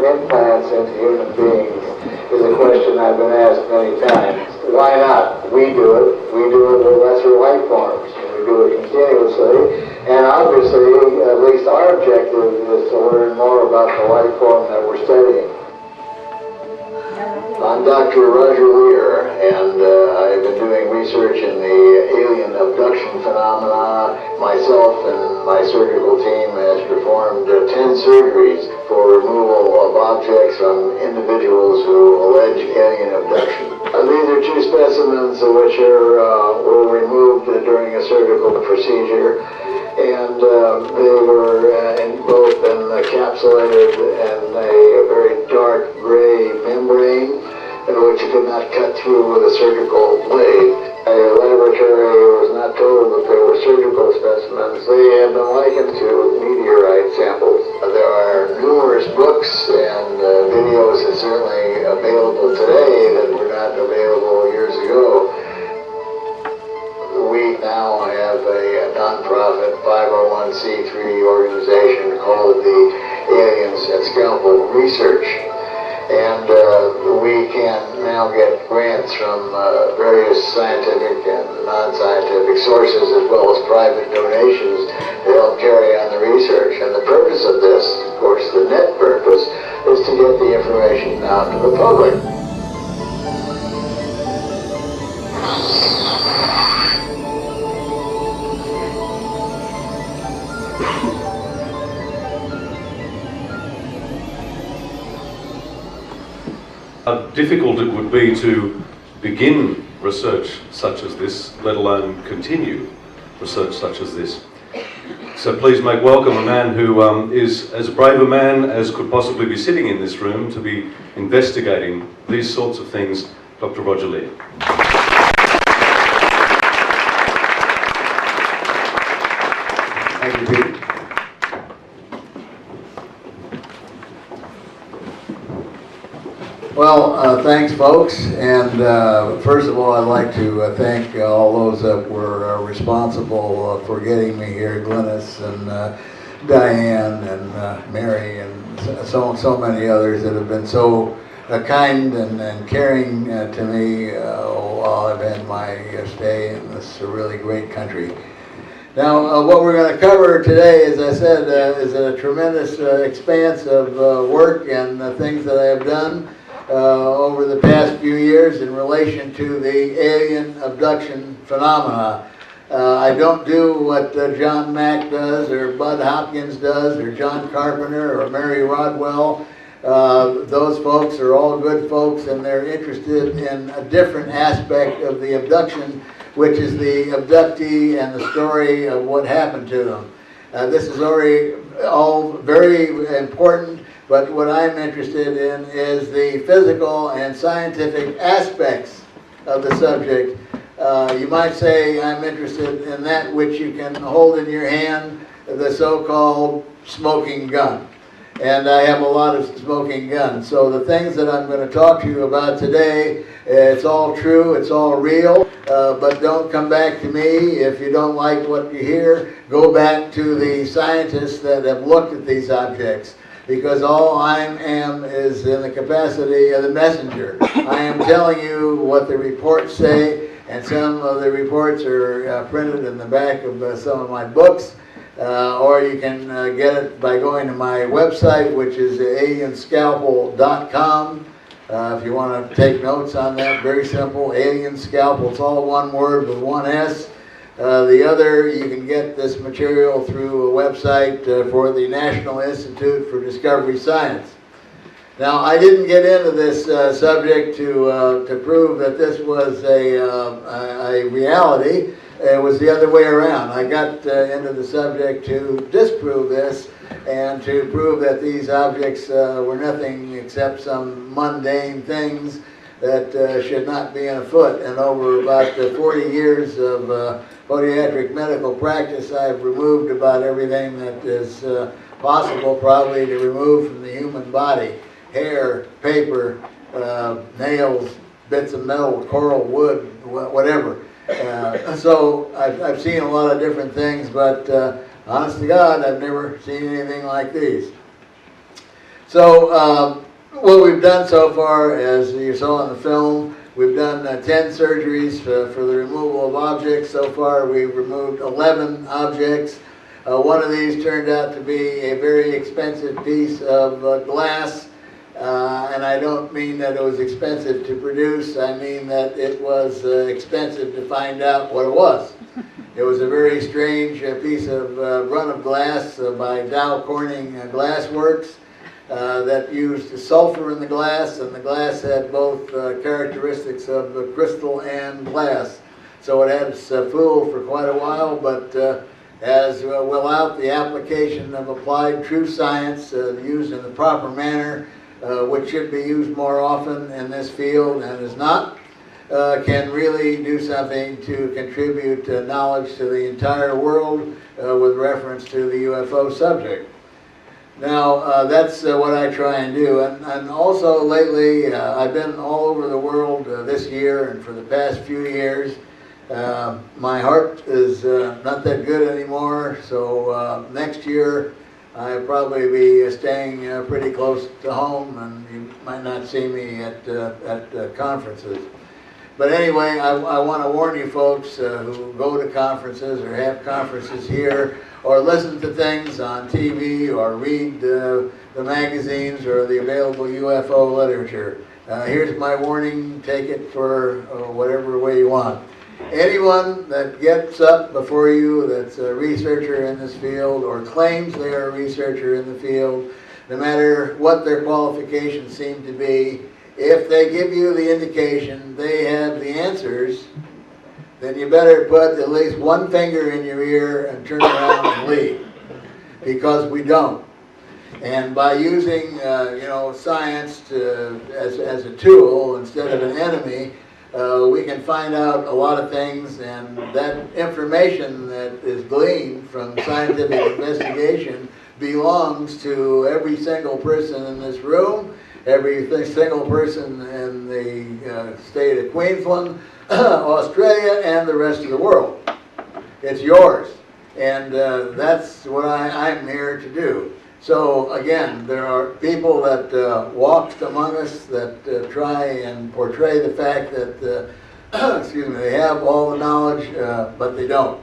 put implants into human beings is a question I've been asked many times. Why not? We do it. We do it with lesser life forms. We do it continuously. And obviously, at least our objective is to learn more about the life form that we're studying. I'm Dr. Roger Lear, and I've been doing research in the alien abduction phenomena. Myself and my surgical team has performed 10 surgeries for removal of objects from individuals who allege alien abduction. These are two specimens which were removed during a surgical procedure, and they were both encapsulated in a very dark gray membrane, which you could not cut through with a surgical blade. A laboratory was not told that they were surgical specimens. They have been likened to meteorite samples. There are numerous books and videos that certainly available today that were not available years ago. We now have a non-profit 501c3 organization called the Aliens and Scalpel Research. And we can now get grants from various scientific and non-scientific sources, as well as private donations to help carry on the research. And the purpose of this, of course, the net purpose, is to get the information out to the public. How difficult it would be to begin research such as this, let alone continue research such as this. So please make welcome a man who is as brave a man as could possibly be sitting in this room to be investigating these sorts of things, Dr. Roger Lear. Thank you, Pete. Well, thanks, folks. And first of all, I'd like to thank all those that were responsible for getting me here, Glynis and Diane and Mary and so many others that have been so kind and caring to me while I've had my stay in this really great country. Now, what we're going to cover today, as I said, is a tremendous expanse of work and things that I have done over the past few years in relation to the alien abduction phenomena. I don't do what John Mack does, or Bud Hopkins does, or John Carpenter, or Mary Rodwell. Those folks are all good folks, and they're interested in a different aspect of the abduction, which is the abductee and the story of what happened to them. This is already all very important, but what I'm interested in is the physical and scientific aspects of the subject. You might say I'm interested in that which you can hold in your hand, the so-called smoking gun. And I have a lot of smoking guns. So the things that I'm going to talk to you about today, it's all true, it's all real, but don't come back to me if you don't like what you hear. Go back to the scientists that have looked at these objects, because all I am is in the capacity of the messenger. I am telling you what the reports say, and some of the reports are printed in the back of some of my books. Or you can get it by going to my website, which is alienscalpel.com. If you want to take notes on that, very simple, Alien Scalpel. It's all one word with one S. The other, you can get this material through a website for the National Institute for Discovery Science. Now, I didn't get into this subject to prove that this was a reality. It was the other way around. I got into the subject to disprove this and to prove that these objects were nothing except some mundane things that should not be afoot. And over about 40 years of podiatric medical practice, I've removed about everything that is possible probably to remove from the human body. Hair, paper, nails, bits of metal, coral, wood, whatever. So I've seen a lot of different things, but honest to God, I've never seen anything like these. So what we've done so far, as you saw in the film, we've done 10 surgeries for the removal of objects. So far we've removed 11 objects. One of these turned out to be a very expensive piece of glass. And I don't mean that it was expensive to produce, I mean that it was expensive to find out what it was. It was a very strange piece of run of glass by Dow Corning Glass Works that used sulfur in the glass, and the glass had both characteristics of crystal and glass. So it had its fool for quite a while, but as without the application of applied true science used in the proper manner, which should be used more often in this field and is not, can really do something to contribute knowledge to the entire world with reference to the UFO subject. Now, that's what I try and do. And also lately, I've been all over the world this year and for the past few years. My heart is not that good anymore, so next year I'll probably be staying pretty close to home, and you might not see me at conferences. But anyway, I want to warn you folks who go to conferences or have conferences here or listen to things on TV or read the magazines or the available UFO literature. Here's my warning. Take it for whatever way you want. Anyone that gets up before you that's a researcher in this field or claims they are a researcher in the field, no matter what their qualifications seem to be, if they give you the indication they have the answers, then you better put at least one finger in your ear and turn around and leave, because we don't. And by using science as a tool instead of an enemy, we can find out a lot of things, and that information that is gleaned from scientific investigation belongs to every single person in this room, every single person in the state of Queensland, Australia, and the rest of the world. It's yours, and that's what I'm here to do. So again, there are people that walk among us that try and portray the fact that excuse me, they have all the knowledge, but they don't.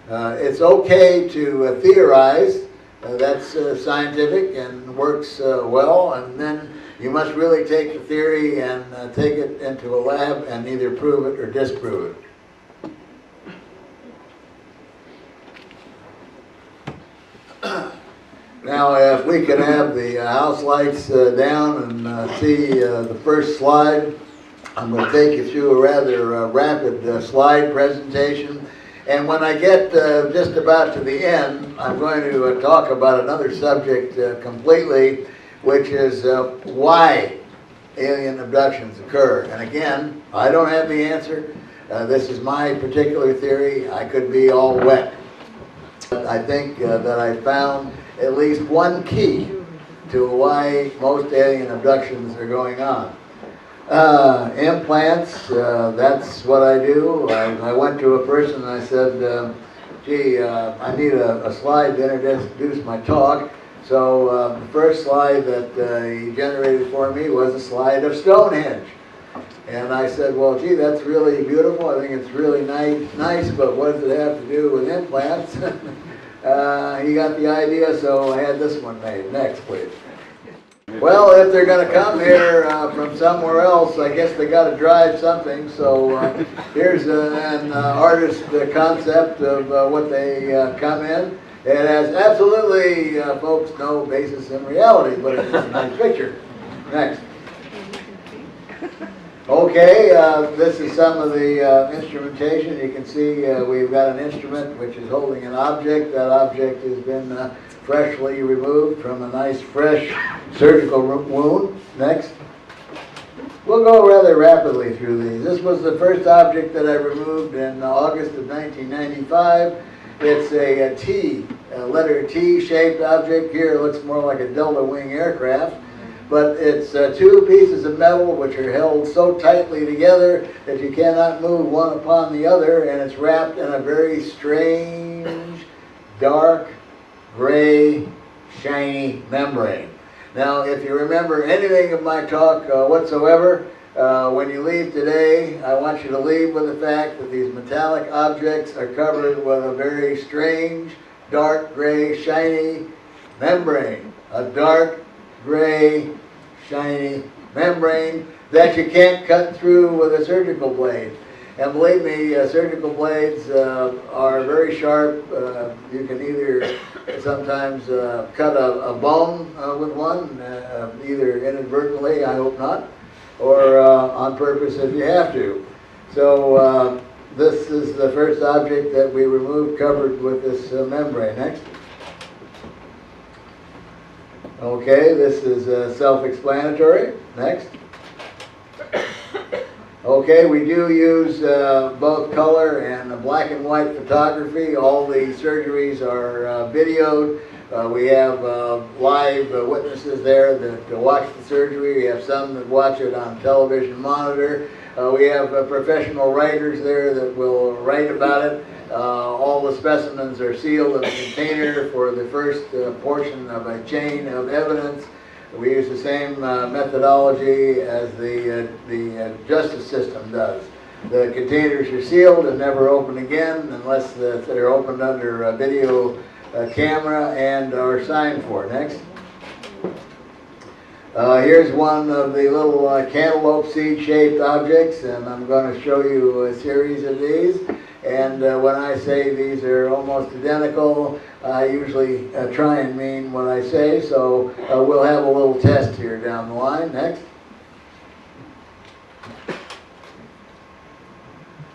It's okay to theorize. That's scientific and works well, and then you must really take the theory and take it into a lab and either prove it or disprove it. Now, if we could have the house lights down and see the first slide, I'm going to take you through a rather rapid slide presentation. And when I get just about to the end, I'm going to talk about another subject completely, which is why alien abductions occur. And again, I don't have the answer. This is my particular theory. I could be all wet. But I think that I found at least one key to why most alien abductions are going on. Implants, that's what I do. I went to a person and I said, gee, I need a slide to introduce my talk. So the first slide that he generated for me was a slide of Stonehenge. And I said, well, gee, that's really beautiful. I think it's really nice, but what does it have to do with implants? He got the idea, so I had this one made. Next, please. Well, if they're going to come here from somewhere else, I guess they got to drive something. So here's an artist concept of what they come in. It has absolutely, folks, no basis in reality, but it's a nice picture. Next. Okay, this is some of the instrumentation. You can see we've got an instrument which is holding an object. That object has been freshly removed from a nice, fresh surgical wound. Next. We'll go rather rapidly through these. This was the first object that I removed in August of 1995. It's a T, letter T-shaped object. Here it looks more like a Delta Wing aircraft. But it's two pieces of metal which are held so tightly together that you cannot move one upon the other, and it's wrapped in a very strange, dark, gray, shiny membrane. Now, if you remember anything of my talk whatsoever, when you leave today, I want you to leave with the fact that these metallic objects are covered with a very strange, dark gray, shiny membrane. A dark gray, shiny membrane that you can't cut through with a surgical blade. And believe me, surgical blades are very sharp. You can either sometimes cut a bone with one, either inadvertently, I hope not, or on purpose if you have to. So this is the first object that we removed covered with this membrane. Next. Okay, this is self-explanatory. Next. Okay, we do use both color and black and white photography. All the surgeries are videoed. We have live witnesses there that watch the surgery. We have some that watch it on television monitor. We have professional writers there that will write about it. All the specimens are sealed in a container for the first portion of a chain of evidence. We use the same methodology as the justice system does. The containers are sealed and never opened again unless they're opened under a video camera and are signed for. Next. Here's one of the little cantaloupe seed-shaped objects, and I'm going to show you a series of these. And when I say these are almost identical, I usually try and mean what I say, so we'll have a little test here down the line. Next.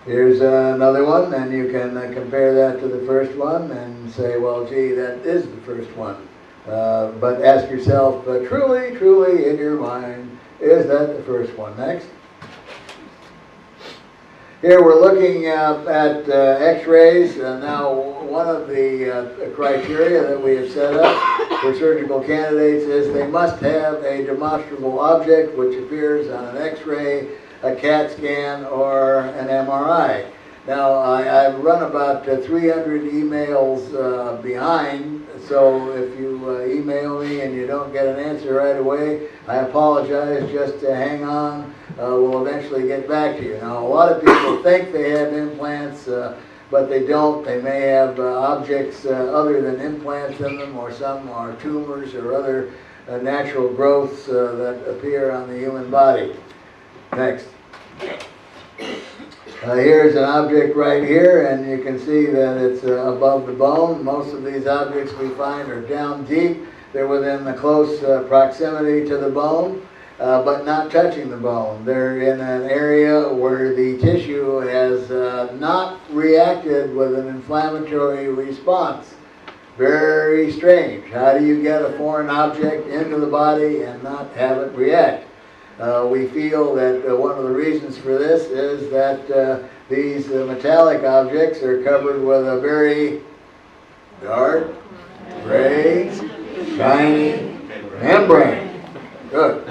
Here's another one, and you can compare that to the first one and say, well, gee, that is the first one. But ask yourself, truly, truly in your mind, is that the first one? Next. Here we're looking at x-rays. Now, one of the criteria that we have set up for surgical candidates is they must have a demonstrable object which appears on an x-ray, a CAT scan, or an MRI. Now, I've run about 300 emails behind, so if you email me and you don't get an answer right away, I apologize. Just hang on. We'll eventually get back to you. Now, a lot of people think they have implants, but they don't. They may have objects other than implants in them, or some are tumors or other natural growths that appear on the human body. Next. Here's an object right here, and you can see that it's above the bone. Most of these objects we find are down deep. They're within the close proximity to the bone, but not touching the bone. They're in an area where the tissue has not reacted with an inflammatory response. Very strange. How do you get a foreign object into the body and not have it react? We feel that one of the reasons for this is that these metallic objects are covered with a very dark, gray, shiny membrane. Good.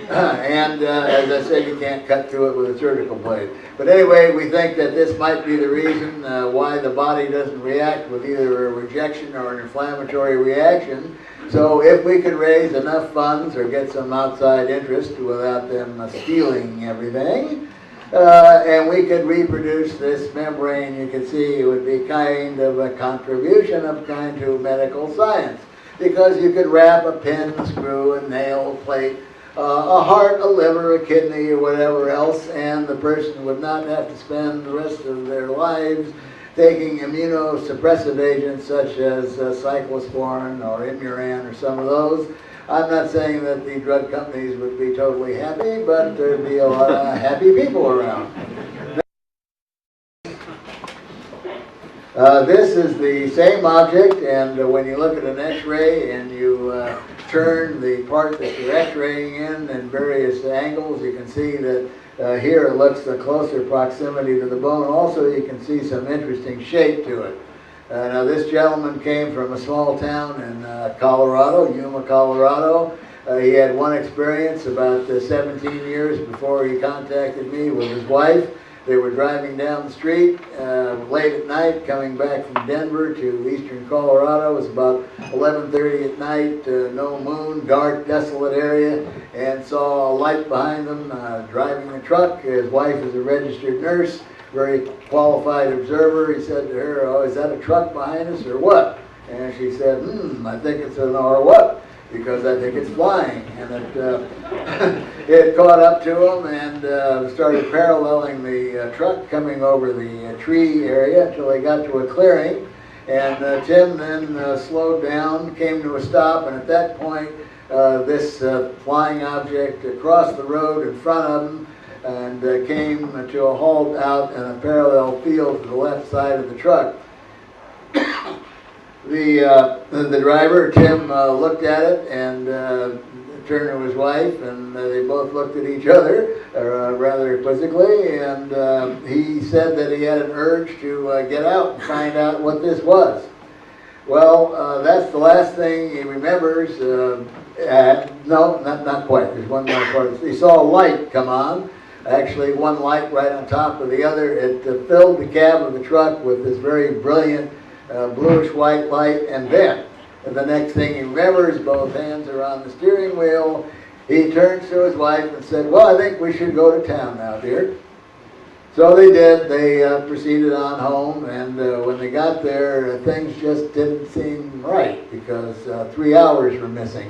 And as I said, you can't cut through it with a surgical blade. But anyway, we think that this might be the reason why the body doesn't react with either a rejection or an inflammatory reaction. So if we could raise enough funds or get some outside interest without them stealing everything, and we could reproduce this membrane, you can see it would be kind of a contribution of kind to medical science. Because you could wrap a pin, a screw, a nail, a plate, a heart, a liver, a kidney, or whatever else, and the person would not have to spend the rest of their lives taking immunosuppressive agents such as cyclosporin or Imuran or some of those. I'm not saying that the drug companies would be totally happy, but there'd be a lot of happy people around. This is the same object, and when you look at an x-ray and you turn the part that you're x-raying in various angles, you can see that here it looks a closer proximity to the bone. Also, you can see some interesting shape to it. Now, this gentleman came from a small town in Colorado, Yuma, Colorado. He had one experience about 17 years before he contacted me with his wife. They were driving down the street late at night, coming back from Denver to eastern Colorado. It was about 11:30 at night, no moon, dark, desolate area, and saw a light behind them driving the truck. His wife is a registered nurse, very qualified observer. He said to her, "Oh, is that a truck behind us or what?" And she said, "I think it's an or what, because I think it's flying." And it caught up to him and started paralleling the truck coming over the tree area until they got to a clearing. And Tim then slowed down, came to a stop, and at that point this flying object crossed the road in front of him and came to a halt out in a parallel field to the left side of the truck. The driver, Tim, looked at it and turned to his wife, and they both looked at each other rather quizzically, and he said that he had an urge to get out and find out what this was. Well, that's the last thing he remembers. No, not quite. There's one more part. He saw a light come on. Actually, one light right on top of the other. It filled the cab of the truck with this very brilliant bluish white light, and then the next thing he remembers, both hands are on the steering wheel. He turns to his wife and said, "Well, I think we should go to town now, dear." So they did. They proceeded on home, and when they got there, things just didn't seem right because 3 hours were missing.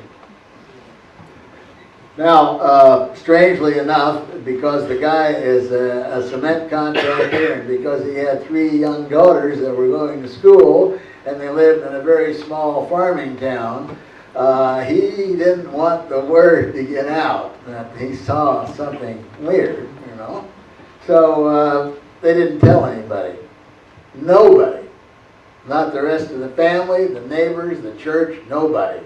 Now, strangely enough, because the guy is a cement contractor and because he had 3 young daughters that were going to school and they lived in a very small farming town, he didn't want the word to get out that he saw something weird, you know. So they didn't tell anybody. Nobody. Not the rest of the family, the neighbors, the church, nobody.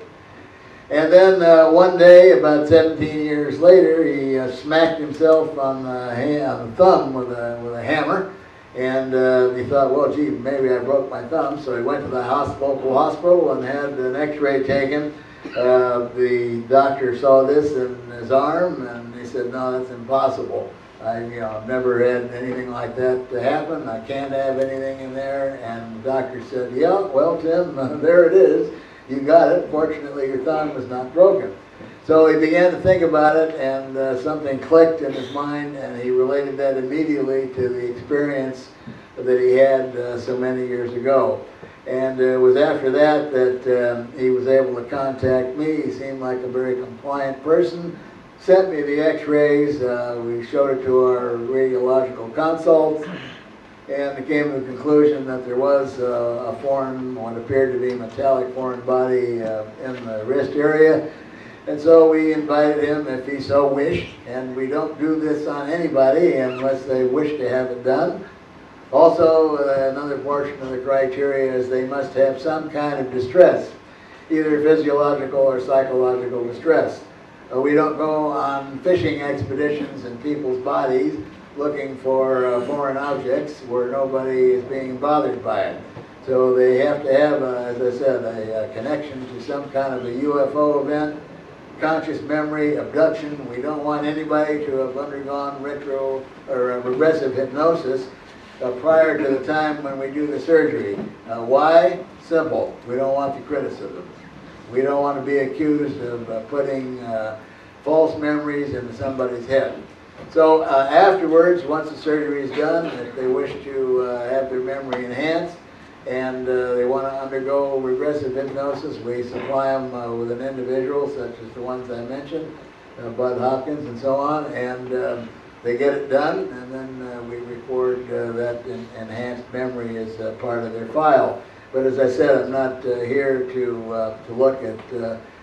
And then one day, about 17 years later, he smacked himself on the thumb with a hammer, and he thought, well, gee, maybe I broke my thumb. So he went to the local hospital and had an X-ray taken. The doctor saw this in his arm, and he said, "No, that's impossible. I've never had anything like that to happen. I can't have anything in there." And the doctor said, "Yeah, well, Tim, there it is. You got it. Fortunately, your thumb was not broken." So he began to think about it, and something clicked in his mind, and he related that immediately to the experience that he had so many years ago. And it was after that that he was able to contact me. He seemed like a very compliant person, sent me the x-rays, we showed it to our radiological consults, and it came to the conclusion that there was a foreign, what appeared to be a metallic foreign body in the wrist area. And so we invited him if he so wished, and we don't do this on anybody unless they wish to have it done. Also, another portion of the criteria is they must have some kind of distress, either physiological or psychological distress. We don't go on fishing expeditions in people's bodies looking for foreign objects where nobody is being bothered by it. So they have to have, as I said, a connection to some kind of a UFO event, conscious memory, abduction. We don't want anybody to have undergone retro or regressive hypnosis prior to the time when we do the surgery. Why? Simple. We don't want the criticism. We don't want to be accused of putting false memories into somebody's head. So afterwards, once the surgery is done, if they wish to have their memory enhanced and they want to undergo regressive hypnosis, we supply them with an individual such as the ones I mentioned, Bud Hopkins and so on, and they get it done, and then we record that enhanced memory as part of their file. But as I said, I'm not here to look at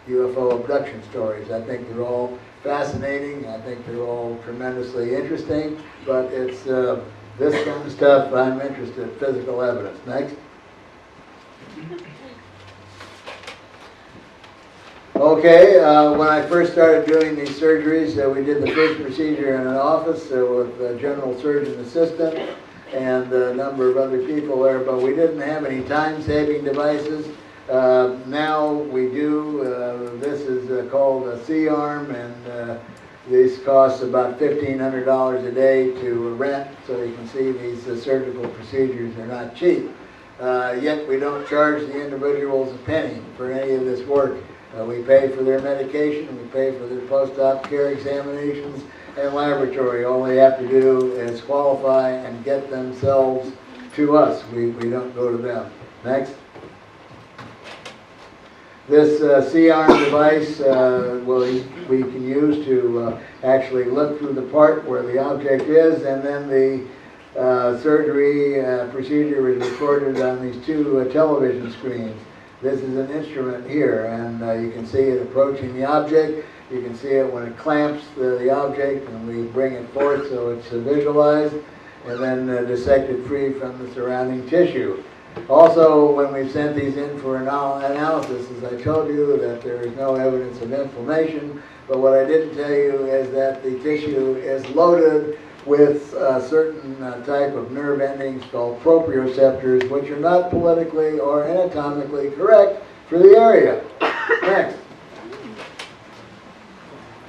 UFO abduction stories. I think they're all fascinating. I think they're all tremendously interesting. But it's this kind of stuff I'm interested in, physical evidence. Next. Okay, when I first started doing these surgeries, we did the first procedure in an office with a general surgeon assistant and a number of other people there, but we didn't have any time-saving devices. Now we do. This is called a C-arm, and this costs about $1,500 a day to rent, so you can see these surgical procedures are not cheap. yet we don't charge the individuals a penny for any of this work. We pay for their medication, we pay for their post-op care examinations and laboratory. All they have to do is qualify and get themselves to us. We don't go to them. Next. This C-arm device we can use to actually look through the part where the object is, and then the surgery procedure is recorded on these two television screens. This is an instrument here, and you can see it approaching the object. You can see it when it clamps the object, and we bring it forth so it's visualized, and then dissected free from the surrounding tissue. Also, when we sent these in for analysis, as I told you, that there is no evidence of inflammation, but what I didn't tell you is that the tissue is loaded with a certain type of nerve endings called proprioceptors, which are not politically or anatomically correct for the area. Next.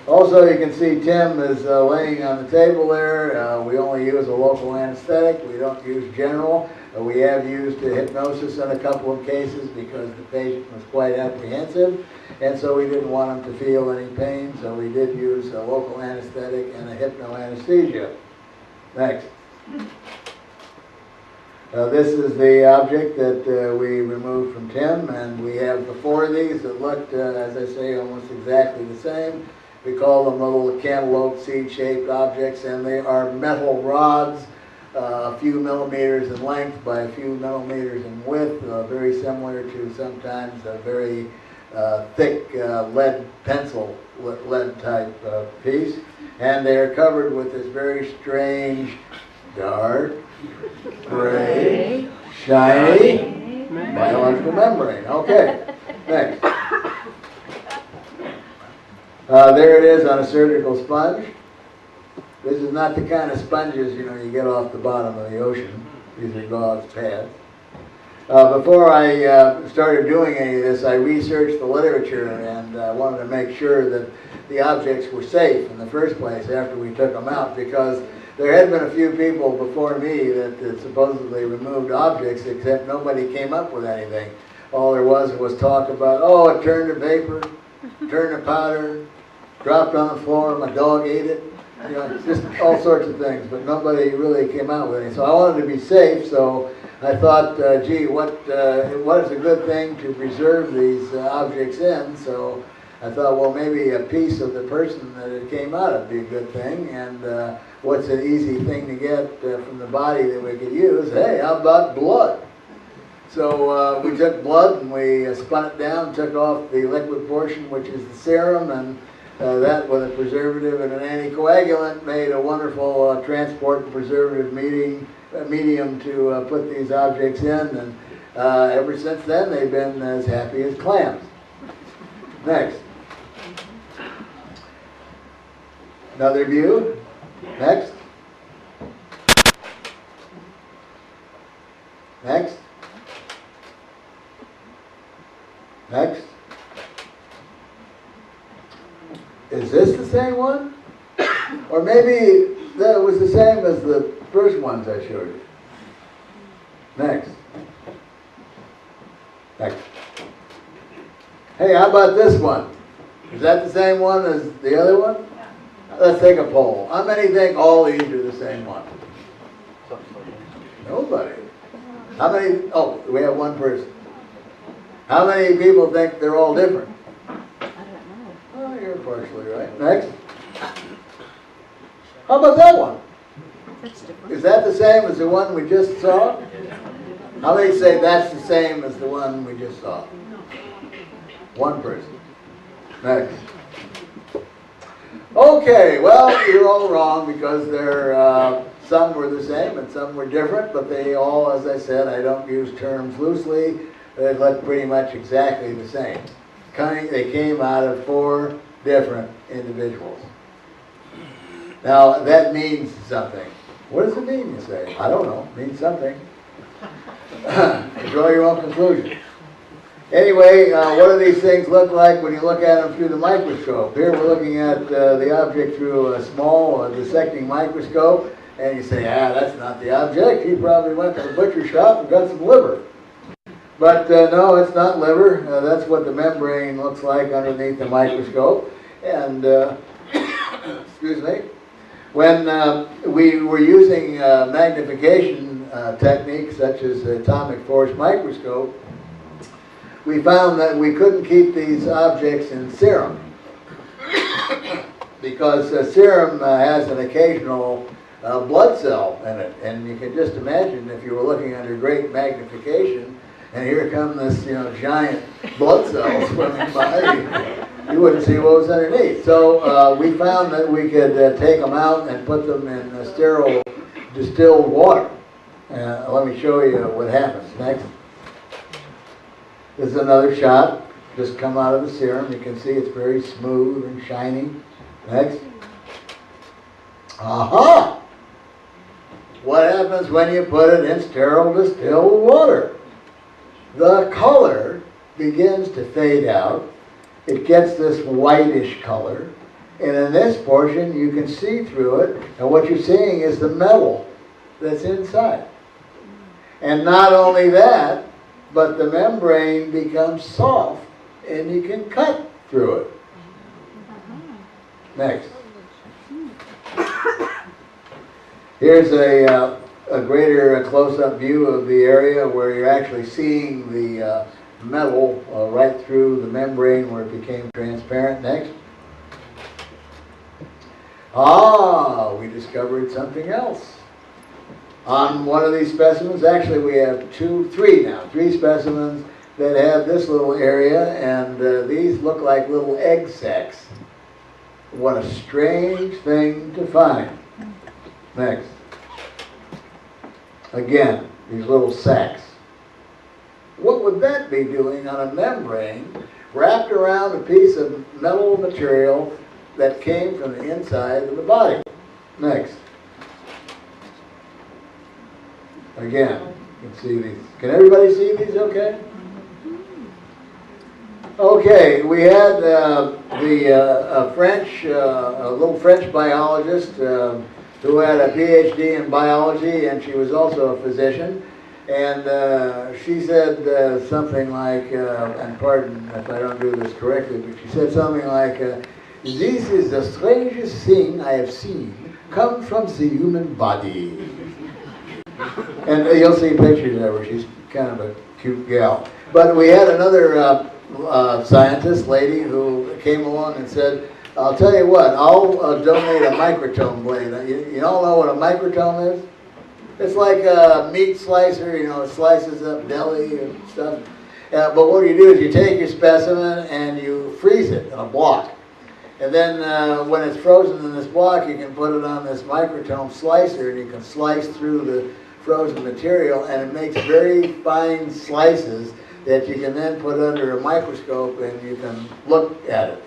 Also, you can see Tim is laying on the table there. We only use a local anesthetic. We don't use general. We have used hypnosis in a couple of cases because the patient was quite apprehensive, and so we didn't want him to feel any pain, so we did use a local anesthetic and a hypnoanesthesia. Next. This is the object that we removed from Tim, and we have before these that looked, as I say, almost exactly the same. We call them little cantaloupe seed-shaped objects, and they are metal rods, a few millimeters in length by a few millimeters in width, very similar to sometimes a very thick lead pencil, lead type piece. And they are covered with this very strange, dark, gray, shiny biological membrane. Okay, next. There it is on a surgical sponge. This is not the kind of sponges, you get off the bottom of the ocean. These are gauze pads. Before I started doing any of this, I researched the literature and wanted to make sure that the objects were safe in the first place after we took them out, because there had been a few people before me that supposedly removed objects, except nobody came up with anything. All there was talk about, oh, it turned to vapor, turned to powder, dropped on the floor, my dog ate it. Just all sorts of things, but nobody really came out with any. So I wanted to be safe, so I thought, gee, what is a good thing to preserve these objects in? So I thought, well, maybe a piece of the person that it came out of would be a good thing, and what's an easy thing to get from the body that we could use? Hey, how about blood? So we took blood and we spun it down, took off the liquid portion, which is the serum, and that with a preservative and an anticoagulant made a wonderful transport and preservative medium to put these objects in, and ever since then they've been as happy as clams. Next. Another view. Next. Next. Next. Is this the same one? Or maybe that was the same as the first ones I showed you. Next. Next. Hey, how about this one? Is that the same one as the other one? Let's take a poll. How many think all these are the same one? Nobody. How many? Oh, we have one person. How many people think they're all different? You're partially right. Next. How about that one? That's different. Is that the same as the one we just saw? How many say that's the same as the one we just saw? One person. Next. Okay, well, you're all wrong because some were the same and some were different, but they all, as I said, I don't use terms loosely. They look pretty much exactly the same. They came out of 4 different individuals. Now, that means something. What does it mean, you say? I don't know. It means something. Draw your own conclusion. Anyway, what do these things look like when you look at them through the microscope? Here we're looking at the object through a small dissecting microscope, and you say, that's not the object. He probably went to the butcher shop and got some liver. But no, it's not liver. That's what the membrane looks like underneath the microscope. And, excuse me, when we were using magnification techniques such as the atomic force microscope, we found that we couldn't keep these objects in serum because serum has an occasional blood cell in it. And you can just imagine if you were looking under great magnification, and here come this, giant blood cells swimming by. You wouldn't see what was underneath. So we found that we could take them out and put them in sterile distilled water. Let me show you what happens. Next. This is another shot. Just come out of the serum. You can see it's very smooth and shiny. Next. Aha! What happens when you put it in sterile distilled water? The color begins to fade out. It gets this whitish color. And in this portion, you can see through it. And what you're seeing is the metal that's inside. And not only that, but the membrane becomes soft and you can cut through it. Next. Here's a greater close-up view of the area where you're actually seeing the metal right through the membrane where it became transparent. Next. Ah, we discovered something else. On one of these specimens, actually we have three specimens that have this little area, and these look like little egg sacs. What a strange thing to find. Next. Again, these little sacs. What would that be doing on a membrane wrapped around a piece of metal material that came from the inside of the body? Next. Again, you can see these. Can everybody see these okay? Okay, we had a little French biologist who had a PhD in biology, and she was also a physician. And she said something like, and pardon if I don't do this correctly, but she said something like, "This is the strangest thing I have seen come from the human body." And you'll see pictures of her. She's kind of a cute gal. But we had another scientist lady who came along and said, "I'll tell you what, I'll donate a microtome blade." You all know what a microtome is? It's like a meat slicer, it slices up deli and stuff. But what you do is you take your specimen and you freeze it in a block. And then when it's frozen in this block, you can put it on this microtome slicer and you can slice through the frozen material, and it makes very fine slices that you can then put under a microscope and you can look at it.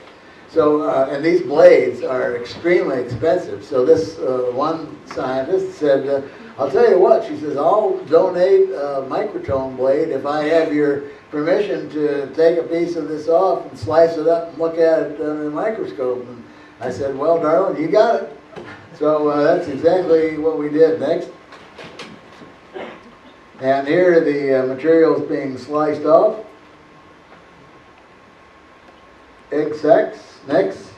So, and these blades are extremely expensive. So this one scientist said, "I'll tell you what," she says, "I'll donate a microtome blade if I have your permission to take a piece of this off and slice it up and look at it under a microscope." And I said, "Well, darling, you got it." So that's exactly what we did. Next. And here are the materials being sliced off. Egg sacs. Next.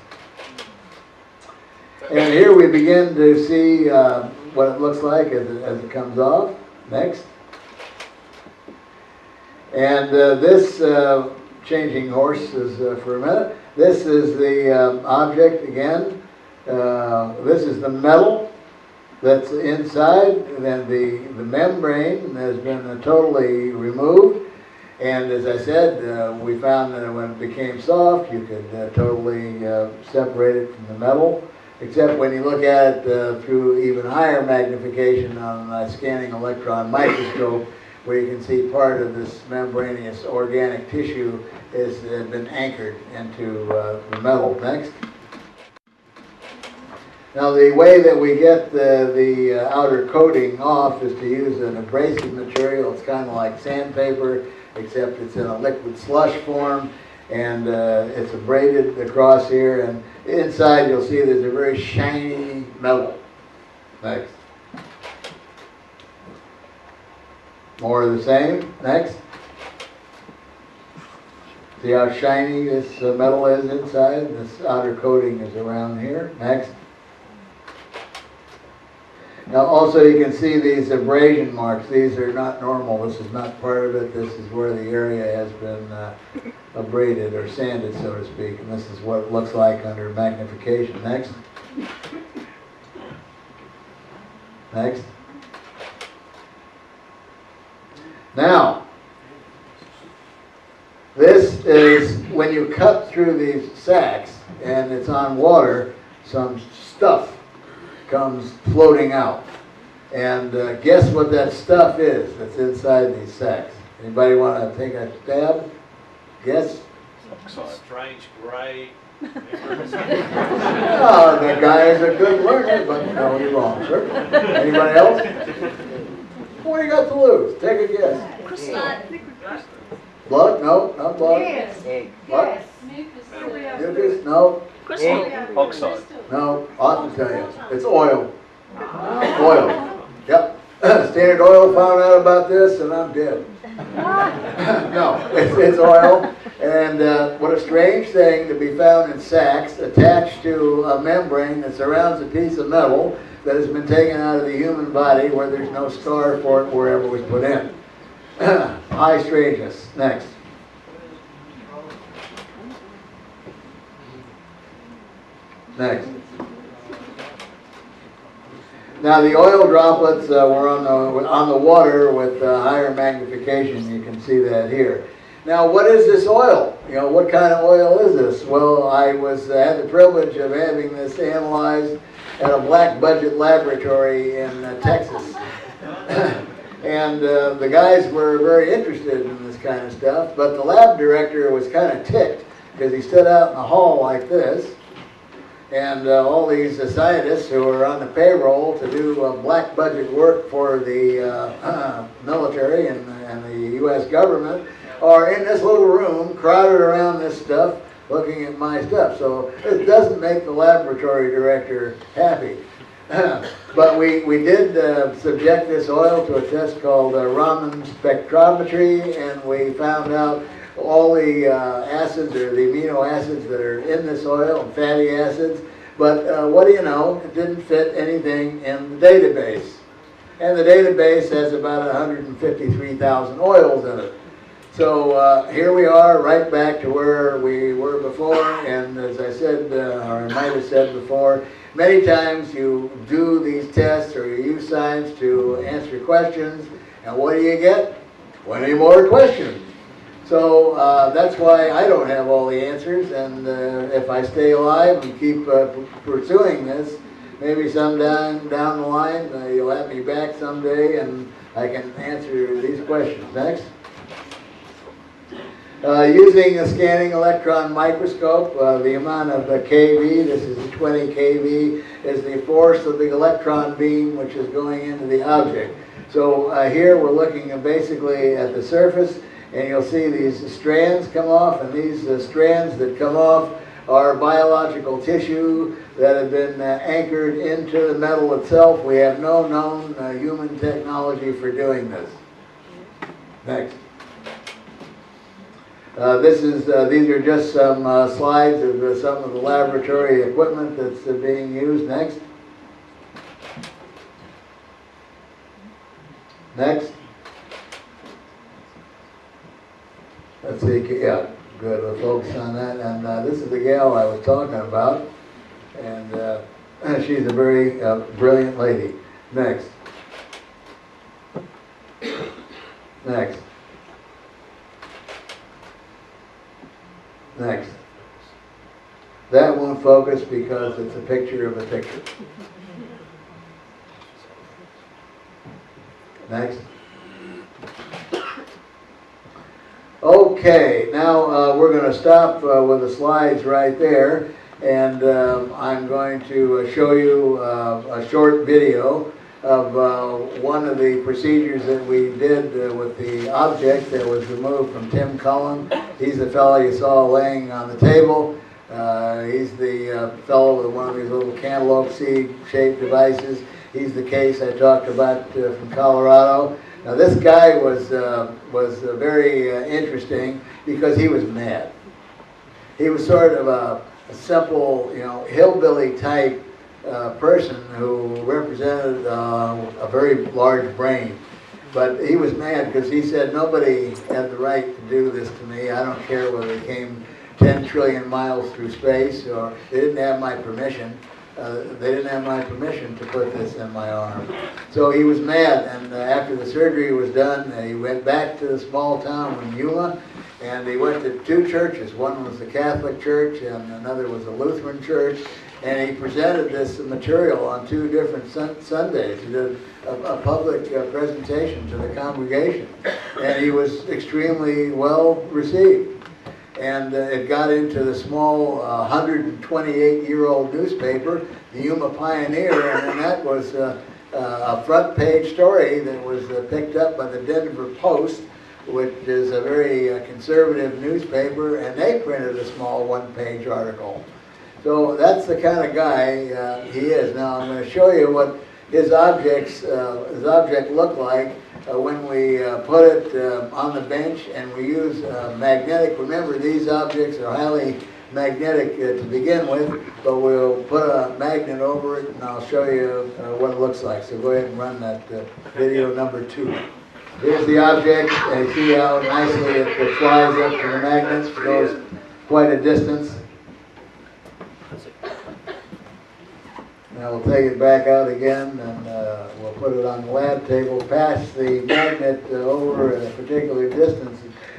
And here we begin to see what it looks like as it comes off. Next. And this, changing horses for a minute, this is the object again. This is the metal that's inside, and then the membrane has been totally removed. And as I said, we found that when it became soft, you could totally separate it from the metal, except when you look at it through even higher magnification on a scanning electron microscope, where you can see part of this membranous organic tissue has been anchored into the metal. Next. Now the way that we get the outer coating off is to use an abrasive material. It's kind of like sandpaper, except it's in a liquid slush form, and it's abraded across here, and inside you'll see there's a very shiny metal. Next. More of the same. Next. See how shiny this metal is inside? This outer coating is around here. Next. Now also you can see these abrasion marks. These are not normal. This is not part of it. This is where the area has been abraded or sanded, so to speak. And this is what it looks like under magnification. Next. Next. Now, this is when you cut through these sacks and it's on water, some stuff comes floating out. And guess what that stuff is that's inside these sacks? Anybody want to take a stab? Guess? Strange gray. Oh, the guy is a good learner, but no, you're wrong, sir. Anybody else? What do you got to lose? Take a guess. Blood? No, not blood. Yes. What? Mucus. Mucus? No. Oxide. No. I'll tell you. It's oil. Oil. Yep. Standard Oil found out about this, and I'm dead. No, it's oil. And what a strange thing to be found in sacks attached to a membrane that surrounds a piece of metal that has been taken out of the human body where there's no scar for it wherever it was put in. High strangeness. Next. Next. Now the oil droplets were on the water with higher magnification. You can see that here. Now, what is this oil? You know, what kind of oil is this? Well, I had the privilege of having this analyzed at a black budget laboratory in Texas. And the guys were very interested in this kind of stuff, but the lab director was kind of ticked because he stood out in the hall like this, and all these scientists who were on the payroll to do black budget work for the military and the U.S. government are in this little room crowded around this stuff looking at my stuff. So it doesn't make the laboratory director happy. But we did subject this oil to a test called Raman spectrometry, and we found out all the acids or the amino acids that are in this oil and fatty acids. But what do you know? It didn't fit anything in the database. And the database has about 153,000 oils in it. So here we are right back to where we were before, and as I said, or I might have said before, many times you do these tests or you use science to answer questions, and what do you get? 20 more questions. So that's why I don't have all the answers, and if I stay alive and keep pursuing this, maybe sometime down the line you'll have me back someday and I can answer these questions. Next. Using a scanning electron microscope, the amount of kV, this is 20 kV, is the force of the electron beam which is going into the object. So here we're looking basically at the surface, and you'll see these strands come off, and these strands that come off are biological tissue that have been anchored into the metal itself. We have no known human technology for doing this. Next. These are just some slides of some of the laboratory equipment that's being used. Next. Next. Let's see, yeah, good, we'll focus on that. And this is the gal I was talking about, and she's a very brilliant lady. Next. Next. Next. That won't focus because it's a picture of a picture. Next. Okay, now we're going to stop with the slides right there, and I'm going to show you a short video of one of the procedures that we did with the object that was removed from Tim Cullen. He's the fellow you saw laying on the table. He's the fellow with one of these little cantaloupe seed-shaped devices. He's the case I talked about from Colorado. Now this guy was very interesting because he was mad. He was sort of a simple, hillbilly type person who represented a very large brain. But he was mad because he said nobody had the right to do this to me. I don't care whether they came 10 trillion miles through space or they didn't have my permission. They didn't have my permission to put this in my arm. So he was mad, and after the surgery was done, he went back to the small town in Yuma, and he went to 2 churches. One was the Catholic Church, and another was a Lutheran church, and he presented this material on 2 different Sundays. He did a public presentation to the congregation, and he was extremely well received. And it got into the small 128-year-old newspaper, the Yuma Pioneer, and that was a front page story that was picked up by the Denver Post, which is a very conservative newspaper, and they printed a small one-page article. So that's the kind of guy he is. Now I'm going to show you what his object looked like when we put it on the bench and we use magnetic. Remember, these objects are highly magnetic to begin with, but we'll put a magnet over it and I'll show you what it looks like. So go ahead and run that video number 2. Here's the object, and you see how nicely it flies up to the magnets, goes quite a distance. Now we'll take it back out again, and we'll put it on the lab table, pass the magnet over at a particular distance.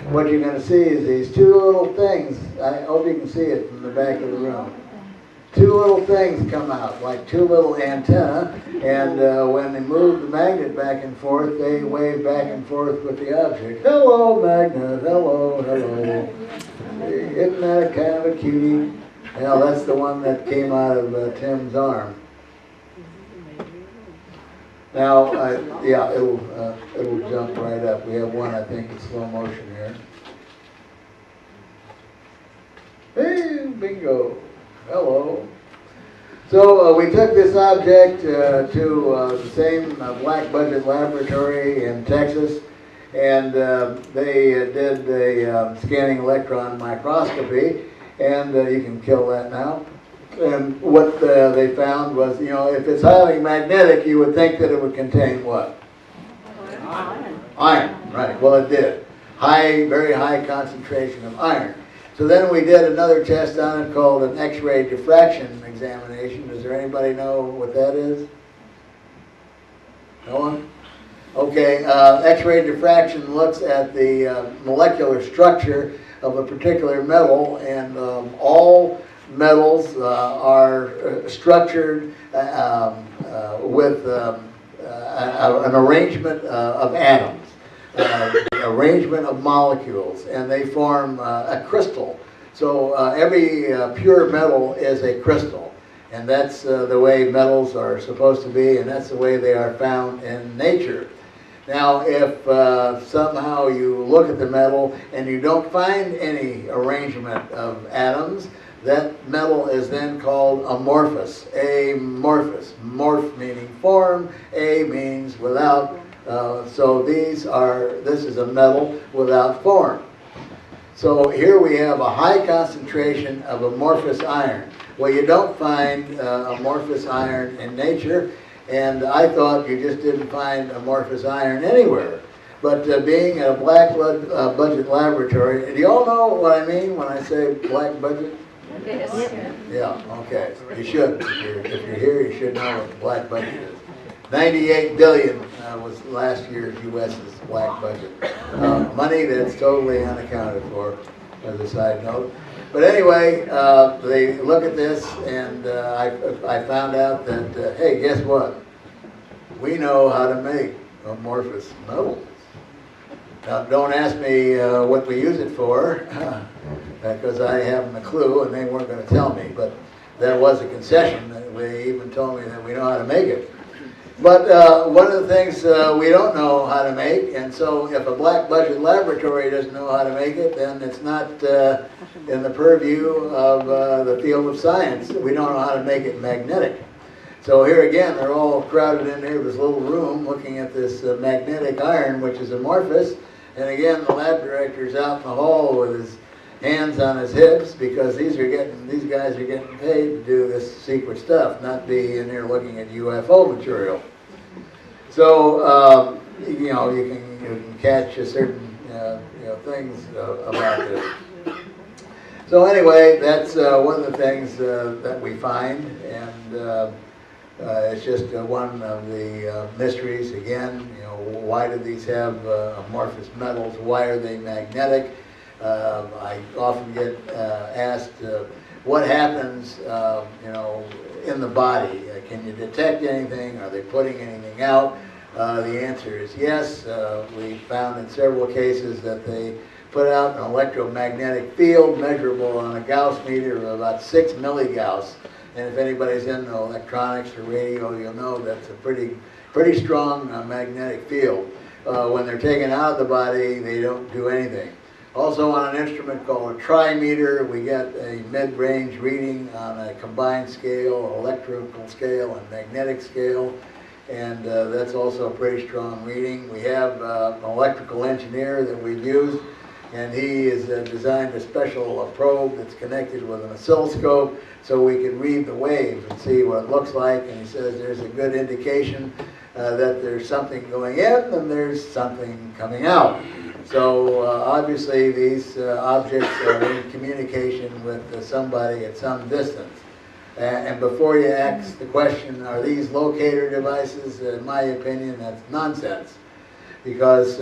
What you're going to see is these 2 little things. I hope you can see it from the back of the room. 2 little things come out, like 2 little antennae, and when they move the magnet back and forth, they wave back and forth with the object. Hello, magnet, hello, hello. Isn't that kind of a cutie? Well, that's the one that came out of Tim's arm. Now, yeah, it'll jump right up. We have one, I think, in slow motion here. Hey, bingo. Hello. So we took this object to the same Black Budget laboratory in Texas, and they did a scanning electron microscopy, and you can kill that now. And what they found was, if it's highly magnetic, you would think that it would contain what? Iron. Iron, right. Well, it did. Very high concentration of iron. So then we did another test on it called an X-ray diffraction examination. Does there anybody know what that is? No one? Okay, X-ray diffraction looks at the molecular structure of a particular metal, and all metals are structured with an arrangement of atoms, arrangement of molecules, and they form a crystal. So every pure metal is a crystal, and that's the way metals are supposed to be, and that's the way they are found in nature. Now, if somehow you look at the metal and you don't find any arrangement of atoms, that metal is then called amorphous, amorphous. Morph meaning form, a means without. So this is a metal without form. So here we have a high concentration of amorphous iron. Well, you don't find amorphous iron in nature, and I thought you just didn't find amorphous iron anywhere. But being at a Black Budget laboratory, do you all know what I mean when I say Black Budget? Yes. Yeah, okay. You should. If you're here, you should know what the Black Budget is. 98 billion was last year's U.S.'s Black Budget. Money that's totally unaccounted for, as a side note. But anyway, they look at this, and I found out that, hey, guess what? We know how to make amorphous metals. Now, don't ask me what we use it for, because I haven't a clue, and they weren't going to tell me. But that was a concession. They even told me that we know how to make it. But one of the things we don't know how to make, and so if a Black Budget laboratory doesn't know how to make it, then it's not in the purview of the field of science. We don't know how to make it magnetic. So here again, they're all crowded in here, this little room, looking at this magnetic iron, which is amorphous. And again, the lab director's out in the hall with his hands on his hips, because these guys are getting paid to do this secret stuff, not be in here looking at UFO material. So you know, you can catch a certain things about this. So anyway, that's one of the things that we find, and it's just one of the mysteries. Again, you know, why do these have amorphous metals? Why are they magnetic? I often get asked, what happens, you know, in the body? Can you detect anything? Are they putting anything out? The answer is yes. We found in several cases that they put out an electromagnetic field measurable on a Gauss meter of about 6 milligauss. And if anybody's into electronics or radio, you'll know that's a pretty strong magnetic field. When they're taken out of the body, they don't do anything. Also on an instrument called a trimeter, we get a mid-range reading on a combined scale, electrical scale, and magnetic scale. And that's also a pretty strong reading. We have an electrical engineer that we've used, and he has designed a special probe that's connected with an oscilloscope so we can read the waves and see what it looks like. And he says there's a good indication that there's something going in and there's something coming out. So obviously these objects are in communication with somebody at some distance. And before you ask the question, are these locator devices? In my opinion, that's nonsense. Because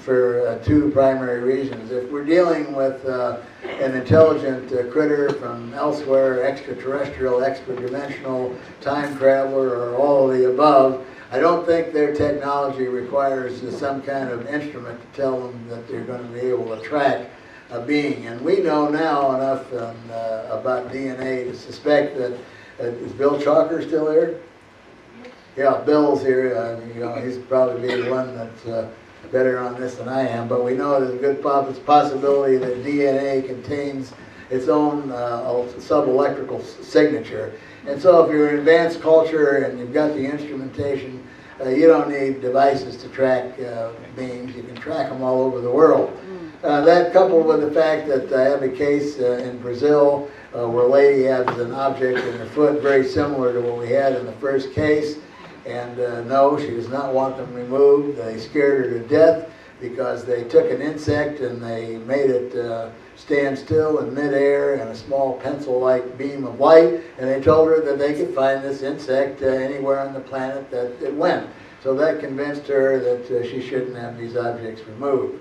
for two primary reasons. If we're dealing with an intelligent critter from elsewhere, extraterrestrial, extra-dimensional, time traveler, or all of the above, I don't think their technology requires some kind of instrument to tell them that they're going to be able to track a being. And we know now enough about DNA to suspect that, is Bill Chalker still here? Yeah, Bill's here. You know, he's probably the one that's better on this than I am. But we know there's a good possibility that DNA contains its own sub-electrical signature. And so if you're in advanced culture and you've got the instrumentation, you don't need devices to track beings. You can track them all over the world. That coupled with the fact that I have a case in Brazil where a lady has an object in her foot very similar to what we had in the first case. And no, she does not want them removed. They scared her to death because they took an insect and they made it stand still in midair in a small pencil-like beam of light, and they told her that they could find this insect anywhere on the planet that it went. So that convinced her that she shouldn't have these objects removed.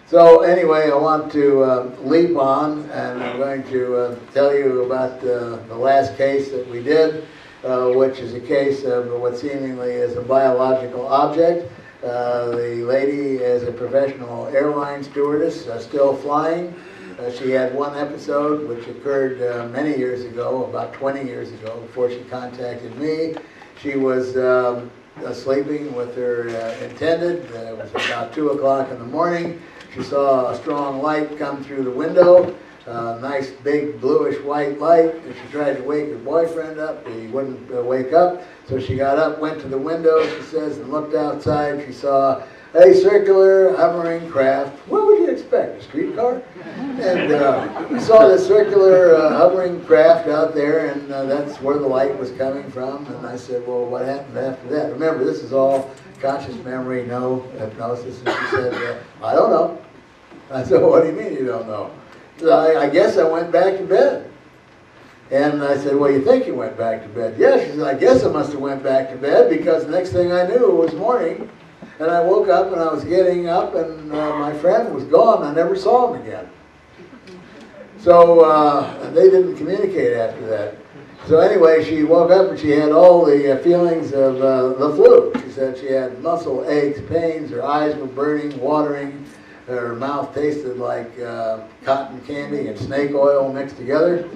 So anyway, I want to leap on, and I'm going to tell you about the last case that we did, which is a case of what seemingly is a biological object. The lady is a professional airline stewardess, still flying. She had one episode which occurred many years ago, about 20 years ago, before she contacted me. She was sleeping with her intended. It was about 2 o'clock in the morning. She saw a strong light come through the window. Nice big bluish white light. And she tried to wake her boyfriend up. He wouldn't wake up. So she got up, went to the window, she says, and looked outside. She saw a circular hovering craft. What would you expect, a streetcar? And we saw this circular hovering craft out there, and that's where the light was coming from. And I said, well, what happened after that? Remember, this is all conscious memory, no hypnosis. And she said, I don't know. I said, what do you mean you don't know? So I guess I went back to bed. And I said, well, you think you went back to bed? Yes, she said, I guess I must have went back to bed, because the next thing I knew it was morning. And I woke up and I was getting up and my friend was gone. I never saw him again. So they didn't communicate after that. So anyway, she woke up and she had all the feelings of the flu. She said she had muscle aches, pains, her eyes were burning, watering. Her mouth tasted like cotton candy and snake oil mixed together.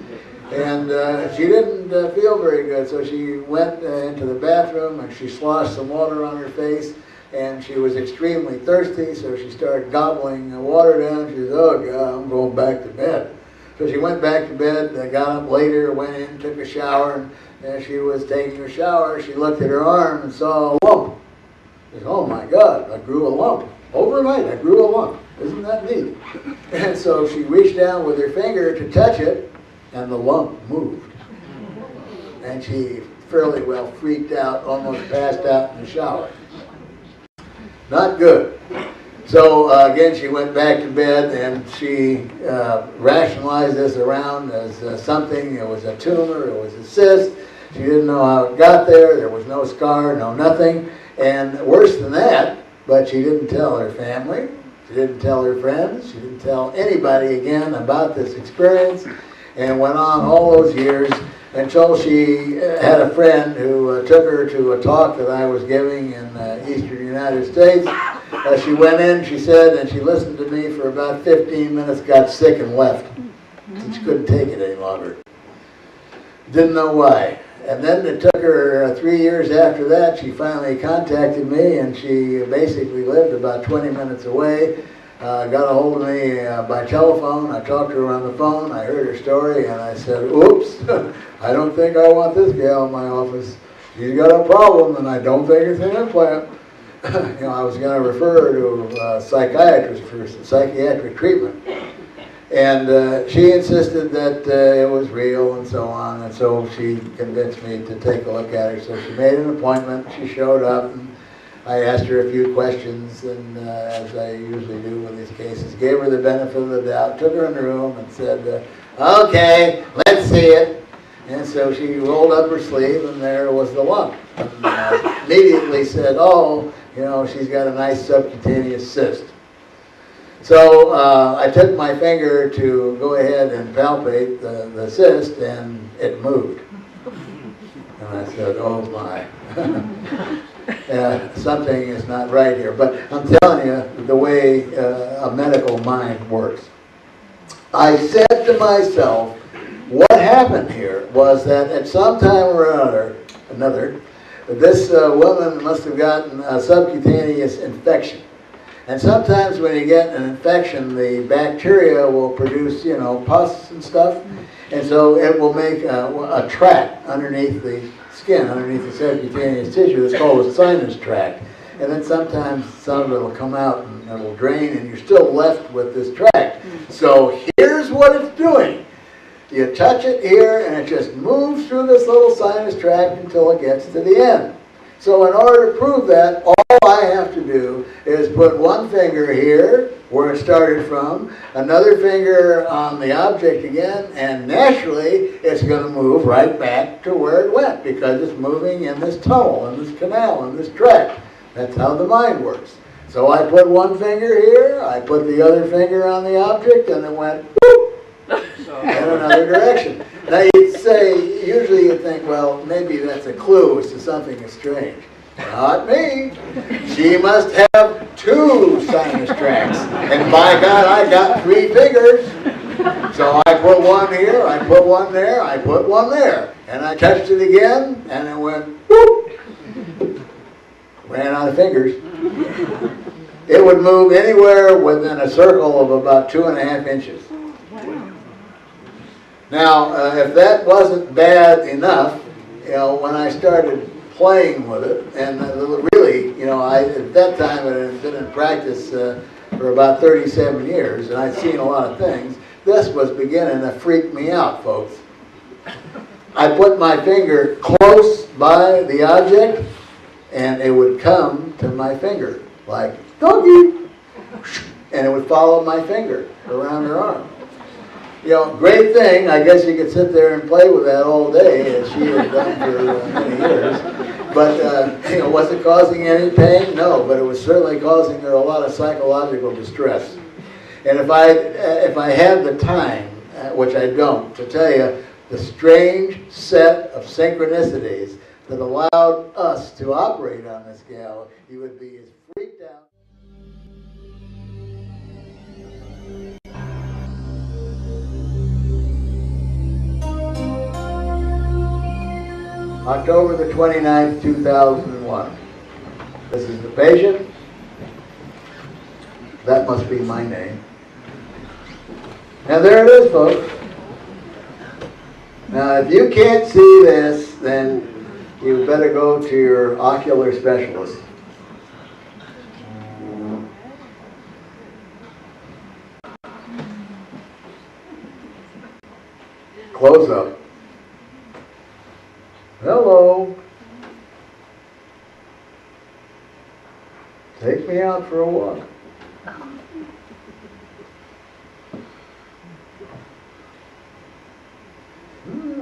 And she didn't feel very good, so she went into the bathroom and she sloshed some water on her face, and she was extremely thirsty, so she started gobbling the water down. She said, oh God, I'm going back to bed. So she went back to bed, got up later, went in, took a shower, and As she was taking her shower, she looked at her arm and saw a lump. She said, "Oh my God, I grew a lump. Overnight, I grew a lump. Isn't that neat?" And so she reached down with her finger to touch it, and the lump moved. And she fairly well freaked out, almost passed out in the shower. Not good. So again, she went back to bed, and she rationalized this around as something. It was a tumor, it was a cyst. She didn't know how it got there. There was no scar, no nothing. And worse than that, but she didn't tell her family. She didn't tell her friends. She didn't tell anybody again about this experience, and went on all those years until she had a friend who took her to a talk that I was giving in the eastern United States. She went in, she said, and she listened to me for about 15 minutes, got sick and left. She couldn't take it any longer. Didn't know why. And then it took her 3 years after that, she finally contacted me, and she basically lived about 20 minutes away. Got a hold of me by telephone. I talked to her on the phone. I heard her story, and I said, "Oops, I don't think I want this gal in my office. She's got a problem, and I don't think it's an implant." I was going to refer her to a psychiatrist for psychiatric treatment. And she insisted that it was real and so on, and so she convinced me to take a look at her. So she made an appointment. She showed up, and I asked her a few questions, and as I usually do with these cases, gave her the benefit of the doubt, took her in the room and said, "Okay, let's see it." And so she rolled up her sleeve, and there was the lump. And immediately said, "Oh, she's got a nice subcutaneous cyst." So I took my finger to go ahead and palpate the cyst, and it moved. And I said, "Oh my, something is not right here." But I'm telling you the way a medical mind works. I said to myself, what happened here was that at some time or another, this woman must have gotten a subcutaneous infection. And sometimes when you get an infection, the bacteria will produce, pus and stuff. And so it will make a tract underneath the skin, underneath the subcutaneous tissue. It's called a sinus tract. And then sometimes some of it will come out and it will drain, and you're still left with this tract. So here's what it's doing. You touch it here, and it just moves through this little sinus tract until it gets to the end. So in order to prove that, all I have to do is put one finger here, where it started from, another finger on the object again, and naturally it's going to move right back to where it went, because it's moving in this tunnel, in this canal, in this tract. That's how the mind works. So I put one finger here, I put the other finger on the object, and it went whoop, in another direction. Now you'd say, usually you'd think, well, maybe that's a clue as to something strange. Not me. She must have two sinus tracts. And by God, I got 3 fingers. So I put one here, I put one there, I put one there. And I touched it again, and it went whoop. Ran out of fingers. It would move anywhere within a circle of about 2.5 inches. Now, if that wasn't bad enough, when I started playing with it, and really, at that time I had been in practice for about 37 years, and I'd seen a lot of things, this was beginning to freak me out, folks. I put my finger close by the object, and it would come to my finger, like, doggy, and it would follow my finger around her arm. Great thing. I guess you could sit there and play with that all day, as she had done for many years. But, was it causing any pain? No, but it was certainly causing her a lot of psychological distress. And if I had the time, which I don't, to tell you the strange set of synchronicities that allowed us to operate on this gal, you would be as freaked out. October the 29th, 2001. This is the patient. That must be my name. And there it is, folks. Now, if you can't see this, then you better go to your ocular specialist. Close up. Hello. Take me out for a walk.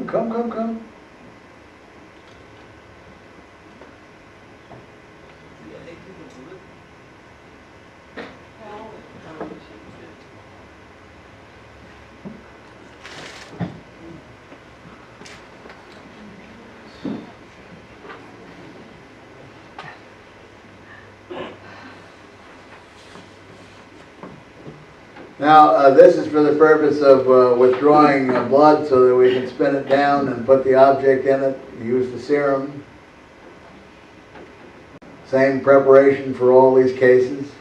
Come. Now, this is for the purpose of withdrawing blood so that we can spin it down and put the object in it. Use the serum. Same preparation for all these cases.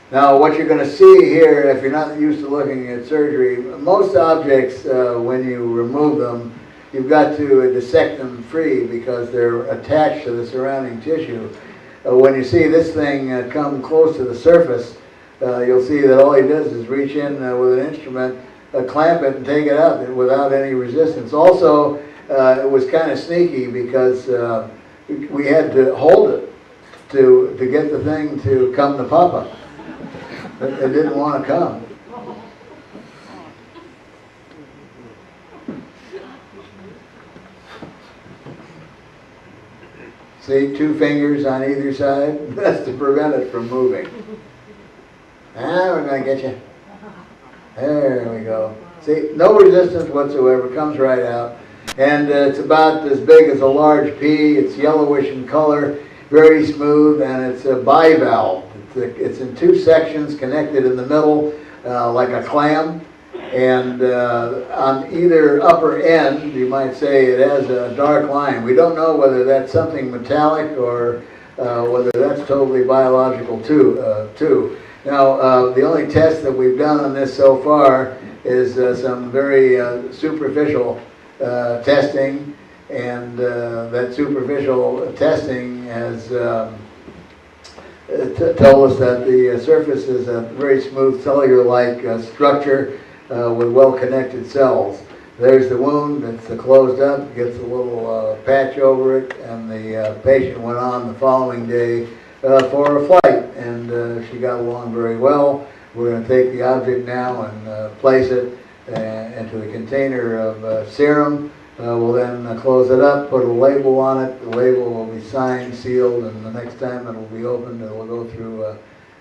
Now, what you're going to see here, if you're not used to looking at surgery, most objects, when you remove them, you've got to dissect them free because they're attached to the surrounding tissue. When you see this thing come close to the surface, you'll see that all he does is reach in with an instrument, clamp it, and take it out without any resistance. Also, it was kind of sneaky because we had to hold it to get the thing to come to Papa. It didn't want to come. See, 2 fingers on either side. That's to prevent it from moving. We're going to get you. There we go. See, no resistance whatsoever, comes right out. And it's about as big as a large pea. It's yellowish in color, very smooth, and it's a bivalve. It's in 2 sections connected in the middle like a clam. And on either upper end, you might say it has a dark line. We don't know whether that's something metallic or whether that's totally biological too. Now, the only test that we've done on this so far is some very superficial testing, and that superficial testing has told us that the surface is a very smooth cellular-like structure with well-connected cells. There's the wound, it's closed up, gets a little patch over it, and the patient went on the following day for a flight, and she got along very well. We're going to take the object now and place it into the container of serum. We'll then close it up, put a label on it. The label will be signed, sealed, and the next time it will be opened, it will go through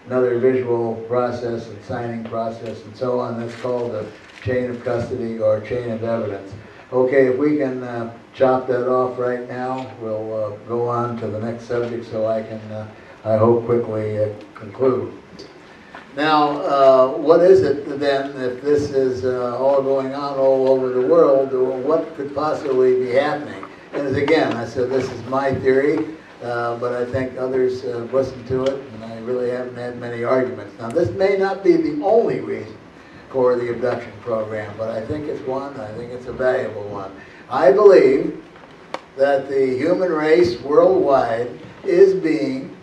another visual process and signing process and so on. That's called a chain of custody or chain of evidence. Okay, if we can chop that off right now, we'll go on to the next subject so I can, I hope, quickly conclude. Now, what is it then, if this is all going on all over the world, what could possibly be happening? And as again, I said this is my theory, but I think others have listened to it, and I really haven't had many arguments. Now, this may not be the only reason for the abduction program, but I think it's one, I think it's a valuable one. I believe that the human race worldwide is being,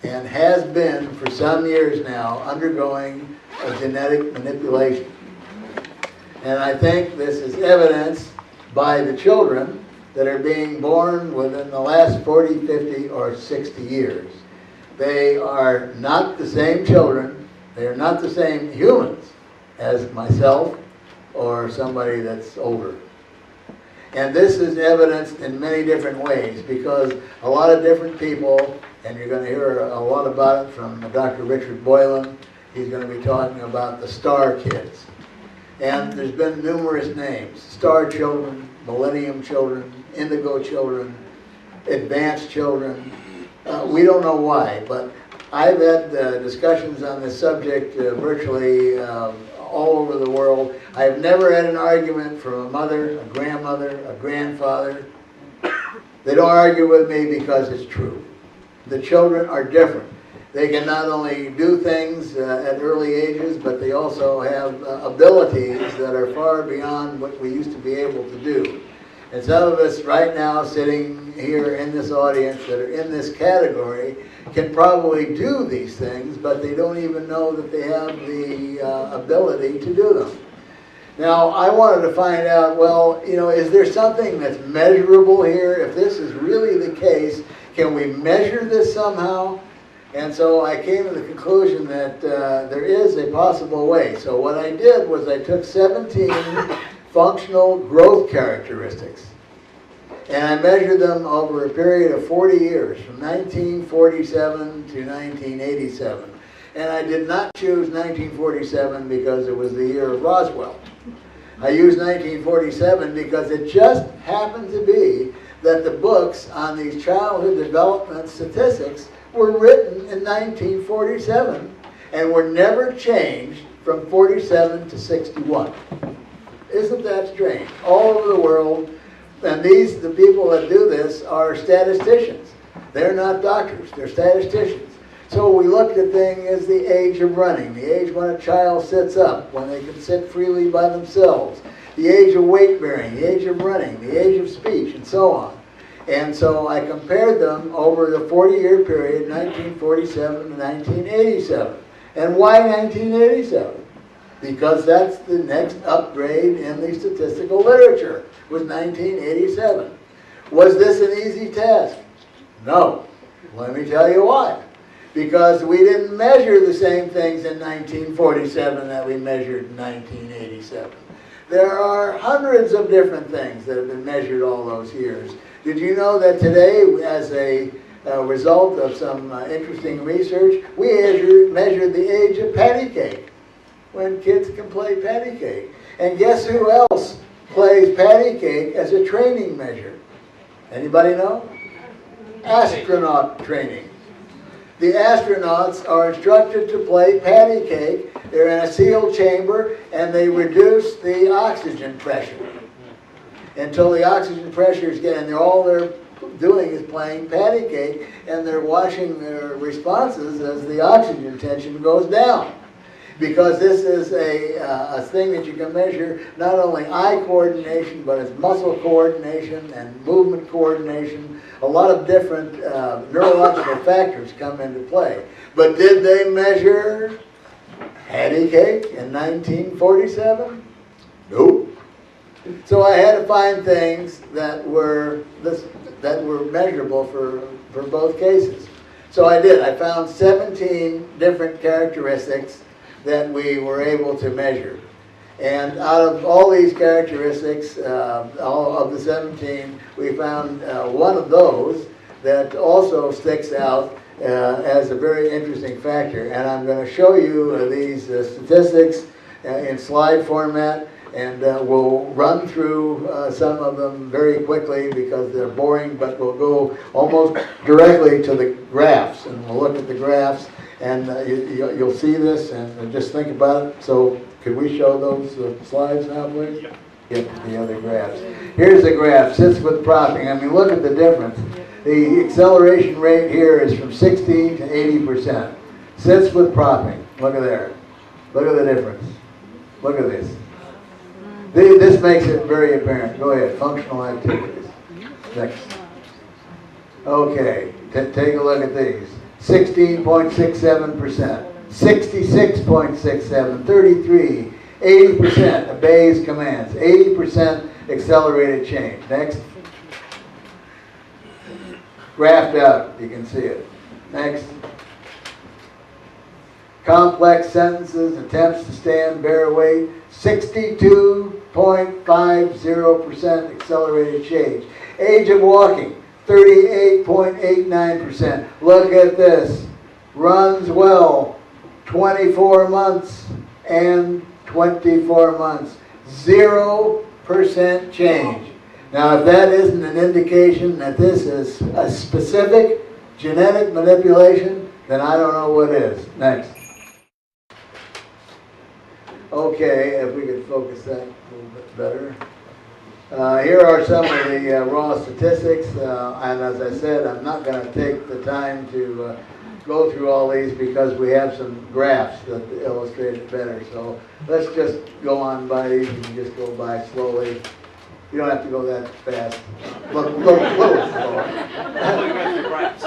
and has been for some years now, undergoing a genetic manipulation. And I think this is evidenced by the children that are being born within the last 40, 50, or 60 years. They are not the same children, they are not the same humans as myself or somebody that's older. And this is evidenced in many different ways because a lot of different people, and you're going to hear a lot about it from Dr. Richard Boylan. He's going to be talking about the star kids. And there's been numerous names: star children, millennium children, indigo children, advanced children. We don't know why, but I've had discussions on this subject virtually all over the world. I've never had an argument from a mother, a grandmother, a grandfather. They don't argue with me because it's true. The children are different. They can not only do things at early ages, but they also have abilities that are far beyond what we used to be able to do. And some of us right now sitting here in this audience that are in this category can probably do these things, but they don't even know that they have the ability to do them. Now, I wanted to find out, well, you know, is there something that's measurable here? If this is really the case, can we measure this somehow? And so I came to the conclusion that there is a possible way. So what I did was I took 17 functional growth characteristics, and I measured them over a period of 40 years, from 1947 to 1987. And I did not choose 1947 because it was the year of Roswell. I used 1947 because it just happened to be that the books on these childhood development statistics were written in 1947 and were never changed from 47 to 61. Isn't that strange? All over the world, and the people that do this are statisticians. They're not doctors, they're statisticians. So we looked at things as the age of running, the age when a child sits up, when they can sit freely by themselves, the age of weight bearing, the age of running, the age of speech, and so on. And so I compared them over the 40-year period, 1947 to 1987. And why 1987? Because that's the next upgrade in the statistical literature, was 1987. Was this an easy task? No. Let me tell you why. Because we didn't measure the same things in 1947 that we measured in 1987. There are hundreds of different things that have been measured all those years. Did you know that today, as a result of some interesting research, we measured the age of patty cake, when kids can play patty cake. And guess who else plays patty cake as a training measure? Anybody know? Astronaut training. The astronauts are instructed to play patty cake. They're in a sealed chamber, and they reduce the oxygen pressure until the oxygen pressure is getting, and all they're doing is playing patty cake, and they're watching their responses as the oxygen tension goes down. Because this is a thing that you can measure not only eye coordination, but it's muscle coordination and movement coordination. A lot of different neurological factors come into play. But did they measure patty cake in 1947? Nope. So I had to find things that were measurable for both cases. So I did. I found 17 different characteristics that we were able to measure. And out of all these characteristics, all of the 17, we found one of those that also sticks out as a very interesting factor. And I'm going to show you these statistics in slide format, and we'll run through some of them very quickly because they're boring, but we'll go almost directly to the graphs, and we'll look at the graphs. And you'll see this, and just think about it. So, could we show those slides now, please? Yep, the other graphs. Here's the graph, sits with propping. I mean, look at the difference. The acceleration rate here is from 60 to 80%. Sits with propping. Look at there. Look at the difference. Look at this. This makes it very apparent. Go ahead, functional activities. Next. Okay, take a look at these. 16.67%, 66.67%, 33%, 80% obeys commands, 80% accelerated change. Next. Graphed out, you can see it. Next. Complex sentences, attempts to stand, bear weight, 62.50% accelerated change. Age of walking, 38.89%. Look at this. Runs well, 24 months and 24 months. 0% change. Now, if that isn't an indication that this is a specific genetic manipulation, then I don't know what is. Next. Okay, if we could focus that a little bit better. Here are some of the raw statistics, and as I said, I'm not going to take the time to go through all these because we have some graphs that illustrate it better. So let's just go on by these and just go by slowly. You don't have to go that fast. Look slower. I thought you were going for grabs.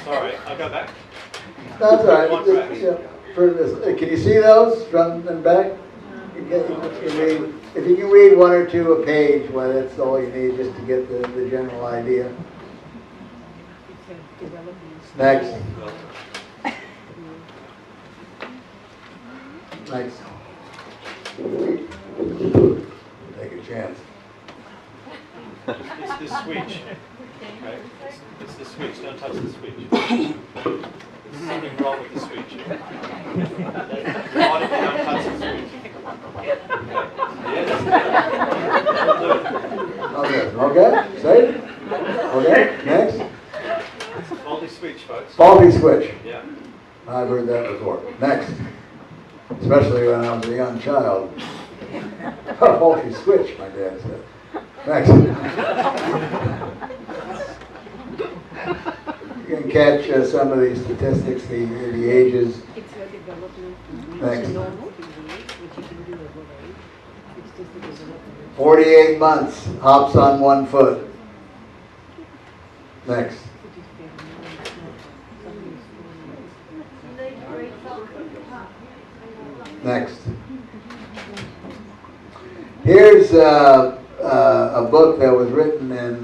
Sorry, I'll go back. That's all right. One grab. Yeah, for this. Can you see those front and back? You can read, if you can read one or two a page, well, that's all you need just to get the general idea. Next. Next. Take a chance. It's this switch. Okay? It's the switch. Don't touch the switch. There's something wrong with the switch. Why did you don't touch the switch? Okay. Okay. Safe. Okay. Next. It's a faulty switch, folks. Faulty switch. Yeah. I've heard that before. Next. Especially when I was a young child. Faulty switch, my dad said. Next. You can catch some of these statistics, the ages. Next. 48 months, hops on 1 foot. Next. Next. Here's a book that was written in,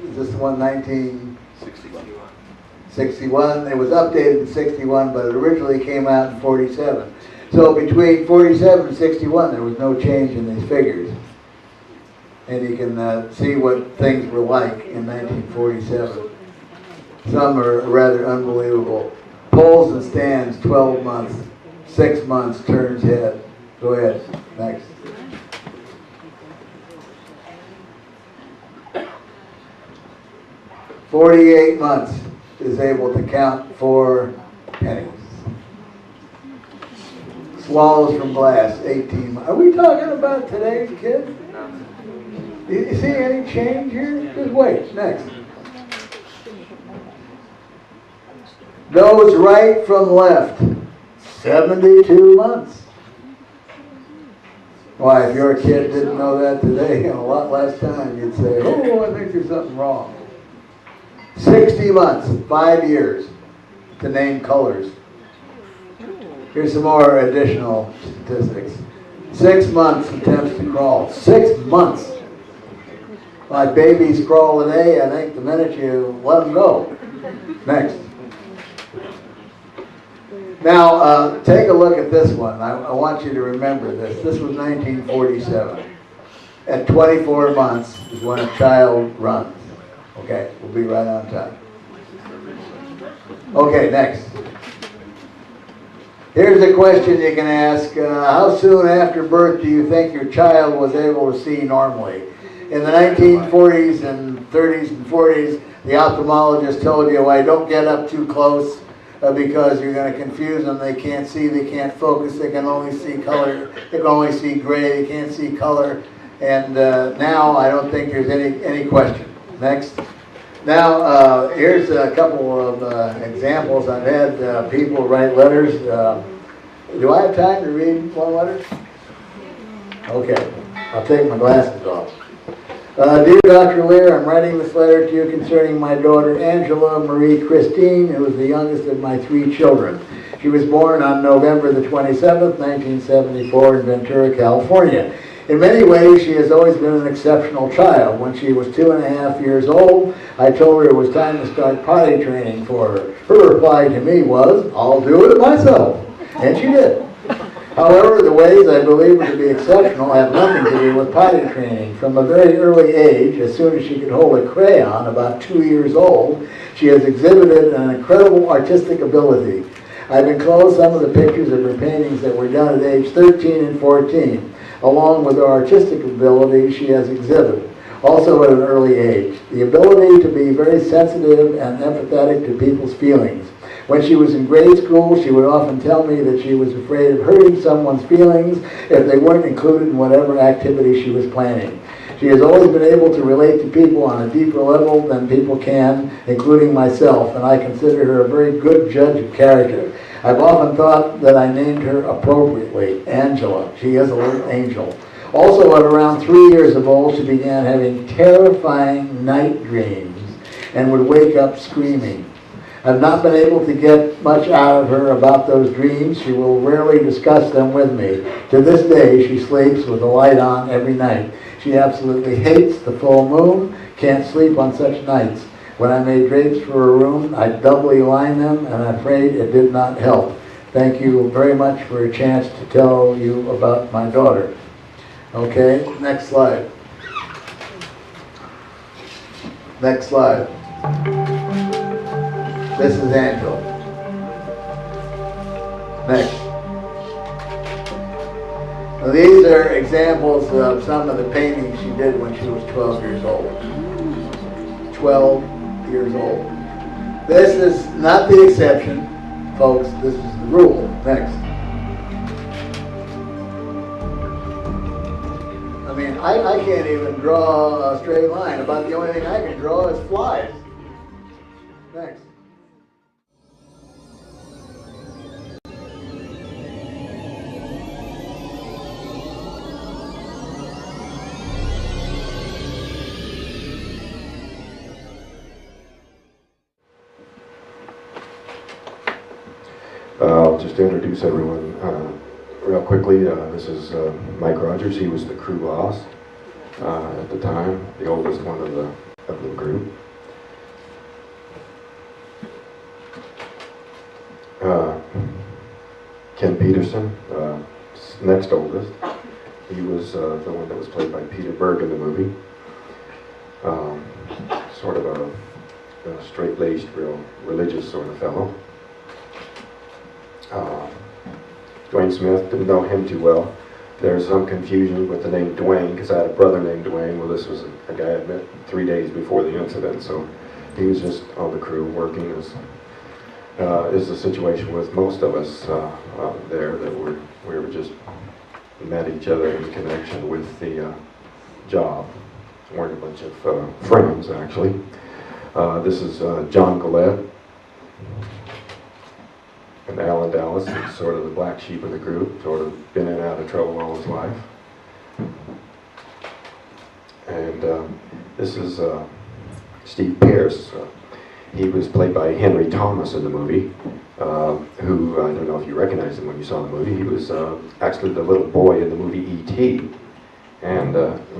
is this the one, 1961? It was updated in 61, but it originally came out in 47. So between 47 and 61, there was no change in these figures. And you can see what things were like in 1947. Some are rather unbelievable. Poles and stands, 12 months. 6 months, turns head. Go ahead. Next. "48 months is able to count 4 pennies. Swallows from glass, 18 months. Are we talking about today's kids? You see any change here? Just wait. Next. Knows right from left. 72 months. Why, if your kid didn't know that today, in a lot less time, you'd say, oh, I think there's something wrong. 60 months, 5 years, to name colors. Here's some more additional statistics. 6 months attempts to crawl. 6 months. My babies crawl today, I think, the minute you let them go. Next. Now, take a look at this one. I want you to remember this. This was 1947. At 24 months is when a child runs. Okay, we'll be right on time. Okay, next. Here's a question you can ask. How soon after birth do you think your child was able to see normally? In the 1940s and 30s and 40s, the ophthalmologist told you, well, don't get up too close because you're going to confuse them. They can't see, they can't focus, they can only see color, they can only see gray, they can't see color. And now I don't think there's any question. Next. Now, here's a couple of examples. I've had people write letters. Do I have time to read one letter? Okay, I'll take my glasses off. Dear Dr. Lear, I'm writing this letter to you concerning my daughter Angela Marie Christine, who is the youngest of my 3 children. She was born on November the 27th, 1974 in Ventura, California. In many ways, she has always been an exceptional child. When she was 2.5 years old, I told her it was time to start potty training for her. Her reply to me was, I'll do it myself. And she did. However, the ways I believe her to be exceptional have nothing to do with potty training. From a very early age, as soon as she could hold a crayon, about 2 years old, she has exhibited an incredible artistic ability. I've enclosed some of the pictures of her paintings that were done at age 13 and 14. Along with her artistic ability she has exhibited, also at an early age. The ability to be very sensitive and empathetic to people's feelings. When she was in grade school, she would often tell me that she was afraid of hurting someone's feelings if they weren't included in whatever activity she was planning. She has always been able to relate to people on a deeper level than people can, including myself, and I consider her a very good judge of character. I've often thought that I named her appropriately, Angela. She is a little angel. Also, at around 3 years of old, she began having terrifying night dreams and would wake up screaming. I've not been able to get much out of her about those dreams. She will rarely discuss them with me. To this day, she sleeps with the light on every night. She absolutely hates the full moon, can't sleep on such nights. When I made drapes for her room, I doubly lined them, and I'm afraid it did not help. Thank you very much for a chance to tell you about my daughter. Okay, next slide. Next slide. This is Angela. Next. Now, these are examples of some of the paintings she did when she was 12 years old. 12 years old. This is not the exception, folks. This is the rule. Next. I mean, I can't even draw a straight line. About the only thing I can draw is flies. Next. I'll just introduce everyone real quickly. This is Mike Rogers. He was the crew boss at the time, the oldest one of the group. Ken Peterson, next oldest. He was the one that was played by Peter Berg in the movie. Sort of a straight-laced, real religious sort of fellow. Dwayne Smith, didn't know him too well. There's some confusion with the name Dwayne, because I had a brother named Dwayne. Well, this was a guy I met 3 days before the incident, so he was just on the crew working, as is the situation with most of us there, that we were just met each other in connection with the job. We weren't a bunch of friends, actually. This is John Gillette. And Alan Dallas is sort of the black sheep of the group, sort of been in and out of trouble all his life. And this is Steve Pierce. He was played by Henry Thomas in the movie, who, I don't know if you recognize him when you saw the movie. He was actually the little boy in the movie E.T. and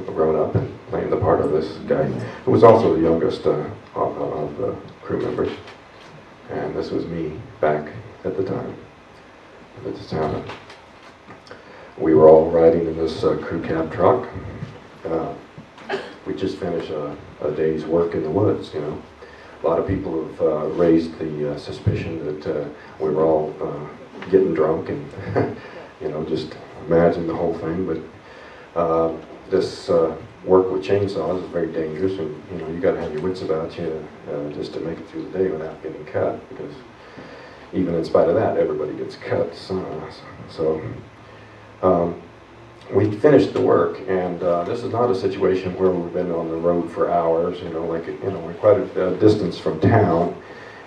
grown up and playing the part of this guy, who was also the youngest of the crew members. And this was me back at the time that this happened. We were all riding in this crew cab truck. We just finished a day's work in the woods, you know. A lot of people have raised the suspicion that we were all getting drunk and, you know, just imagine the whole thing. But this work with chainsaws is very dangerous, and, you know, you got to have your wits about you just to make it through the day without getting cut, because even in spite of that, everybody gets cut. So we finished the work, and this is not a situation where we've been on the road for hours. You know, like, you know, we're quite a distance from town,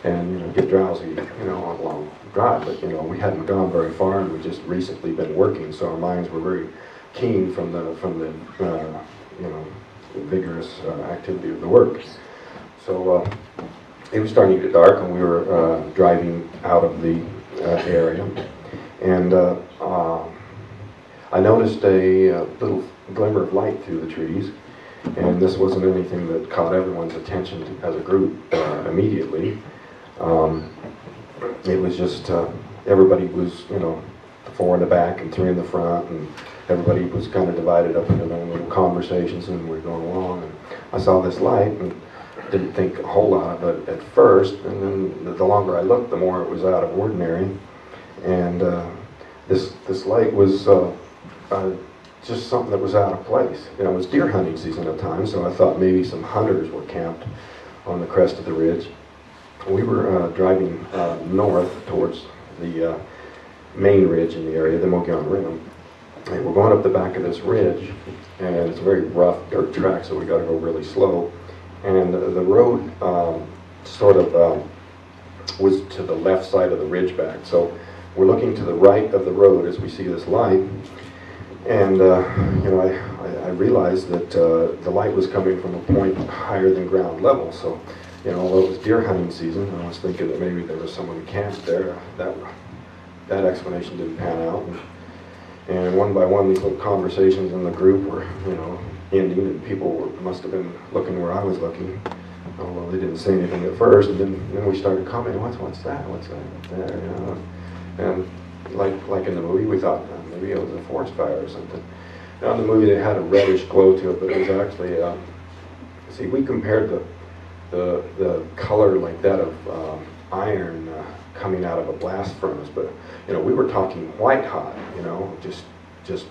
and, you know, get drowsy, you know, on a long drive. But, you know, we hadn't gone very far, and we just recently been working, so our minds were very keen from the you know, vigorous activity of the work. So it was starting to get dark, and we were driving out of the area, and I noticed a little glimmer of light through the trees, and this wasn't anything that caught everyone's attention as a group immediately. It was just everybody was, you know, 4 in the back and 3 in the front, and everybody was kind of divided up into their own little conversations, and we were going along, and I saw this light and didn't think a whole lot of it at first, and then the longer I looked, the more it was out of ordinary. And this light was just something that was out of place. You know, it was deer hunting season at the time, so I thought maybe some hunters were camped on the crest of the ridge. We were driving north towards the main ridge in the area, the Mogollon Rim. And we're going up the back of this ridge, and it's a very rough dirt track, so we got to go really slow. And the road sort of was to the left side of the ridge back. So we're looking to the right of the road as we see this light, And you know, I realized that the light was coming from a point higher than ground level. So, you know, although it was deer hunting season, I was thinking that maybe there was someone camped there. That explanation didn't pan out. And one by one, these little conversations in the group were, you know, ending, and people must have been looking where I was looking. Although they didn't say anything at first, and then we started commenting, what's that there, you know? And like in the movie, we thought maybe it was a forest fire or something. Now in the movie, they had a reddish glow to it, but it was actually, see, we compared the color like that of iron coming out of a blast furnace, but you know, we were talking white hot, you know, just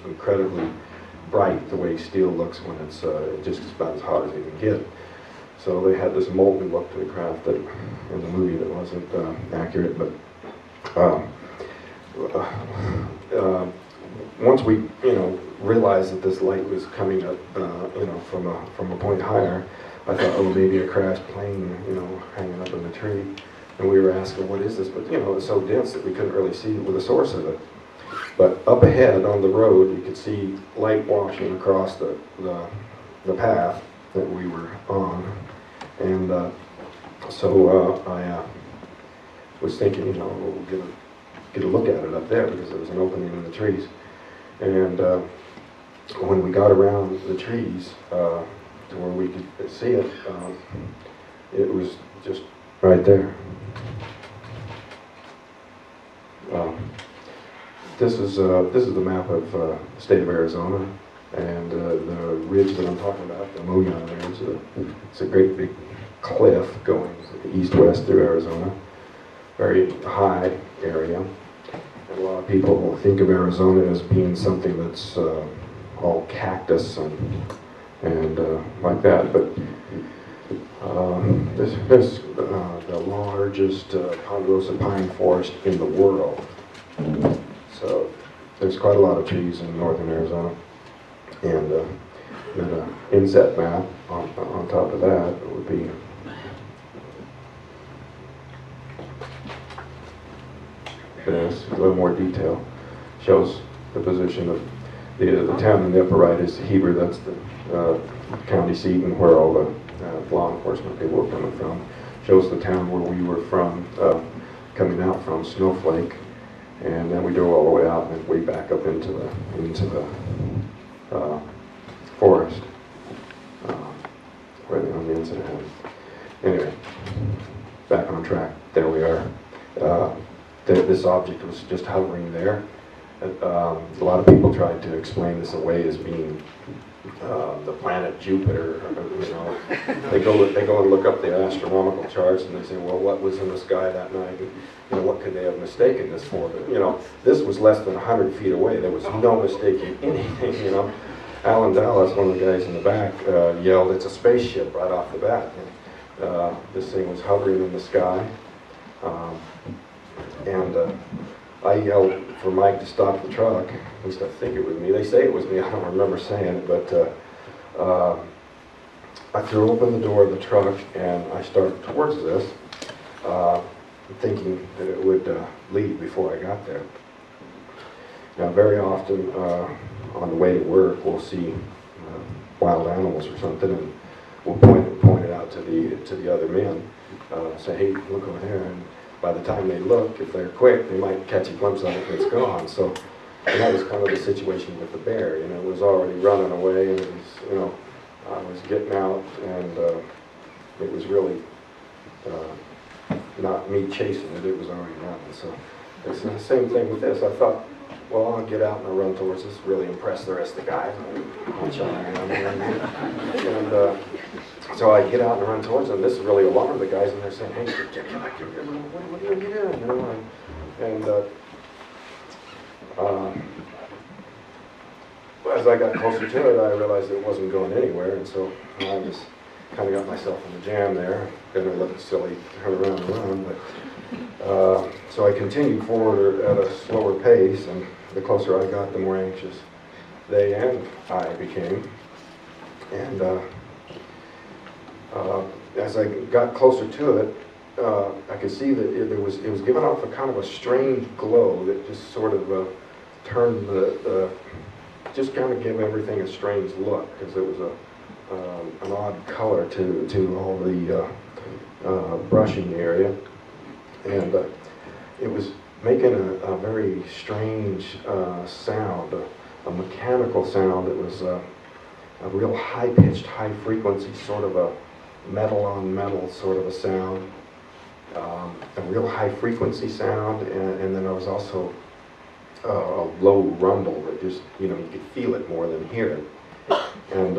incredibly bright the way steel looks when it's just about as hot as it can get. So they had this molten look to the craft that in the movie that wasn't accurate, but once we, you know, realized that this light was coming up, you know, from a point higher, I thought, oh, maybe a crashed plane, you know, hanging up in the tree. And we were asking, what is this? But, you know, it was so dense that we couldn't really see the source of it. But up ahead on the road, you could see light washing across the path that we were on. And so I was thinking, you know, we'll get a look at it up there because there was an opening in the trees. And when we got around the trees to where we could see it, it was just right there. This is the map of the state of Arizona, and the ridge that I'm talking about, the Mufon Ridge. It's a great big cliff going east-west through Arizona. Very high area. And a lot of people think of Arizona as being something that's all cactus and like that, but this is the largest ponderosa pine forest in the world. So there's quite a lot of trees in northern Arizona, and then an inset map on top of that would be this, a little more detail. Shows the position of the town in the upper right is Heber. That's the county seat and where all the law enforcement people were coming from. Shows the town where we were from, coming out from, Snowflake, and then we drove all the way out and way back up into the forest where the incident happened. Anyway, back on track. There we are. This object was just hovering there. A lot of people tried to explain this away as being the planet Jupiter. You know, they go and look up the astronomical charts and they say, well, what was in the sky that night? And, you know, what could they have mistaken this for? But you know, this was less than 100 feet away. There was no mistaking anything. You know, Alan Dallas, one of the guys in the back, yelled, "It's a spaceship!" right off the bat. And, this thing was hovering in the sky. I yelled for Mike to stop the truck. At least I think it was me. They say it was me. I don't remember saying it, but I threw open the door of the truck and I started towards this, thinking that it would leave before I got there. Now, very often on the way to work, we'll see wild animals or something, and we'll point it out to the other men. Say, hey, look over there. And by the time they look, if they're quick, they might catch a glimpse of it and it's gone. So, and that was kind of the situation with the bear. You know, it was already running away, and it was, you know, I was getting out, and it was really not me chasing it. It was already running. So it's the same thing with this. I thought, well, I'll get out and I'll run towards this, really impress the rest of the guys. And so I get out and run towards them. This really alarmed the guys, and they're saying, "Hey, get back here! What are you doing?" You know, and as I got closer to it, I realized it wasn't going anywhere, and so I just kind of got myself in a jam there. Gonna look silly, turn around and run, but so I continued forward at a slower pace, and the closer I got, the more anxious they and I became. And as I got closer to it, I could see that it was giving off a kind of a strange glow that just sort of turned just kind of give everything a strange look, because it was an odd color to all the brushing area, and it was making a very strange sound, a mechanical sound. It was a real high-pitched, high-frequency, sort of a metal-on-metal sort of a sound, a real high-frequency sound, and then there was also a low rumble that just, you could feel it more than hear it. And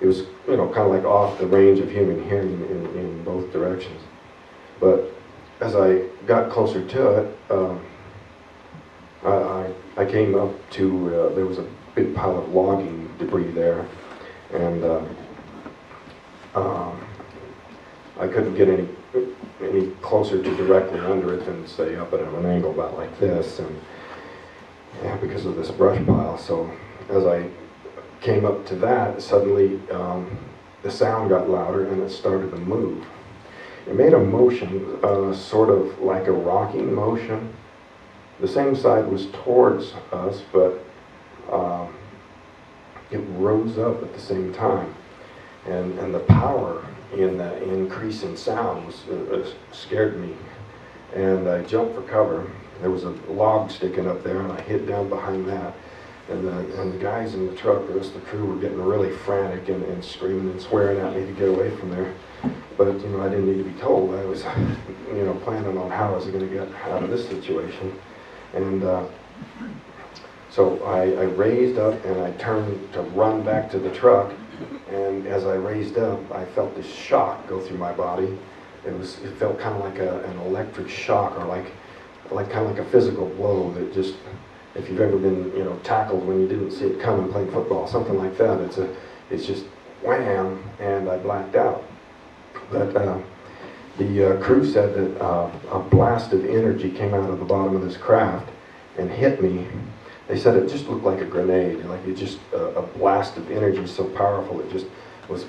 it was, kind of like off the range of human hearing in both directions. But as I got closer to it, I came up to, there was a big pile of logging debris there, and I couldn't get any closer to directly under it than, say, up at an angle about like this, and yeah, because of this brush pile. So as I came up to that, suddenly the sound got louder and it started to move. It made a motion, sort of like a rocking motion. The same side was towards us, but it rose up at the same time. And the power in that increase in sound scared me. And I jumped for cover. There was a log sticking up there, and I hid down behind that. And the guys in the truck, the rest of the crew, were getting really frantic and screaming and swearing at me to get away from there. But, I didn't need to be told. I was, planning on how I was going to get out of this situation. And so I raised up and I turned to run back to the truck. And as I raised up, I felt this shock go through my body. It felt kind of like an electric shock, or like kind of like a physical blow that just, if you've ever been, tackled when you didn't see it coming playing football, something like that. It's just wham, and I blacked out. But the crew said that a blast of energy came out of the bottom of this craft and hit me. They said it just looked like a grenade, like it just a blast of energy so powerful it just was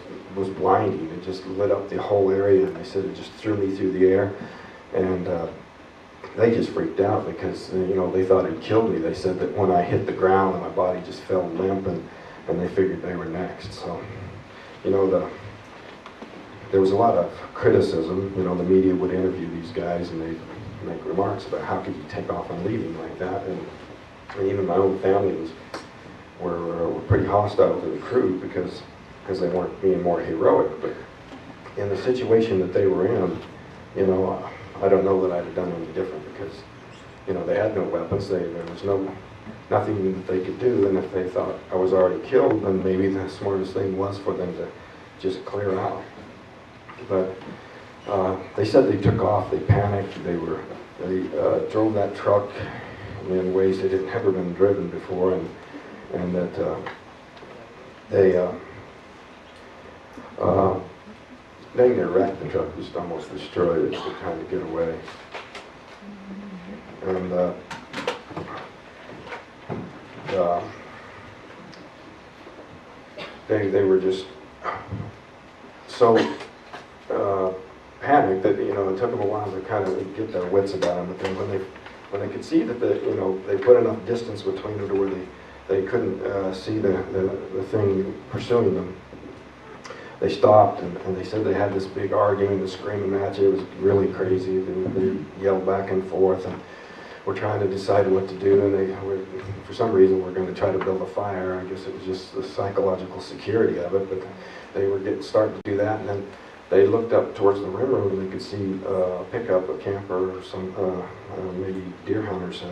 blinding. It just lit up the whole area, and they said it just threw me through the air, and they just freaked out because they thought it killed me. They said that when I hit the ground, my body just fell limp, and they figured they were next. So, there was a lot of criticism. The media would interview these guys, and they'd make remarks about how could you take off and leaving like that, and even my own family were pretty hostile to the crew because they weren't being more heroic. But in the situation that they were in, I don't know that I'd have done any different, because they had no weapons. There was nothing that they could do, and if they thought I was already killed, then maybe the smartest thing was for them to just clear out. But they said they took off. They panicked. They drove that truck in ways that had never been driven before, and that they wrecked the truck, just almost destroyed it. They were trying to get away, and they were just so panicked that it took them a while to kind of get their wits about them. But then when they could see that they put enough distance between them to where they couldn't see the thing pursuing them, they stopped, and they said they had this big arguing and screaming match. It was really crazy. They yelled back and forth, and were trying to decide what to do. And for some reason, we're going to try to build a fire. I guess it was just the psychological security of it. But they were starting to do that, and then they looked up towards the rim road, and they could see a pickup, a camper, or some maybe deer hunters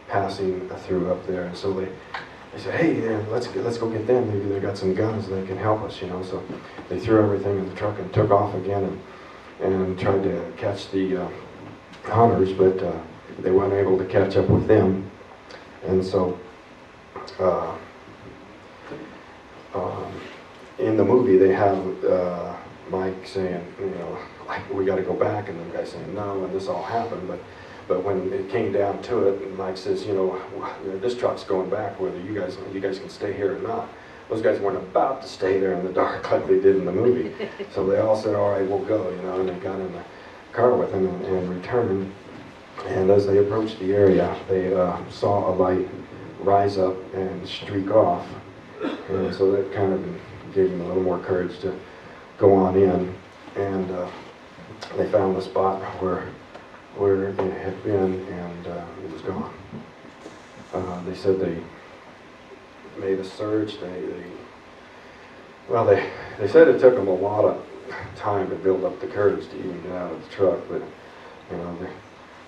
passing through up there. And so they said, "Hey, let's go get them. Maybe they got some guns and they can help us." So they threw everything in the truck and took off again and tried to catch the hunters, but they weren't able to catch up with them. And so in the movie, they have Mike saying, like, we got to go back, and the guy saying no, and this all happened. But when it came down to it, and Mike says, this truck's going back, whether you guys can stay here or not. Those guys weren't about to stay there in the dark like they did in the movie. So they all said, all right, we'll go, and they got in the car with him and returned. And as they approached the area, they saw a light rise up and streak off. And so that kind of gave him a little more courage to go on in. And they found the spot where it had been, and it was gone. They said they made a search. They said it took them a lot of time to build up the courage to even get out of the truck, but you know,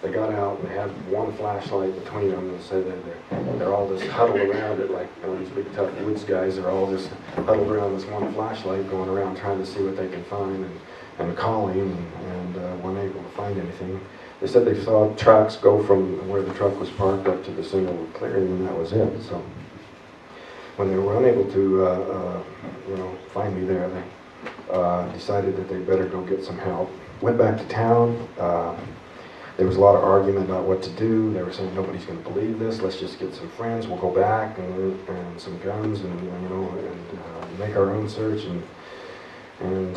they got out and they had one flashlight between them, and said that they're all just huddled around it, like, you know, these big tough woods guys are all just huddled around this one flashlight, going around trying to see what they can find, and calling, and weren't able to find anything. They said they saw tracks go from where the truck was parked up to the single clearing, and that was it. So when they were unable to, find me there, they decided that they better go get some help. Went back to town. There was a lot of argument about what to do. They were saying, nobody's going to believe this. Let's just get some friends. We'll go back and some guns, and make our own search. And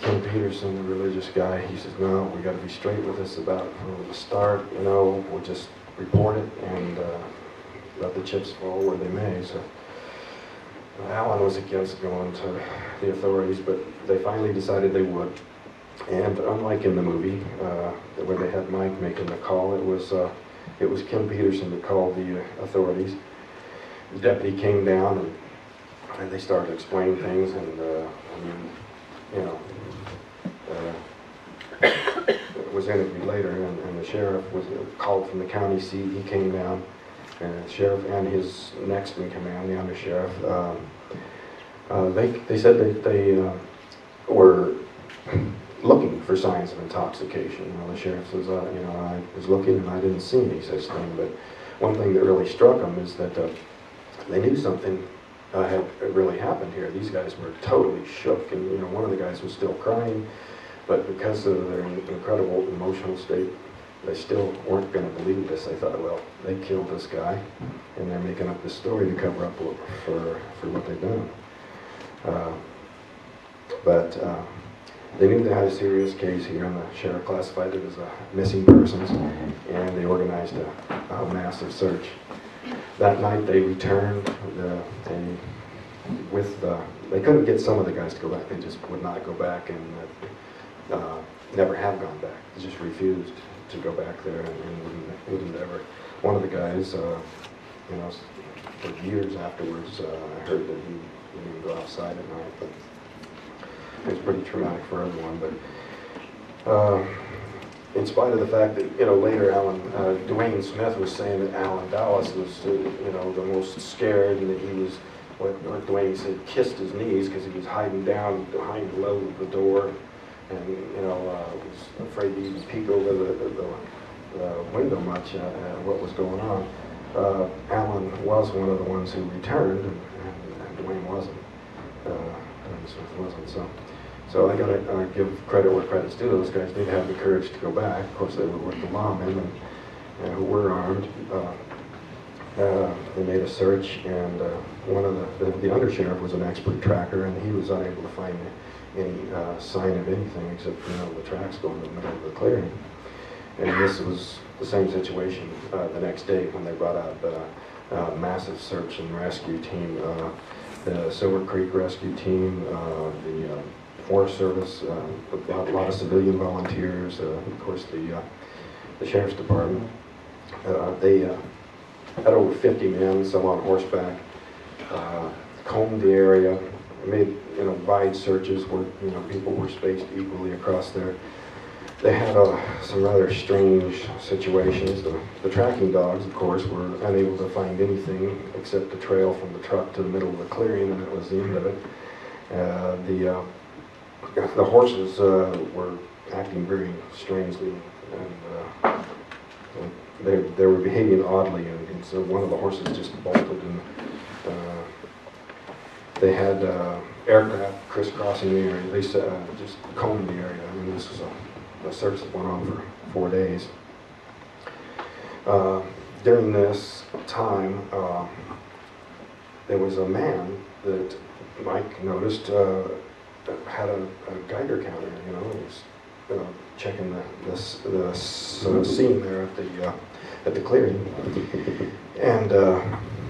Ken Peterson, the religious guy, he says, no, we got to be straight with this about from the start. You know, we'll just report it and let the chips fall where they may. So Alan was against going to the authorities, but they finally decided they would. And unlike in the movie, where they had Mike making the call, it was Ken Peterson that called the authorities. The deputy came down and they started explaining things, and was interviewed later, and the sheriff was called from the county seat. He came down, and the sheriff and his next in command, the undersheriff, they said that they were looking for signs of intoxication. You know, the sheriff says, I was looking and I didn't see any such thing. But one thing that really struck them is that they knew something had really happened here. These guys were totally shook, and one of the guys was still crying, but because of their incredible emotional state, they still weren't going to believe this. They thought, well, they killed this guy, and they're making up this story to cover up for what they've done. But they knew they had a serious case here, and the sheriff classified it as a missing persons, and they organized a massive search. That night they returned, they couldn't get some of the guys to go back. They just would not go back, and never have gone back. They just refused to go back there, and wouldn't ever. One of the guys, for years afterwards, I heard that he wouldn't even go outside at night, but it was pretty traumatic for everyone. But in spite of the fact that, later Dwayne Smith was saying that Alan Dallas was, the most scared, and that he was, what Dwayne said, kissed his knees because he was hiding down behind the low of the door, and, was afraid to even peek over the window much at what was going on. Alan was one of the ones who returned, and Dwayne wasn't. Dwayne Smith wasn't. So I gotta give credit where credit's due. Those guys did have the courage to go back. Of course, they were with the lawmen and who were armed. They made a search, and one of the undersheriff was an expert tracker, and he was unable to find any sign of anything except the tracks going in the middle of the clearing. And this was the same situation the next day when they brought out the massive search and rescue team, the Silver Creek rescue team, the Forest Service, a lot of civilian volunteers, of course the Sheriff's Department. They had over 50 men, some on horseback, combed the area, made wide searches where people were spaced equally across there. They had some rather strange situations. The tracking dogs, of course, were unable to find anything except the trail from the truck to the middle of the clearing, and that was the end of it. The horses were acting very strangely, and they were behaving oddly, and so one of the horses just bolted, and they had aircraft crisscrossing the area. They just combed the area. I mean, this was a search that went on for 4 days. During this time, there was a man that Mike noticed had a Geiger counter, he was checking the scene there at the clearing, and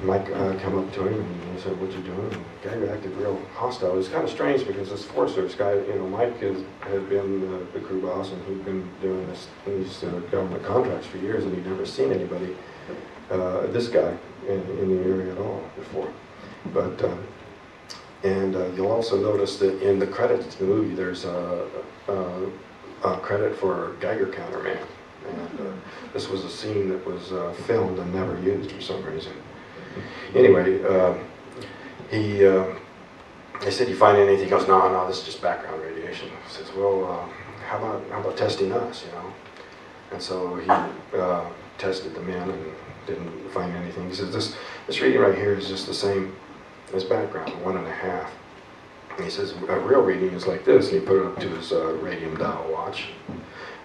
Mike came up to him and he said, "What you doing?" And the guy reacted real hostile. It was kind of strange because this Forest Service guy, Mike had been the crew boss, and he'd been doing these government contracts for years, and he'd never seen anybody, this guy, in the area at all before. But and you'll also notice that in the credits to the movie, there's a credit for Geiger counter man, and this was a scene that was filmed and never used for some reason. Anyway, they said, "You find anything?" He goes, "No, this is just background radiation." He says, "Well, how about testing us, And so he tested the men and didn't find anything. He says, this reading right here is just the same as background, 1.5. And he says, a real reading is like this, and he put it up to his radium dial watch,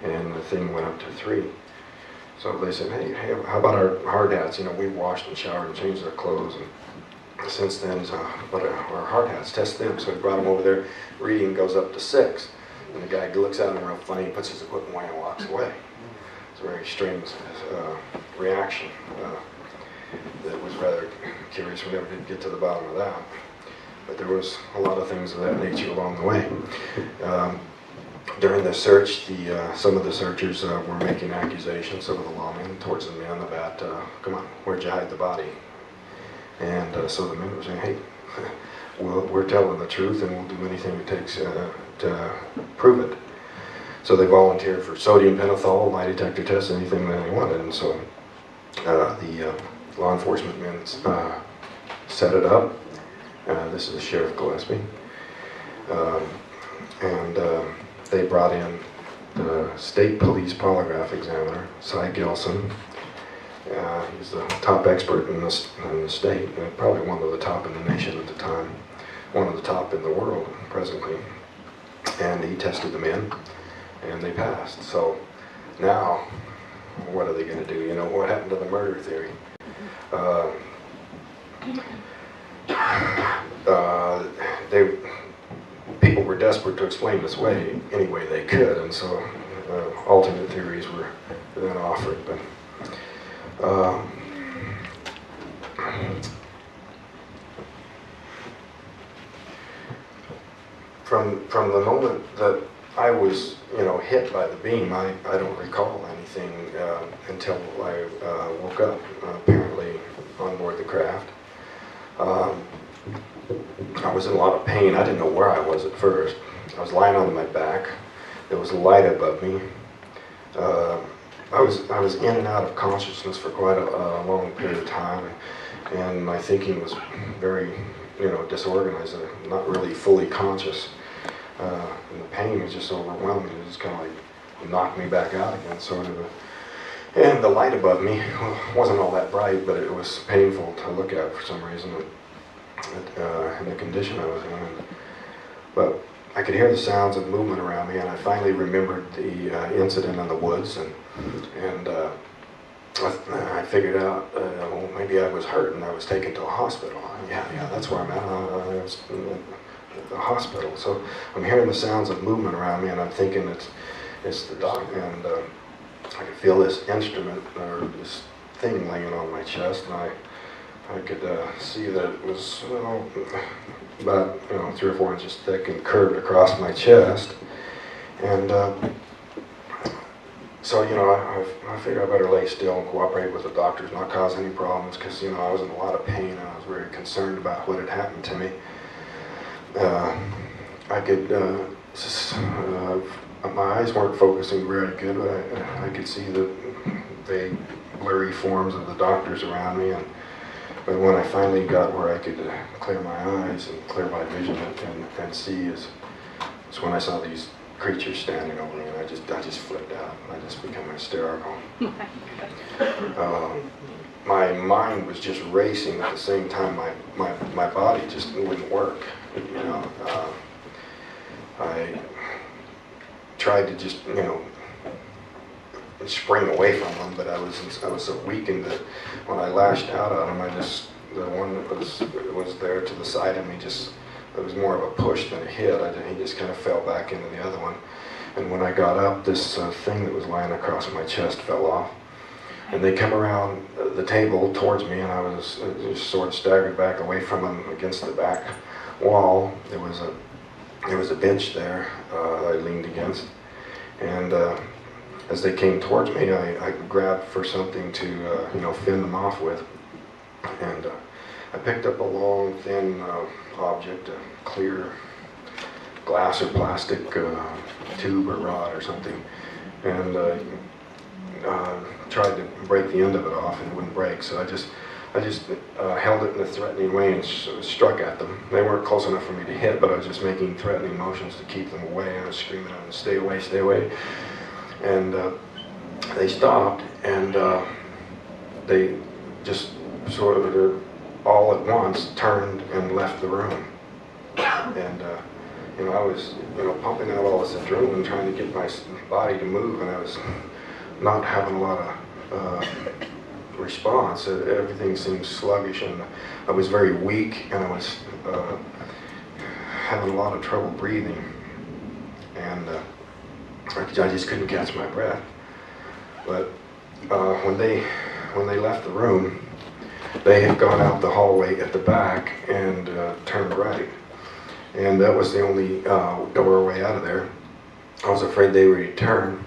and the thing went up to 3. So they said, hey, how about our hard hats? We washed and showered and changed our clothes, and since then, but our hard hats, test them. So he brought them over there, reading goes up to 6. And the guy looks at him real funny, puts his equipment away and walks away. It's a very strange reaction that was rather curious. We never did get to the bottom of that. But there was a lot of things of that nature along the way. During the search, some of the searchers were making accusations, some of the lawmen, towards the men about, come on, where'd you hide the body? And so the men were saying, hey, we're telling the truth and we'll do anything it takes to prove it. So they volunteered for sodium pentothal, lie detector tests, anything that they wanted. And so the law enforcement men set it up. This is Sheriff Gillespie. And they brought in the state police polygraph examiner, Cy Gelson. He's the top expert in the state, probably one of the top in the nation at the time, one of the top in the world presently. And he tested them in, and they passed. So now, what are they going to do? What happened to the murder theory? People were desperate to explain this way any way they could, and so alternate theories were then offered. But from the moment that I was, hit by the beam, I don't recall anything until I woke up, apparently on board the craft. I was in a lot of pain. I didn't know where I was at first. I was lying on my back. There was a light above me. I was in and out of consciousness for quite a long period of time, and my thinking was very, disorganized. I'm not really fully conscious. And the pain was just overwhelming. It just kind of like knocked me back out again, sort of. And the light above me wasn't all that bright, but it was painful to look at for some reason. In the condition I was in. But I could hear the sounds of movement around me, and I finally remembered the incident in the woods, and I figured out, well, maybe I was hurt and I was taken to a hospital. Yeah, that's where I'm at. I was in the hospital. So I'm hearing the sounds of movement around me, and I'm thinking it's the doc, and I could feel this instrument or this thing laying on my chest, and I could see that it was about 3 or 4 inches thick and curved across my chest, and so I figured I better lay still and cooperate with the doctors, not cause any problems, because I was in a lot of pain and I was very concerned about what had happened to me. I could my eyes weren't focusing very good, but I could see the vague, blurry forms of the doctors around me. But when I finally got where I could clear my eyes and clear my vision and see, is when I saw these creatures standing over me, and I just flipped out. I just became hysterical. My mind was just racing at the same time. My body just wouldn't work. I tried to just spring away from them, but I was so weakened that when I lashed out at him, the one that was there to the side of me, it was more of a push than a hit. He just kind of fell back into the other one, And when I got up, this thing that was lying across my chest fell off. And they come around the table towards me, and I was just sort of staggered back away from them against the back wall. There was a bench there I leaned against, and as they came towards me, I grabbed for something to fend them off with, and I picked up a long, thin object, a clear glass or plastic tube or rod or something, and tried to break the end of it off, and it wouldn't break. So I just held it in a threatening way and struck at them. They weren't close enough for me to hit, but I was just making threatening motions to keep them away. I was screaming at them, "Stay away, stay away!" And they stopped, and they just sort of all at once turned and left the room. And I was pumping out all this adrenaline, trying to get my body to move, and I was not having a lot of response. Everything seemed sluggish, and I was very weak, and I was having a lot of trouble breathing, and I just couldn't catch my breath. But when they left the room, they had gone out the hallway at the back and turned right, and that was the only doorway out of there. I was afraid they would return.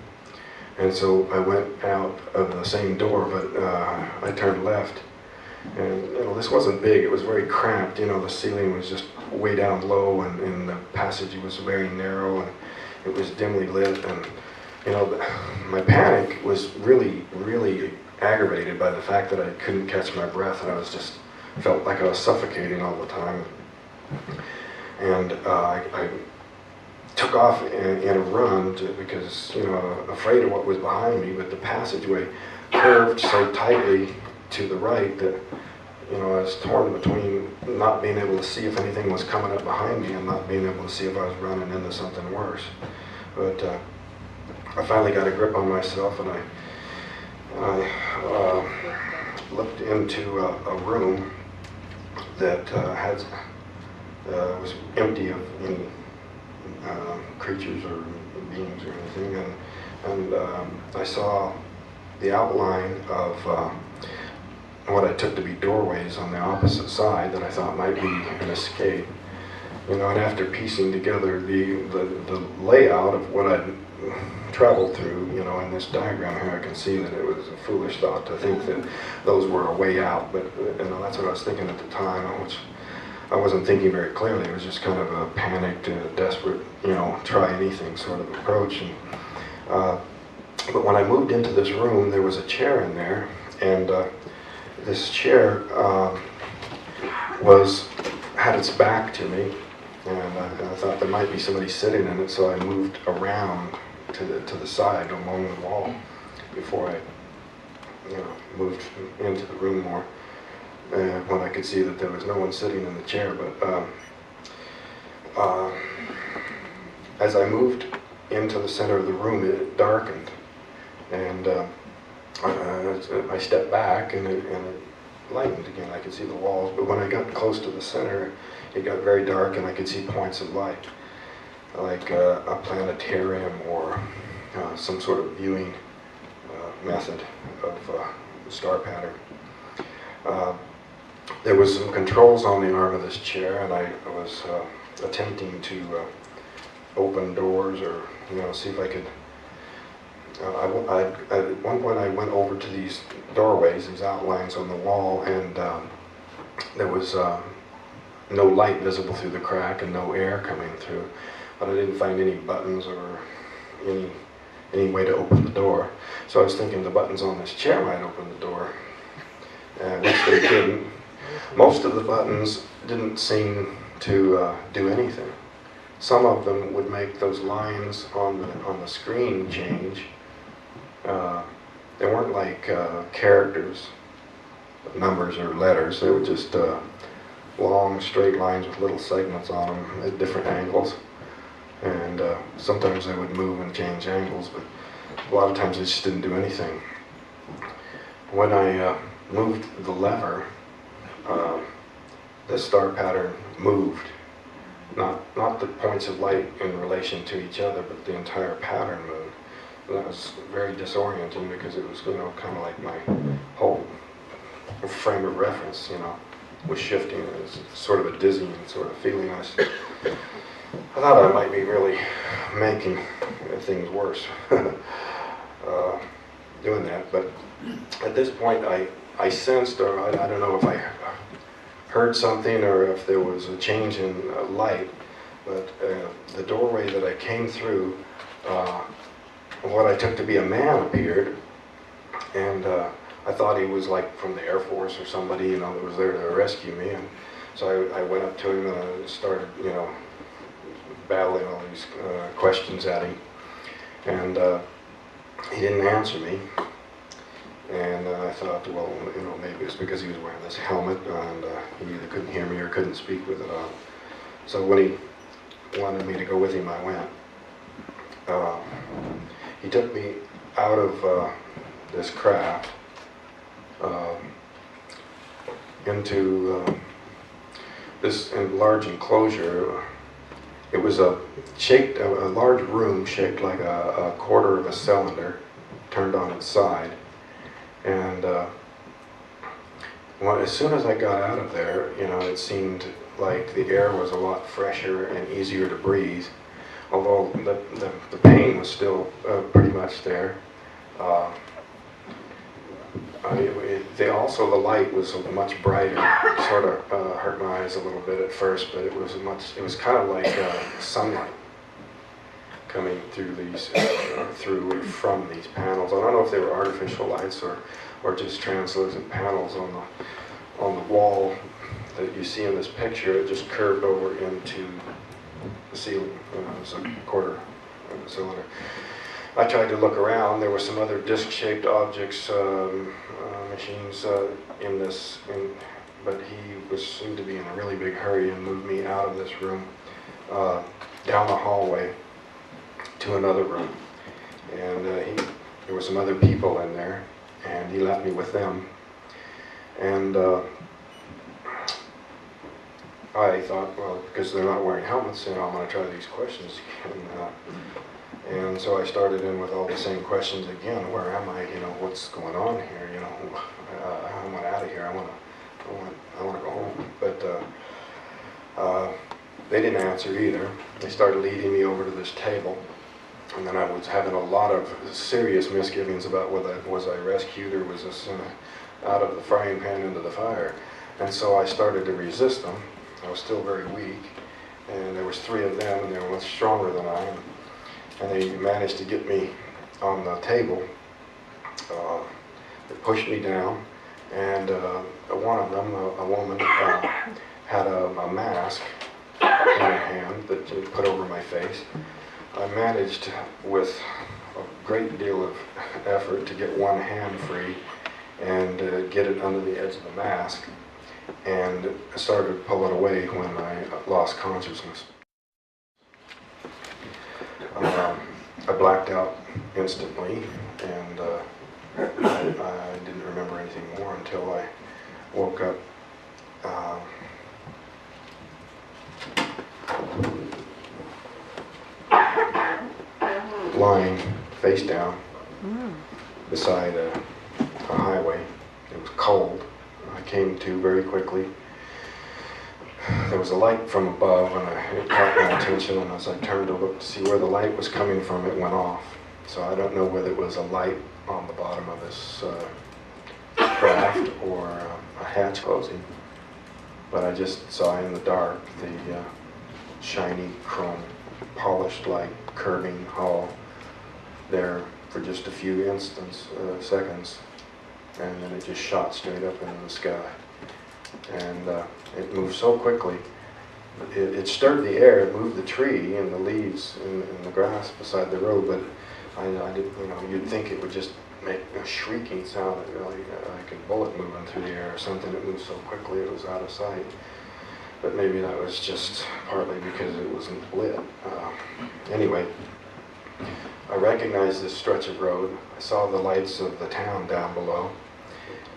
And so I went out of the same door, but I turned left. And this wasn't big, it was very cramped. The ceiling was just way down low, and the passage was very narrow, and it was dimly lit. And my panic was really, really aggravated by the fact that I couldn't catch my breath, and I felt like I was suffocating all the time. And I took off in a run because afraid of what was behind me, but the passageway curved so tightly to the right that I was torn between not being able to see if anything was coming up behind me and not being able to see if I was running into something worse. But I finally got a grip on myself, and I looked into a room that was empty of any creatures or beings or anything, and I saw the outline of what I took to be doorways on the opposite side that I thought might be an escape. And after piecing together the layout of what I'd traveled through, in this diagram here, I can see that it was a foolish thought to think that those were a way out, but that's what I was thinking at the time, which I wasn't thinking very clearly. It was just kind of a panicked, desperate, try anything sort of approach. And, but when I moved into this room, there was a chair in there, and this chair had its back to me, and I thought there might be somebody sitting in it, so I moved around to the side along the wall before I moved into the room more. When I could see that there was no one sitting in the chair, but as I moved into the center of the room, it darkened, and I stepped back, and it lightened again. I could see the walls, but when I got close to the center, it got very dark, and I could see points of light, like a planetarium or some sort of viewing method of star pattern. There was some controls on the arm of this chair, and I was attempting to open doors or see if I could. At one point I went over to these doorways, these outlines on the wall, and there was no light visible through the crack and no air coming through, but I didn't find any buttons or any way to open the door. So I was thinking the buttons on this chair might open the door, which they didn't. Most of the buttons didn't seem to do anything. Some of them would make those lines on the screen change. They weren't like characters, numbers, or letters. They were just long, straight lines with little segments on them at different angles. And sometimes they would move and change angles, but a lot of times they just didn't do anything. When I moved the lever, the star pattern moved, not the points of light in relation to each other, but the entire pattern moved. And that was very disorienting because it was, kind of like my whole frame of reference, was shifting. It was sort of a dizzying sort of feeling. I thought I might be really making things worse doing that, but at this point I sensed, or I don't know if I heard something or if there was a change in light, but the doorway that I came through, what I took to be a man appeared, and I thought he was like from the Air Force or somebody, that was there to rescue me. And so I went up to him and I started, battling all these questions at him, and he didn't answer me. And I thought, well, maybe it's because he was wearing this helmet and he either couldn't hear me or couldn't speak with it on. So when he wanted me to go with him, I went. He took me out of this craft into this large enclosure. It was a large room shaped like a quarter of a cylinder, turned on its side. And as soon as I got out of there, it seemed like the air was a lot fresher and easier to breathe, although the pain was still pretty much there. Also the light was much brighter. It sort of hurt my eyes a little bit at first, but it was kind of like sunlight coming through these, from these panels. I don't know if they were artificial lights or just translucent panels on the wall that you see in this picture. It just curved over into the ceiling. It was a quarter of a cylinder. I tried to look around. There were some other disc-shaped objects, machines in this, but he seemed to be in a really big hurry and moved me out of this room, down the hallway to another room. And there were some other people in there, and he left me with them. And I thought, well, because they're not wearing helmets, I'm going to try these questions again. And so I started in with all the same questions again. Where am I? What's going on here? I want out of here. I want to go home. But they didn't answer either. They started leading me over to this table, and then I was having a lot of serious misgivings about whether was I rescued or was this out of the frying pan into the fire. And so I started to resist them. I was still very weak, and there was 3 of them, and they were much stronger than I am. And they managed to get me on the table. They pushed me down, and one of them, a woman, had a mask in her hand that she put over my face. I managed, with a great deal of effort, to get one hand free and get it under the edge of the mask, and started to pull it away when I lost consciousness. I blacked out instantly, and I didn't remember anything more until I woke up. Lying face down beside a highway. It was cold. I came to very quickly. There was a light from above, and it caught my attention, and as I turned to look to see where the light was coming from, it went off. So I don't know whether it was a light on the bottom of this craft or a hatch closing, but I just saw in the dark the shiny chrome, polished like curving hull there for just a few seconds, and then it just shot straight up into the sky. And it moved so quickly. It stirred the air, it moved the tree and the leaves and the grass beside the road, but I didn't, you'd think it would just make a shrieking sound, like a bullet moving through the air or something. It moved so quickly it was out of sight. But maybe that was just partly because it wasn't lit. Anyway, I recognized this stretch of road. I saw the lights of the town down below,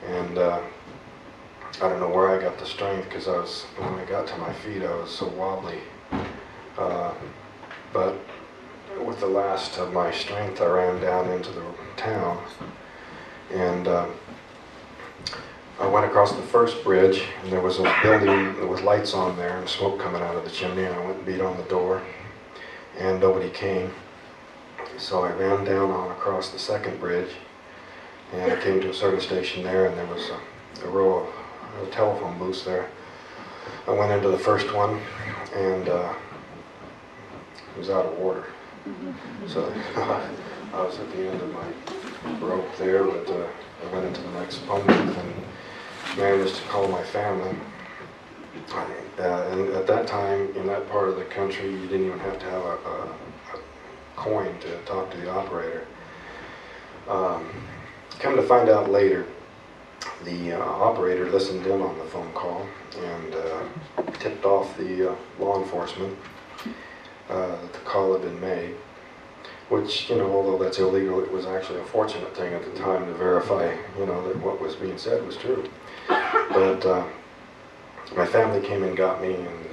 and I don't know where I got the strength, because when I got to my feet, I was so wobbly But with the last of my strength, I ran down into the town, and I went across the first bridge, and there was a building with lights on there and smoke coming out of the chimney, and I went and beat on the door, and nobody came. So I ran down on across the second bridge, and I came to a service station there, and there was a row of telephone booths there. I went into the first one, and it was out of order. So I was at the end of my rope there, but I went into the next phone booth and managed to call my family. And at that time, in that part of the country, you didn't even have to have a coin to talk to the operator. Come to find out later, the operator listened in on the phone call and tipped off the law enforcement that the call had been made, which, you know, although that's illegal, it was actually a fortunate thing at the time to verify, you know, that what was being said was true. But my family came and got me, and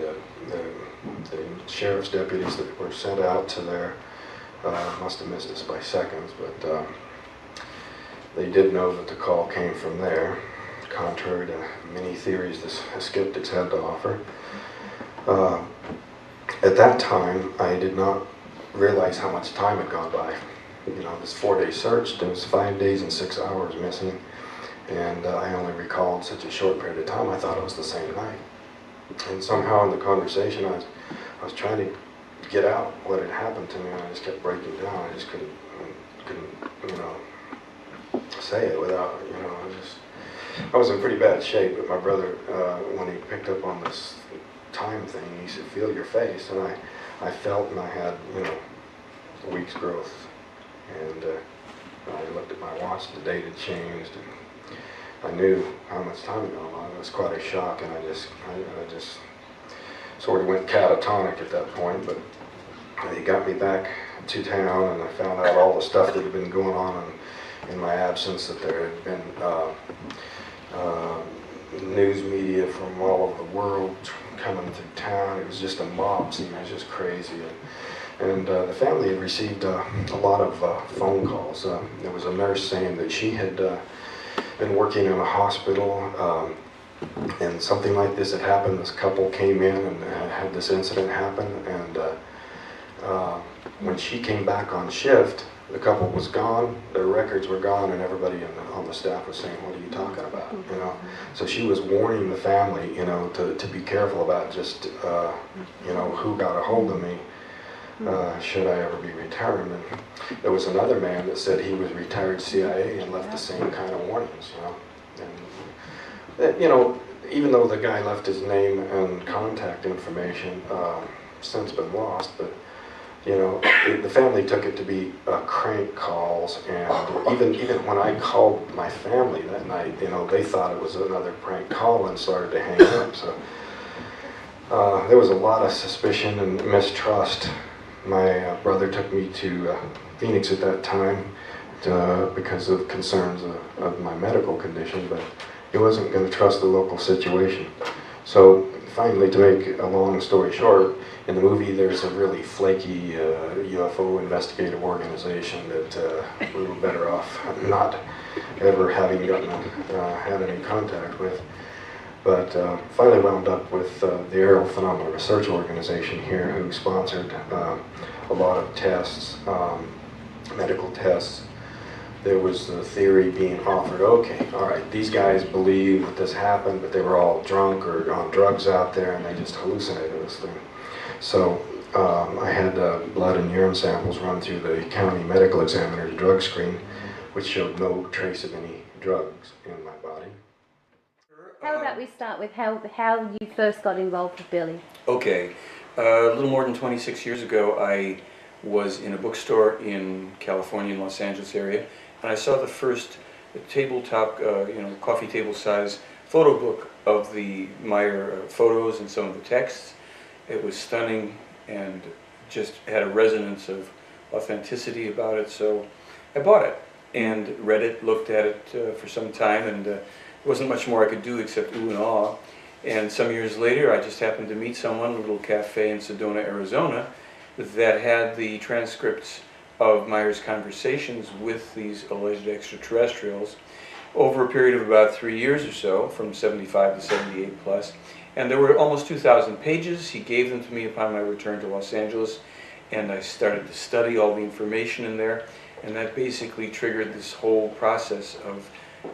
the sheriff's deputies that were sent out to there must have missed us by seconds, but they did know that the call came from there, contrary to many theories the skeptics had to offer. At that time, I did not realize how much time had gone by. You know, this 4-day search, there was 5 days and 6 hours missing, and I only recalled such a short period of time. I thought it was the same night. And somehow in the conversation, I was trying to get out what had happened to me, and I just kept breaking down. I just couldn't, you know, say it without, you know, I was in pretty bad shape. But my brother, when he picked up on this time thing, he said, "Feel your face," and I felt, and I had, you know, a week's growth. And I looked at my watch, the date had changed, and I knew how much time had gone on. It was quite a shock, and I just sort of went catatonic at that point. But he got me back to town, and I found out all the stuff that had been going on in my absence, that there had been news media from all over the world coming through town. It was just a mob scene. It was just crazy. And the family had received a lot of phone calls. There was a nurse saying that she had been working in a hospital, and something like this had happened. This couple came in and had this incident happen, and when she came back on shift, the couple was gone, their records were gone, and everybody on the staff was saying, "What are you talking about?" You know, so she was warning the family, you know, to be careful about just, you know, who got a hold of me, should I ever be returned. And there was another man that said he was retired CIA and left the same kind of warnings, you know. And, you know, even though the guy left his name and contact information, since been lost, but you know, the family took it to be crank calls, and even when I called my family that night, you know, they thought it was another prank call and started to hang up. So there was a lot of suspicion and mistrust. My brother took me to Phoenix at that time because of concerns of my medical condition, but he wasn't going to trust the local situation. So finally, to make a long story short, in the movie there's a really flaky UFO investigative organization that we were better off not ever having had any contact with. But finally wound up with the Aerial Phenomena Research Organization here, who sponsored a lot of tests, medical tests. There was the theory being offered, okay, all right, these guys believe that this happened, but they were all drunk or on drugs out there, and they just hallucinated this thing. So I had blood and urine samples run through the county medical examiner to drug screen, which showed no trace of any drugs in my body. How about we start with how you first got involved with Billy? Okay, a little more than 26 years ago, I was in a bookstore in California, in Los Angeles area, and I saw the first tabletop, coffee table size photo book of the Meyer photos and some of the texts. It was stunning and just had a resonance of authenticity about it, so I bought it and read it, looked at it for some time, and there wasn't much more I could do except ooh and awe. And some years later, I just happened to meet someone in a little cafe in Sedona, Arizona, that had the transcripts of Meyer's conversations with these alleged extraterrestrials over a period of about 3 years or so, from 75 to 78 plus. And there were almost 2,000 pages. He gave them to me upon my return to Los Angeles, and I started to study all the information in there, and that basically triggered this whole process of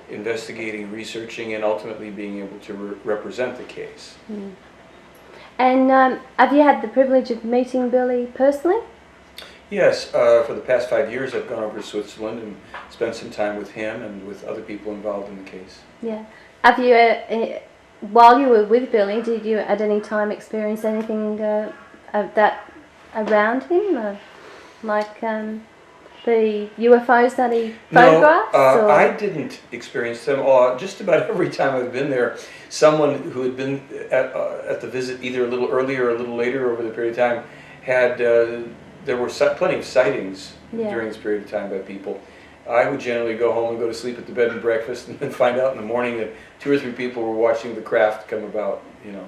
investigating, researching, and ultimately being able to represent the case. Mm. And have you had the privilege of meeting Billy personally? Yes, for the past 5 years I've gone over to Switzerland and spent some time with him and with other people involved in the case. Yeah. Have you, while you were with Billy, did you at any time experience anything of that around him? Like the UFOs that he photographs? No, I didn't experience them. Just about every time I've been there, someone who had been at the visit either a little earlier or a little later over the period of time had, there were plenty of sightings during this period of time by people. I would generally go home and go to sleep at the bed and breakfast and then find out in the morning that 2 or 3 people were watching the craft come about, you know.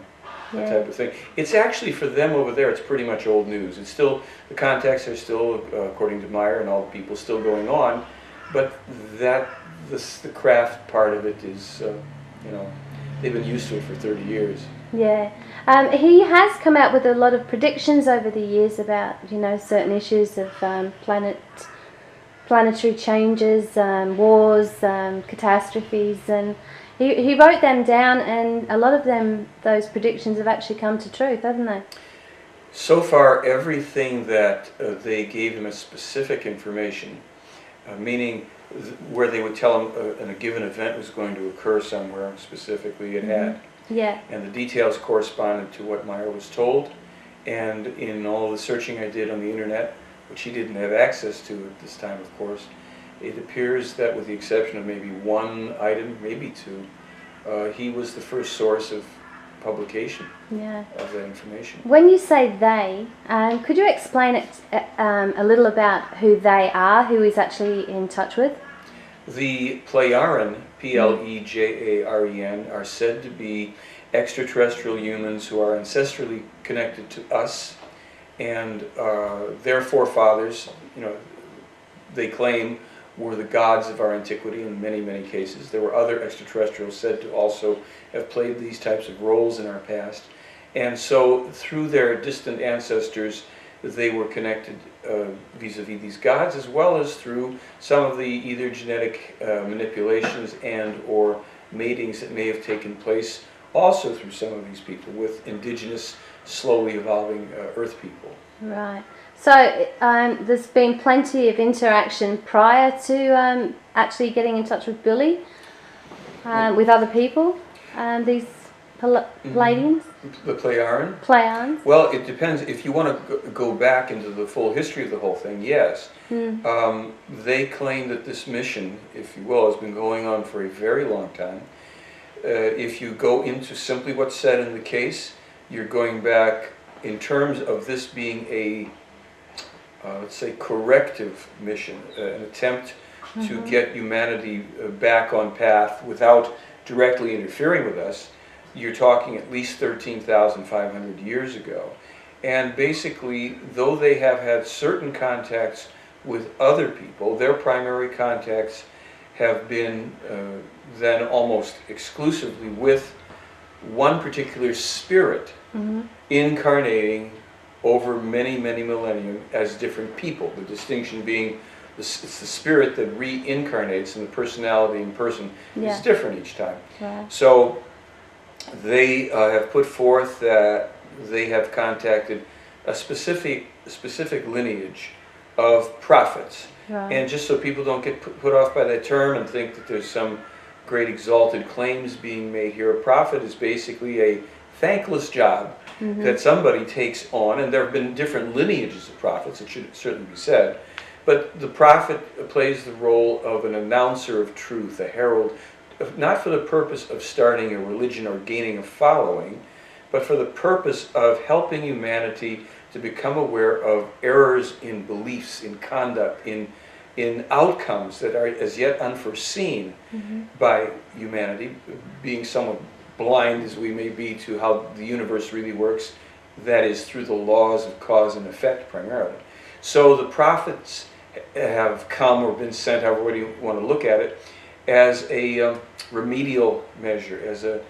That type of thing. It's actually, for them over there, it's pretty much old news. It's still, the contacts are still, according to Meyer and all the people, still going on, but the craft part of it is, you know, they've been used to it for 30 years. Yeah. He has come out with a lot of predictions over the years about, you know, certain issues of planetary changes, wars, catastrophes, and he wrote them down, and a lot of them, those predictions have actually come to truth, haven't they? So far, everything that they gave him as specific information, meaning where they would tell him a given event was going to occur somewhere specifically, it had. Yeah. And the details corresponded to what Meyer was told, and in all the searching I did on the internet, which he didn't have access to at this time, of course, it appears that with the exception of maybe one item, maybe 2, he was the first source of publication of that information. When you say they, could you explain it a little about who they are, who he's actually in touch with? The Plejaren, Plejaren, are said to be extraterrestrial humans who are ancestrally connected to us, and their forefathers, you know, they claim were the gods of our antiquity in many, many cases. There were other extraterrestrials said to also have played these types of roles in our past. And so through their distant ancestors, they were connected vis-a-vis these gods, as well as through some of the either genetic manipulations and or matings that may have taken place also through some of these people with indigenous, slowly evolving Earth people. Right. So there's been plenty of interaction prior to actually getting in touch with Billy, with other people, these Pleiadians? The Plejaren? Pleiadians? Well, it depends. If you want to go back into the full history of the whole thing, yes. They claim that this mission, if you will, has been going on for a very long time. If you go into simply what's said in the case, you're going back in terms of this being a let's say, corrective mission, an attempt to get humanity back on path without directly interfering with us. You're talking at least 13,500 years ago. And basically, though they have had certain contacts with other people, their primary contacts have been then almost exclusively with one particular spirit incarnating over many, many millennia as different people. The distinction being it's the spirit that reincarnates, and the personality in person is different each time. Right. So they have put forth that they have contacted a specific lineage of prophets. Right. And just so people don't get put off by that term and think that there's some great exalted claims being made here, a prophet is basically a thankless job that somebody takes on, and there have been different lineages of prophets, it should certainly be said, but the prophet plays the role of an announcer of truth, a herald, not for the purpose of starting a religion or gaining a following, but for the purpose of helping humanity to become aware of errors in beliefs, in conduct, in outcomes that are as yet unforeseen by humanity, being somewhat blind as we may be to how the universe really works, that is through the laws of cause and effect primarily. So the prophets have come or been sent, however you want to look at it, as a remedial measure, as a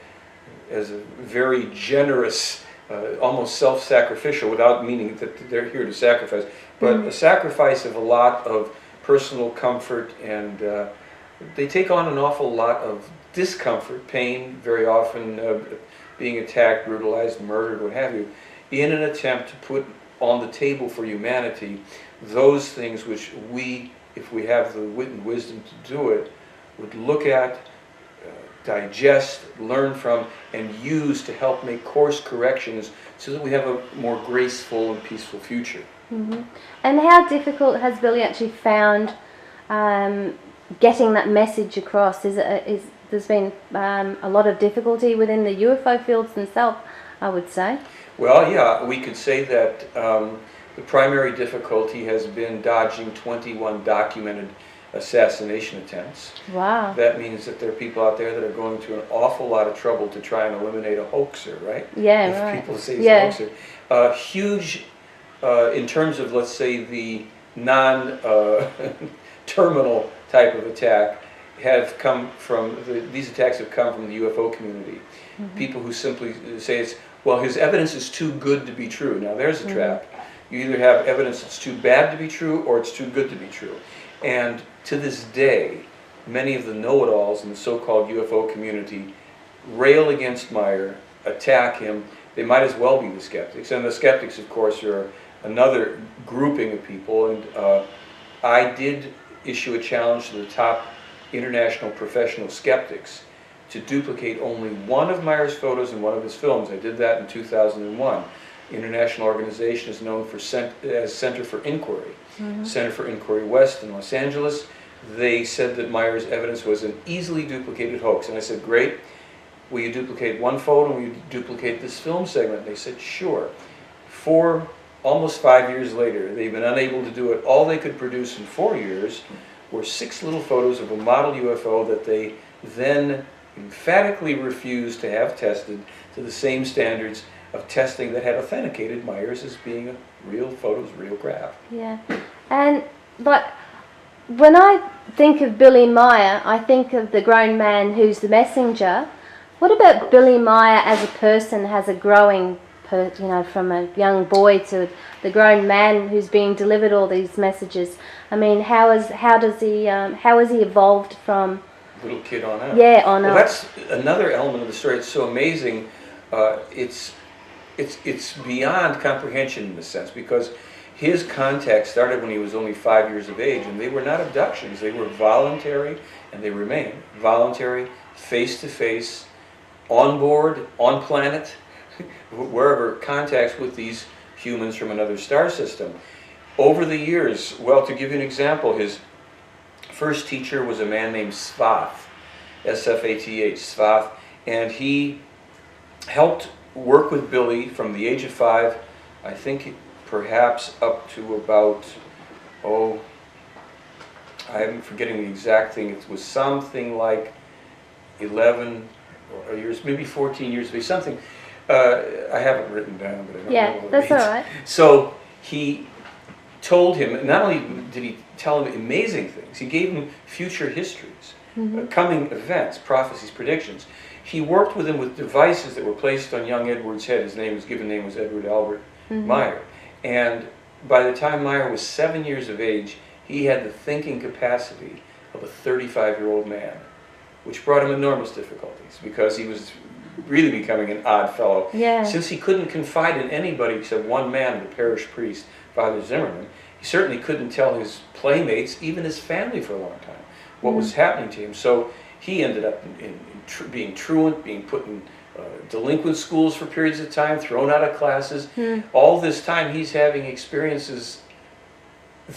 very generous, almost self-sacrificial, without meaning that they're here to sacrifice, but a sacrifice of a lot of personal comfort, and they take on an awful lot of discomfort, pain, very often being attacked, brutalized, murdered, what have you, in an attempt to put on the table for humanity those things which we, if we have the wit and wisdom to do it, would look at, digest, learn from, and use to help make course corrections so that we have a more graceful and peaceful future. Mm-hmm. And how difficult has Billy actually found getting that message across? There's been a lot of difficulty within the UFO fields themselves, I would say. Well, yeah, we could say that the primary difficulty has been dodging 21 documented assassination attempts. Wow. That means that there are people out there that are going to an awful lot of trouble to try and eliminate a hoaxer, right? Yeah, if right. people say he's a hoaxer. Huge, in terms of, let's say, the non-terminal type of attack, have come from, these attacks have come from the UFO community. Mm-hmm. People who simply say it's, well, his evidence is too good to be true. Now there's a trap. You either have evidence that's too bad to be true or it's too good to be true. And to this day, many of the know-it-alls in the so-called UFO community rail against Meyer, attack him. They might as well be the skeptics. And the skeptics, of course, are another grouping of people. And I did issue a challenge to the top international professional skeptics to duplicate only one of Meyer's photos in one of his films. I did that in 2001. International organization is known for as Center for Inquiry. Center for Inquiry West in Los Angeles. They said that Meyer's evidence was an easily duplicated hoax. And I said, great, will you duplicate one photo and will you duplicate this film segment? And they said, sure. Almost 5 years later, they've been unable to do it. All they could produce in 4 years were 6 little photos of a model UFO that they then emphatically refused to have tested to the same standards of testing that had authenticated Myers as being a real photos, real craft. Yeah, and like when I think of Billy Meyer, I think of the grown man who's the messenger. What about Billy Meyer as a person has a growing, from a young boy to the grown man who's being delivered all these messages? I mean, how has he evolved from little kid on up? Yeah, on up. Well, that's another element of the story. It's so amazing. It's beyond comprehension in a sense, because his contact started when he was only 5 years of age, and they were not abductions. They were voluntary, and they remain voluntary, face-to-face, on board, on planet, wherever, contacts with these humans from another star system. Over the years, well, to give you an example, his first teacher was a man named Svath, S-F-A-T-H, Svath, and he helped work with Billy from the age of 5, I think perhaps up to about, I'm forgetting the exact thing, it was something like 11 years, maybe 14 years of age, something, I haven't written down, but I don't know all the that's dates. all right. So he told him, not only did he tell him amazing things, he gave him future histories, coming events, prophecies, predictions. He worked with him with devices that were placed on young Edward's head. His given name was Edward Albert Meyer. And by the time Meyer was 7 years of age, he had the thinking capacity of a 35-year-old man, which brought him enormous difficulties because he was really becoming an odd fellow. Yeah. Since he couldn't confide in anybody except one man, the parish priest, Father Zimmerman, he certainly couldn't tell his playmates, even his family for a long time, what was happening to him. So he ended up being truant, being put in delinquent schools for periods of time, thrown out of classes. All this time he's having experiences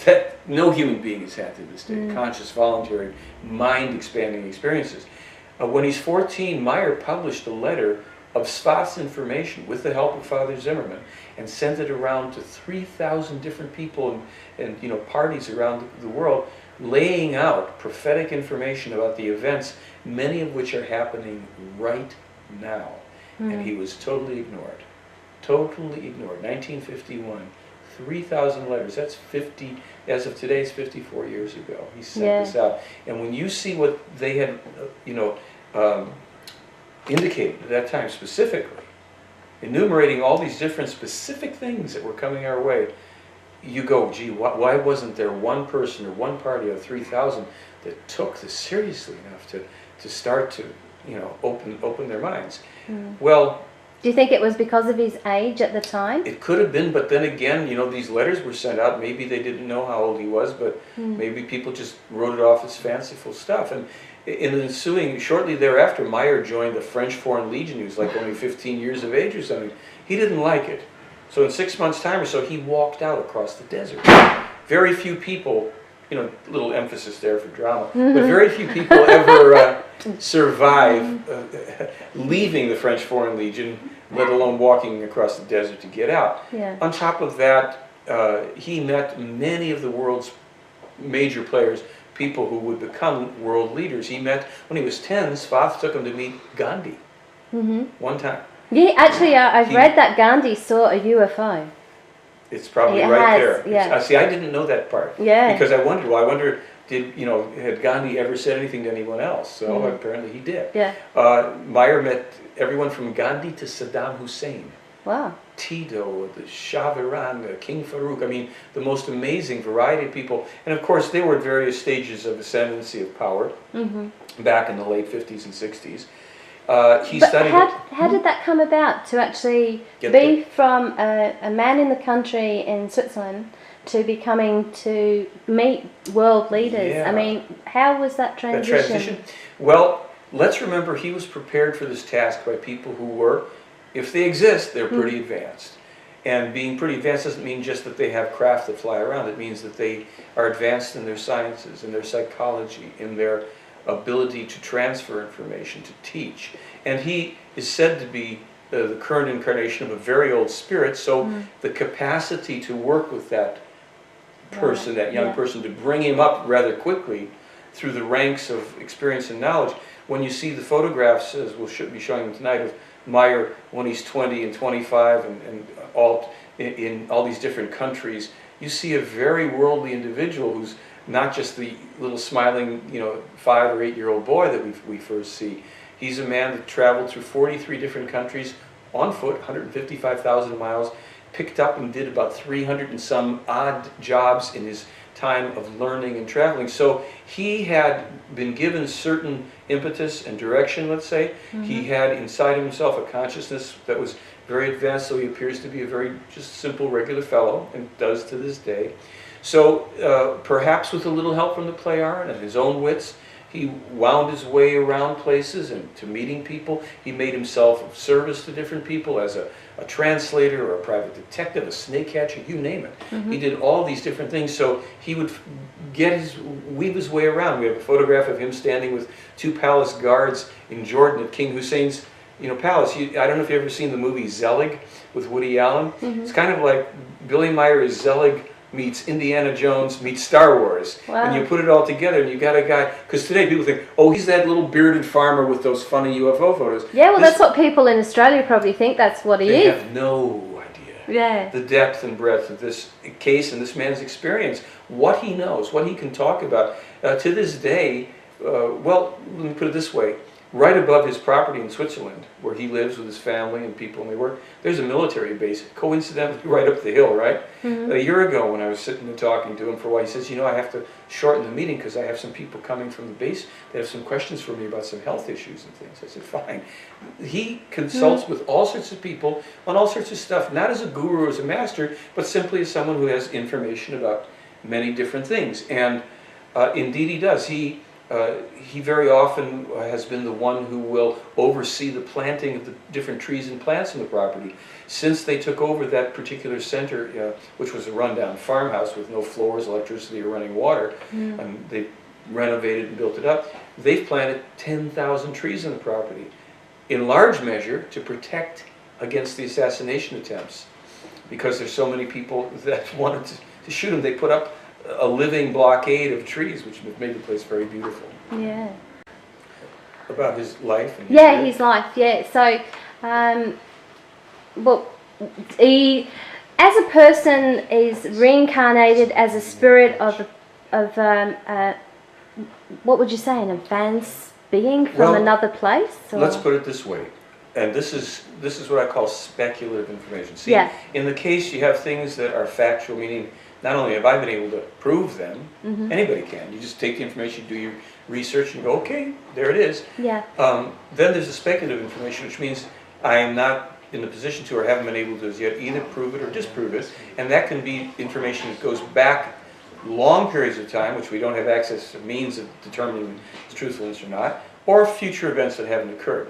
that no human being has had to this day, conscious, voluntary, mind-expanding experiences. When he's 14, Meyer published a letter of Svath's information with the help of Father Zimmerman and sent it around to 3,000 different people and parties around the world, laying out prophetic information about the events, many of which are happening right now. And he was totally ignored. Totally ignored. 1951, 3,000 letters. That's 50, as of today, it's 54 years ago. He sent this out. And when you see what they had, indicated at that time specifically, enumerating all these different specific things that were coming our way, you go, gee, why wasn't there one person or one party of 3,000 that took this seriously enough to start to, open their minds? Well, do you think it was because of his age at the time? it could have been, but then again, these letters were sent out. Maybe they didn't know how old he was, but maybe people just wrote it off as fanciful stuff. And in the ensuing, shortly thereafter, Meyer joined the French Foreign Legion. He was like only 15 years of age or something. He didn't like it. So in 6 months' time or so, he walked out across the desert. Very few people, little emphasis there for drama, but very few people ever survive leaving the French Foreign Legion, let alone walking across the desert to get out. Yeah. On top of that, he met many of the world's major players, people who would become world leaders. He met, when he was 10, his father took him to meet Gandhi one time. Yeah, actually, I've read that Gandhi saw a UFO. It's probably there. See, I didn't know that part. Yeah. Because I wondered, had Gandhi ever said anything to anyone else? So apparently he did. Yeah. Meyer met everyone from Gandhi to Saddam Hussein. Wow. Tito, the Shah of Iran, King Farouk. I mean, the most amazing variety of people. And of course, they were at various stages of ascendancy of power back in the late 50s and 60s. How did that come about, to actually be from a man in the country in Switzerland to becoming to meet world leaders? Yeah. I mean, how was that transition? Well, let's remember he was prepared for this task by people who were, if they exist, they're pretty advanced. And being pretty advanced doesn't mean just that they have craft that fly around. It means that they are advanced in their sciences, in their psychology, in their ability to transfer information, to teach. And he is said to be the current incarnation of a very old spirit, so the capacity to work with that person, that young person, to bring him up rather quickly through the ranks of experience and knowledge. When you see the photographs, as we'll be showing them tonight, of Meyer when he's 20 and 25 and all in all these different countries, you see a very worldly individual who's not just the little smiling, 5 or 8 year old boy that we first see. He's a man that traveled through 43 different countries on foot, 155,000 miles, picked up and did about 300 and some odd jobs in his time of learning and traveling. So he had been given certain impetus and direction, let's say. He had inside of himself a consciousness that was very advanced, so he appears to be a very just simple, regular fellow, and does to this day. So perhaps with a little help from the Plejaren and his own wits, he wound his way around places and to meeting people. He made himself of service to different people as a translator or a private detective, a snake catcher, you name it. He did all these different things, so he would weave his way around. We have a photograph of him standing with 2 palace guards in Jordan at King Hussein's palace. I don't know if you've ever seen the movie Zelig with Woody Allen. It's kind of like Billy Meyer is Zelig meets Indiana Jones meets Star Wars. Wow. And you put it all together and you got a guy, because today people think, oh, he's that little bearded farmer with those funny UFO photos. Yeah, well, that's what people in Australia probably think that's what he is. They have no idea. Yeah. The depth and breadth of this case and this man's experience, what he knows, what he can talk about. To this day, well, let me put it this way. Right above his property in Switzerland, where he lives with his family and people and they work, there's a military base, coincidentally right up the hill, right? A year ago when I was sitting and talking to him for a while, he says, I have to shorten the meeting because I have some people coming from the base that have some questions for me about some health issues and things. I said, fine. He consults with all sorts of people on all sorts of stuff, not as a guru or as a master, but simply as someone who has information about many different things. And indeed he does. He very often has been the one who will oversee the planting of the different trees and plants on the property. Since they took over that particular center, which was a rundown farmhouse with no floors, electricity, or running water, and they renovated and built it up, they've planted 10,000 trees on the property, in large measure to protect against the assassination attempts. Because there's so many people that wanted to shoot him, they put up a living blockade of trees, which made the place very beautiful. Yeah. About his life? And Yeah, his life, yeah. So, well, he, as a person, is reincarnated as a spirit of what would you say, an advanced being from Well, another place? Or? Let's put it this way, and this is what I call speculative information. See, Yeah. in the case you have things that are factual, meaning not only have I been able to prove them, anybody can. You just take the information, do your research, and go, okay, there it is. Yeah. Then there's the speculative information, which means I am not in the position to, or haven't been able to as yet, either prove it or disprove it, and that can be information that goes back long periods of time, which we don't have access to means of determining its truthfulness or not, or future events that haven't occurred.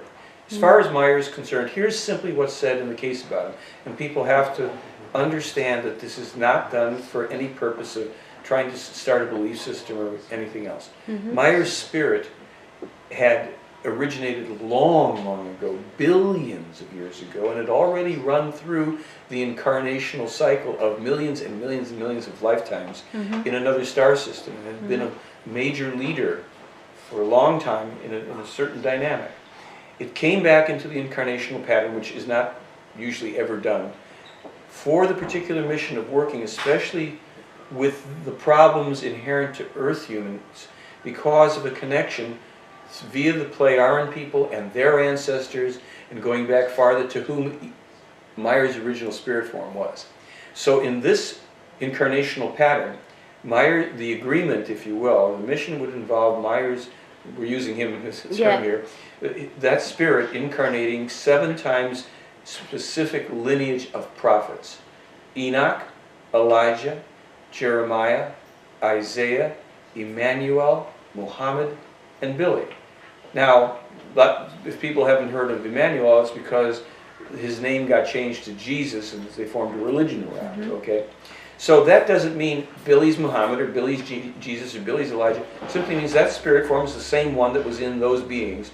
As far as Meyer is concerned, here's simply what's said in the case about him, and people have to understand that this is not done for any purpose of trying to start a belief system or anything else. Meyer's spirit had originated long, long ago, billions of years ago, and had already run through the incarnational cycle of millions and millions and millions of lifetimes in another star system, and had been a major leader for a long time in a certain dynamic. It came back into the incarnational pattern, which is not usually ever done, for the particular mission of working, especially with the problems inherent to Earth humans, because of a connection via the Pleiadian people and their ancestors, and going back farther to whom Meyer's original spirit form was. So in this incarnational pattern, Meyer, the agreement, if you will, the mission would involve Meyer's, we're using him in his term here, that spirit incarnating 7 times specific lineage of prophets: Enoch, Elijah, Jeremiah, Isaiah, Emmanuel, Muhammad, and Billy. Now, if people haven't heard of Emmanuel, it's because his name got changed to Jesus and they formed a religion around it, okay? So that doesn't mean Billy's Muhammad or Billy's Jesus or Billy's Elijah. It simply means that spirit form is the same one that was in those beings.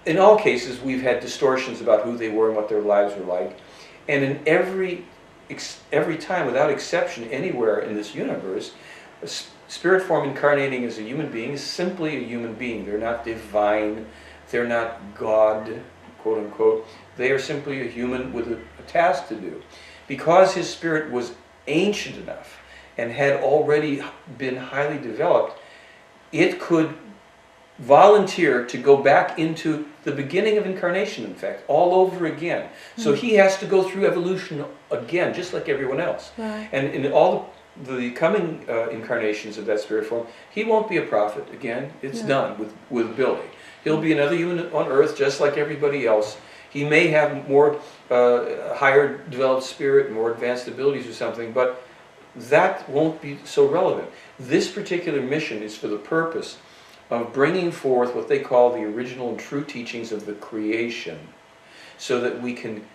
In all cases, we've had distortions about who they were and what their lives were like. And in every time, without exception, anywhere in this universe, a spirit form incarnating as a human being is simply a human being. They're not divine. They're not God, quote unquote. They are simply a human with a task to do. Because his spirit was ancient enough and had already been highly developed, it could volunteer to go back into the beginning of incarnation, in fact, all over again. So he has to go through evolution again, just like everyone else. Right. And in all the coming incarnations of that spirit form, he won't be a prophet again. It's done with Billy. He'll be another human on Earth, just like everybody else. He may have more higher developed spirit, more advanced abilities or something, but that won't be so relevant. This particular mission is for the purpose of bringing forth what they call the original and true teachings of the creation, so that we can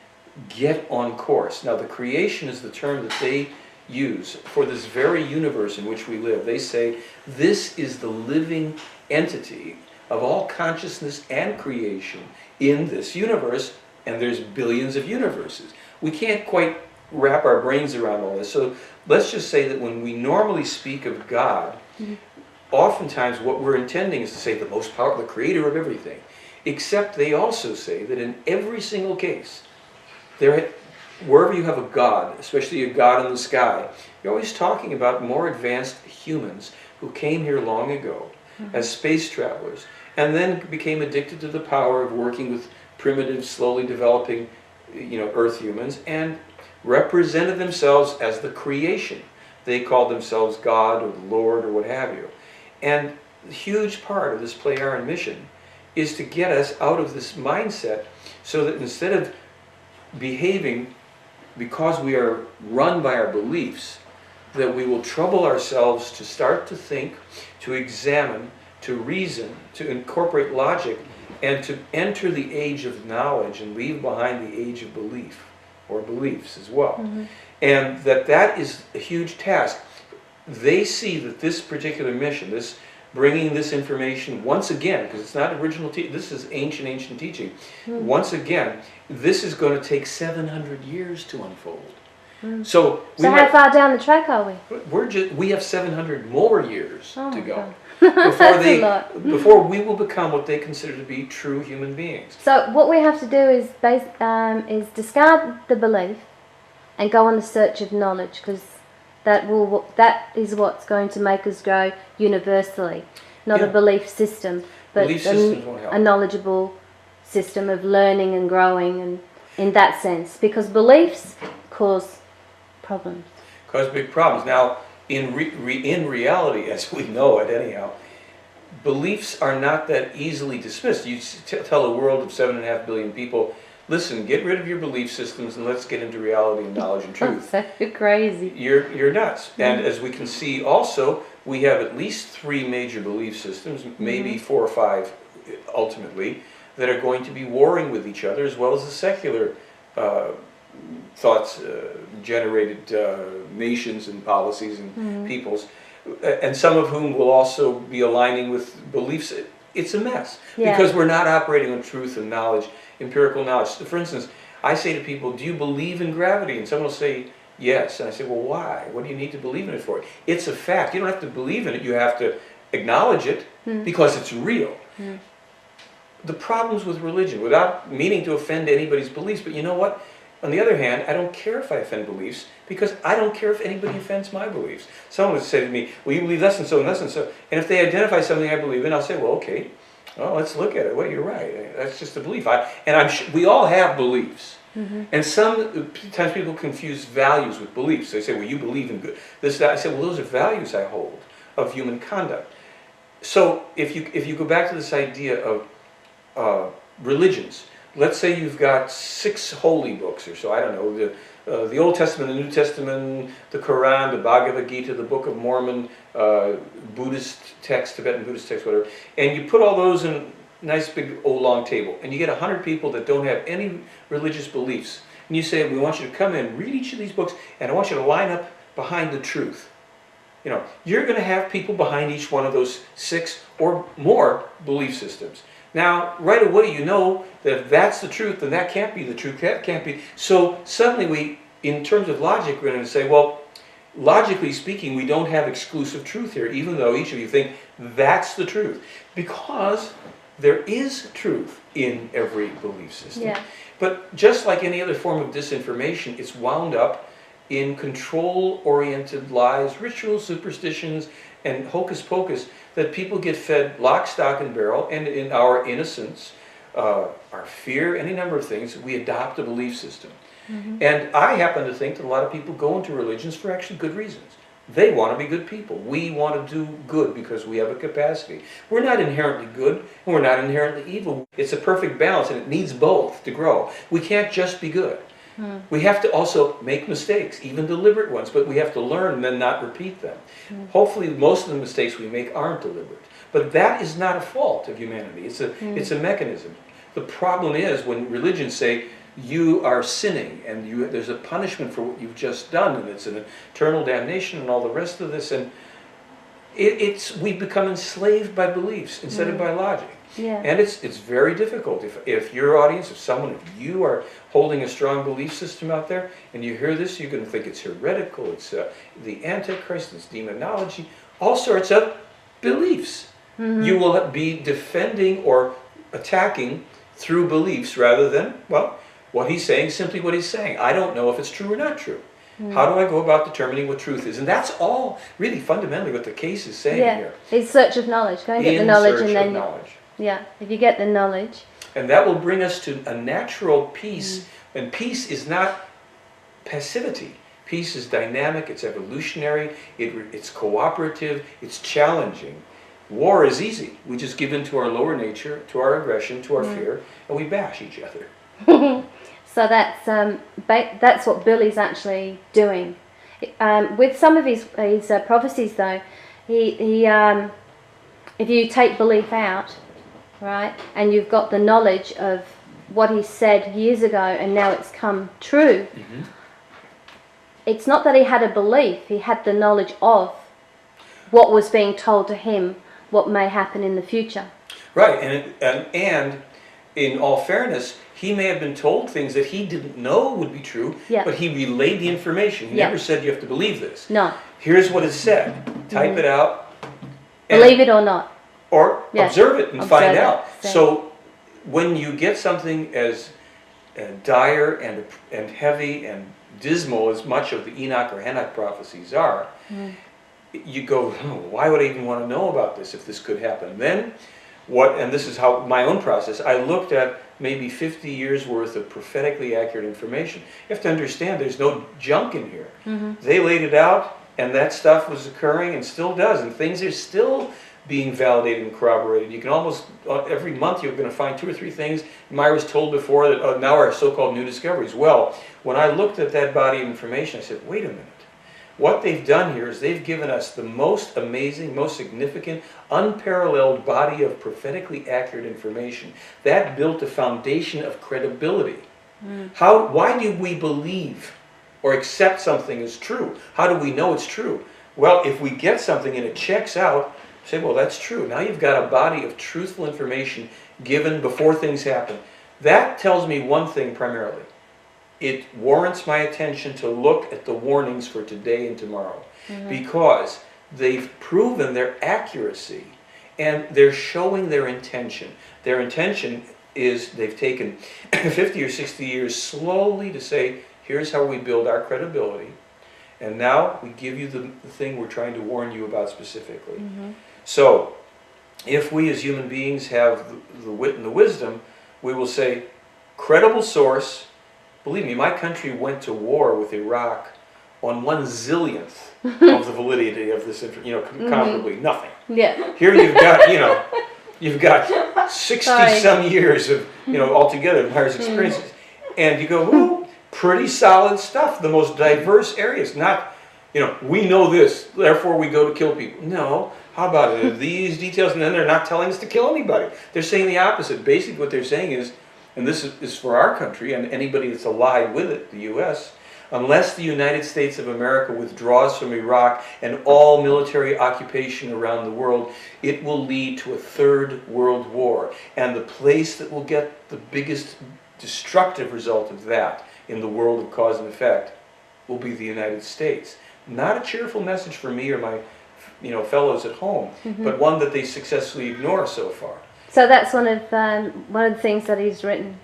get on course. Now, the creation is the term that they use for this very universe in which we live. They say this is the living entity of all consciousness and creation in this universe, and there's billions of universes. We can't quite wrap our brains around all this. So let's just say that when we normally speak of God, oftentimes what we're intending is to say the most powerful, the creator of everything. Except they also say that in every single case, wherever you have a God, especially a God in the sky, you're always talking about more advanced humans who came here long ago as space travelers, and then became addicted to the power of working with primitive, slowly developing, Earth humans, and represented themselves as the creation. They called themselves God or the Lord or what have you. And a huge part of this Pleiadian mission is to get us out of this mindset, so that instead of behaving because we are run by our beliefs, that we will trouble ourselves to start to think, to examine, to reason, to incorporate logic, and to enter the age of knowledge and leave behind the age of belief, or beliefs as well. And that is a huge task. They see that this particular mission, this bringing this information once again, because it's not original teaching, this is ancient teaching. Once again, this is going to take 700 years to unfold. So So how far down the track are we? we have 700 more years Oh to my go God. before That's a lot. before we will become what they consider to be true human beings. So what we have to do is discard the belief and go on the search of knowledge, because that is what's going to make us grow universally, not a Yeah. belief system, but Belief systems won't help. a knowledgeable system of learning and growing, and in that sense, because beliefs cause problems. Cause big problems. Now, in reality, as we know it anyhow, beliefs are not that easily dismissed. You tell a world of 7.5 billion people, listen, get rid of your belief systems and let's get into reality and knowledge and truth. You're crazy. You're nuts. And as we can see also, we have at least 3 major belief systems, maybe 4 or 5 ultimately, that are going to be warring with each other, as well as the secular thoughts generated nations and policies and peoples, and some of whom will also be aligning with beliefs. It's a mess, because we're not operating on truth and knowledge, empirical knowledge. For instance, I say to people, do you believe in gravity? And someone will say, yes. And I say, well, why? What do you need to believe in it for? It's a fact. You don't have to believe in it. You have to acknowledge it because it's real. The problems with religion, without meaning to offend anybody's beliefs, but you know what? On the other hand, I don't care if I offend beliefs, because I don't care if anybody offends my beliefs. Someone would say to me, well, you believe this and so and this and so. And if they identify something I believe in, I'll say, well, okay, well, let's look at it. Well, you're right. That's just a belief. We all have beliefs. And sometimes people confuse values with beliefs. They say, well, you believe in good, this, that. I say, well, those are values I hold of human conduct. So if you go back to this idea of religions, let's say you've got 6 holy books or so, I don't know, the Old Testament, the New Testament, the Quran, the Bhagavad Gita, the Book of Mormon, Buddhist text, Tibetan Buddhist text, whatever, and you put all those in a nice big old long table, and you get 100 people that don't have any religious beliefs, and you say, we want you to come in, read each of these books, and I want you to line up behind the truth. You know, you're going to have people behind each one of those 6 or more belief systems. Now, right away, you know that if that's the truth, then that can't be the truth, that can't be. So suddenly in terms of logic, we're going to say, well, logically speaking, we don't have exclusive truth here, even though each of you think that's the truth. Because there is truth in every belief system. Yeah. But just like any other form of disinformation, it's wound up in control-oriented lies, rituals, superstitions, and hocus pocus that people get fed lock, stock, and barrel, and in our innocence, our fear, any number of things, we adopt a belief system. And I happen to think that a lot of people go into religions for actually good reasons. They want to be good people. We want to do good because we have a capacity. We're not inherently good, and we're not inherently evil. It's a perfect balance, and it needs both to grow. We can't just be good. We have to also make mistakes, even deliberate ones, but we have to learn and then not repeat them. Hopefully most of the mistakes we make aren't deliberate. But that is not a fault of humanity. It's a mechanism. The problem is when religions say, you are sinning, and there's a punishment for what you've just done, and it's an eternal damnation and all the rest of this, and we become enslaved by beliefs instead of by logic. Yeah. And it's very difficult. If your audience, if you are holding a strong belief system out there, and you hear this, you're going to think it's heretical, it's the Antichrist, it's demonology, all sorts of beliefs. You will be defending or attacking through beliefs rather than, well, what he's saying is simply what he's saying. I don't know if it's true or not true. How do I go about determining what truth is? And that's all really fundamentally what the case is saying here. It's search of knowledge. Go and get the knowledge, and then if you get the knowledge, and that will bring us to a natural peace. And peace is not passivity. Peace is dynamic. It's evolutionary. It's cooperative. It's challenging. War is easy. We just give in to our lower nature, to our aggression, to our fear, and we bash each other. So that's what Billy's actually doing. With some of his prophecies, though, he if you take belief out, right, and you've got the knowledge of what he said years ago, and now it's come true. It's not that he had a belief; he had the knowledge of what was being told to him, what may happen in the future. Right, and in all fairness, He may have been told things that he didn't know would be true, Yeah. but he relayed the information. He Yeah. never said you have to believe this. No. Here's what is said. Type it out. Believe it or not. Or Yeah. observe it and Observe find it. out. Same. So when you get something as dire and heavy and dismal as much of the Enoch or Enoch prophecies are, you go, oh, why would I even want to know about this if this could happen? Then and this is how my own process, I looked at maybe 50 years worth of prophetically accurate information. You have to understand there's no junk in here. They laid it out, and that stuff was occurring and still does, and things are still being validated and corroborated. You can almost, every month you're going to find 2 or 3 things. Myra was told before that now are so-called new discoveries. Well, when I looked at that body of information, I said, wait a minute. What they've done here is they've given us the most amazing, most significant, unparalleled body of prophetically accurate information. That built a foundation of credibility. Why do we believe or accept something as true? How do we know it's true? Well, if we get something and it checks out, say, well, that's true. Now you've got a body of truthful information given before things happen. That tells me one thing primarily. It warrants my attention to look at the warnings for today and tomorrow, because they've proven their accuracy and they're showing their intention. Their intention is they've taken 50 or 60 years slowly to say, here's how we build our credibility, and now we give you the thing we're trying to warn you about specifically. So if we as human beings have the wit and the wisdom, we will say, credible source. Believe me, my country went to war with Iraq on 1/zillionth of the validity of this, comparably nothing. Yeah. Here you've got 60 some years of, altogether Myra's experiences, and you go, ooh, pretty solid stuff. The most diverse areas. Not, we know this, therefore we go to kill people. No. How about it? These details, and then they're not telling us to kill anybody. They're saying the opposite. Basically, what they're saying is, and this is for our country and anybody that's allied with it, the U.S., unless the United States of America withdraws from Iraq and all military occupation around the world, it will lead to a third world war. And the place that will get the biggest destructive result of that in the world of cause and effect will be the United States. Not a cheerful message for me or my fellows at home, but one that they successfully ignore so far. So that's one of the things that he's written.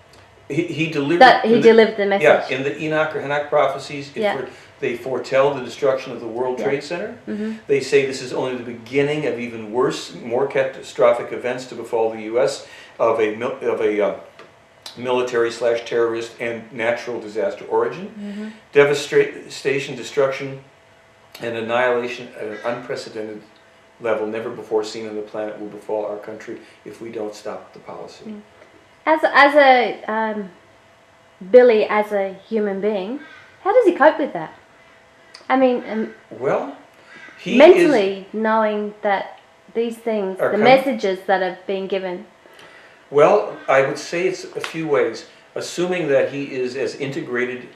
He delivered. That he delivered the message. Yeah, in the Enoch or Enoch prophecies, they foretell the destruction of the World Trade Center. They say this is only the beginning of even worse, more catastrophic events to befall the U.S. of a military/terrorist and natural disaster origin, devastation, destruction, and annihilation at an unprecedented level never before seen on the planet will befall our country if we don't stop the policy. As Billy, as a human being, how does he cope with that? I mean, well, he mentally knowing that these things, the messages that are being given. Well, I would say it's a few ways. Assuming that he is as integrated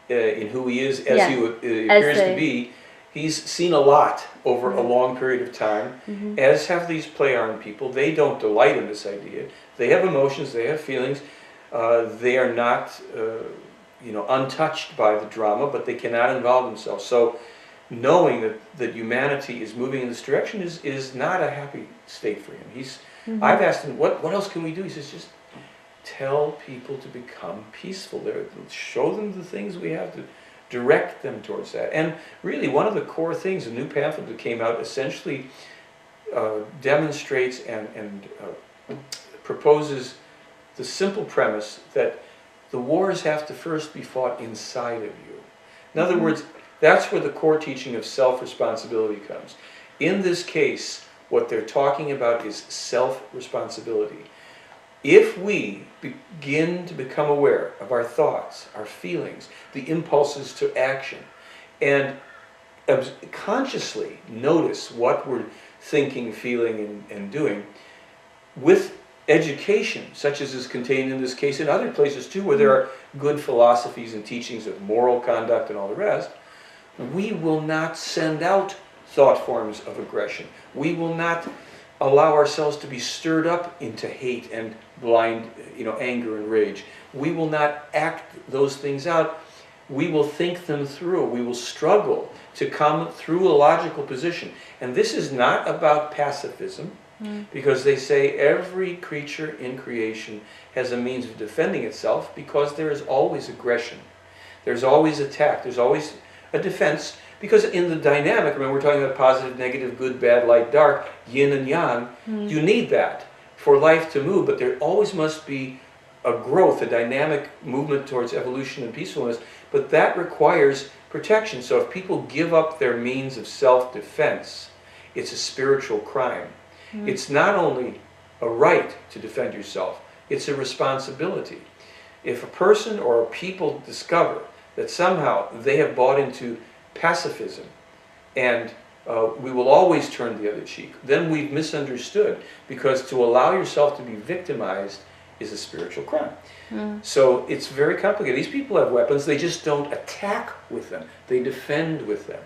in who he is as he appears to be, he's seen a lot over a long period of time, as have these play-arm people. They don't delight in this idea. They have emotions, they have feelings. They are not, untouched by the drama, but they cannot involve themselves. So knowing that humanity is moving in this direction is not a happy state for him. I've asked him, what else can we do? He says, just tell people to become peaceful. Show them the things we have to direct them towards that. And really, one of the core things, a new pamphlet that came out essentially demonstrates and proposes the simple premise that the wars have to first be fought inside of you. In other words, that's where the core teaching of self-responsibility comes. In this case, what they're talking about is self-responsibility. If we begin to become aware of our thoughts, our feelings, the impulses to action, and consciously notice what we're thinking, feeling, and doing, with education, such as is contained in this case, in other places too, where there are good philosophies and teachings of moral conduct and all the rest, we will not send out thought forms of aggression. We will not allow ourselves to be stirred up into hate and blind, anger and rage. We will not act those things out. We will think them through. We will struggle to come through a logical position. And this is not about pacifism, because they say every creature in creation has a means of defending itself, because there is always aggression. There's always attack. There's always a defense. Because in the dynamic, remember we're talking about positive, negative, good, bad, light, dark, yin and yang, you need that for life to move, but there always must be a growth, a dynamic movement towards evolution and peacefulness, but that requires protection. So if people give up their means of self-defense, it's a spiritual crime. It's not only a right to defend yourself, it's a responsibility. If a person or a people discover that somehow they have bought into pacifism and we will always turn the other cheek, then we've misunderstood, because to allow yourself to be victimized is a spiritual crime. So it's very complicated. These people have weapons, they just don't attack with them, they defend with them.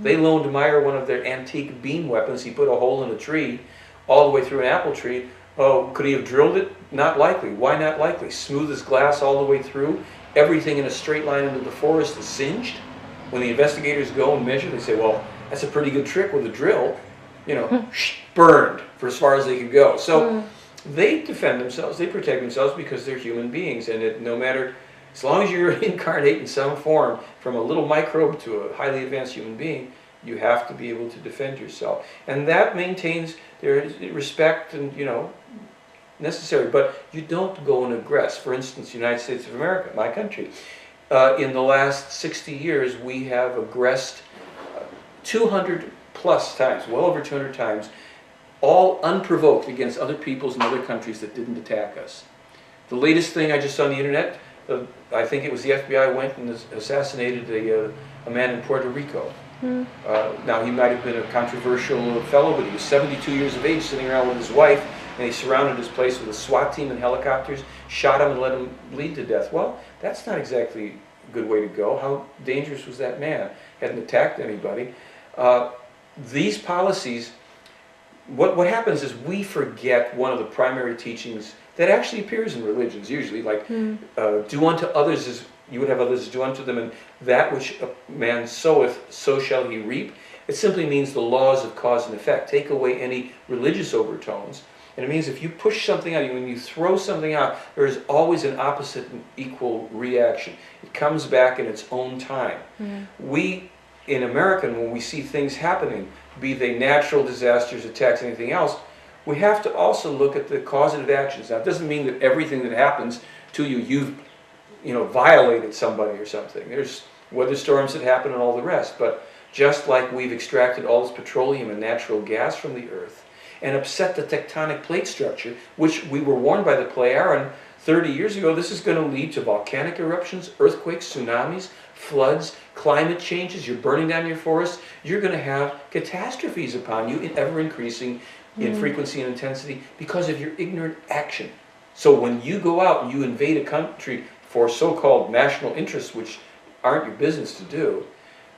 They loaned Meyer one of their antique beam weapons. He put a hole in a tree all the way through an apple tree. Oh, could he have drilled it? Not likely. Why not likely? Smooth as glass all the way through. Everything in a straight line into the forest is singed. When the investigators go and measure, they say, well, that's a pretty good trick with a drill. Burned for as far as they could go. So they defend themselves, they protect themselves, because they're human beings. And no matter, as long as you're incarnate in some form, from a little microbe to a highly advanced human being, you have to be able to defend yourself. And that maintains their respect and, necessary. But you don't go and aggress. For instance, the United States of America, my country, in the last 60 years, we have aggressed 200 plus times, well over 200 times, all unprovoked, against other peoples and other countries that didn't attack us. The latest thing I just saw on the internet, I think it was the FBI went and assassinated a man in Puerto Rico. Now, he might have been a controversial fellow, but he was 72 years of age, sitting around with his wife, and he surrounded his place with a SWAT team and helicopters, shot him and let him bleed to death. Well, that's not exactly a good way to go. How dangerous was that man? Hadn't attacked anybody. These policies, what happens is we forget one of the primary teachings that actually appears in religions usually, like do unto others as you would have others do unto them, and that which a man soweth, so shall he reap. It simply means the laws of cause and effect. Take away any religious overtones, and it means if you push something out, when you throw something out, there is always an opposite and equal reaction. It comes back in its own time. We, in America, when we see things happening, be they natural disasters, attacks, anything else, we have to also look at the causative actions. Now, it doesn't mean that everything that happens to you, you've violated somebody or something. There's weather storms that happen and all the rest. But just like we've extracted all this petroleum and natural gas from the earth and upset the tectonic plate structure, which we were warned by the Pleiaren 30 years ago, this is going to lead to volcanic eruptions, earthquakes, tsunamis, floods, climate changes. You're burning down your forests. You're going to have catastrophes upon you, in ever increasing in frequency and intensity, because of your ignorant action. So when you go out and you invade a country for so-called national interests, which aren't your business to do,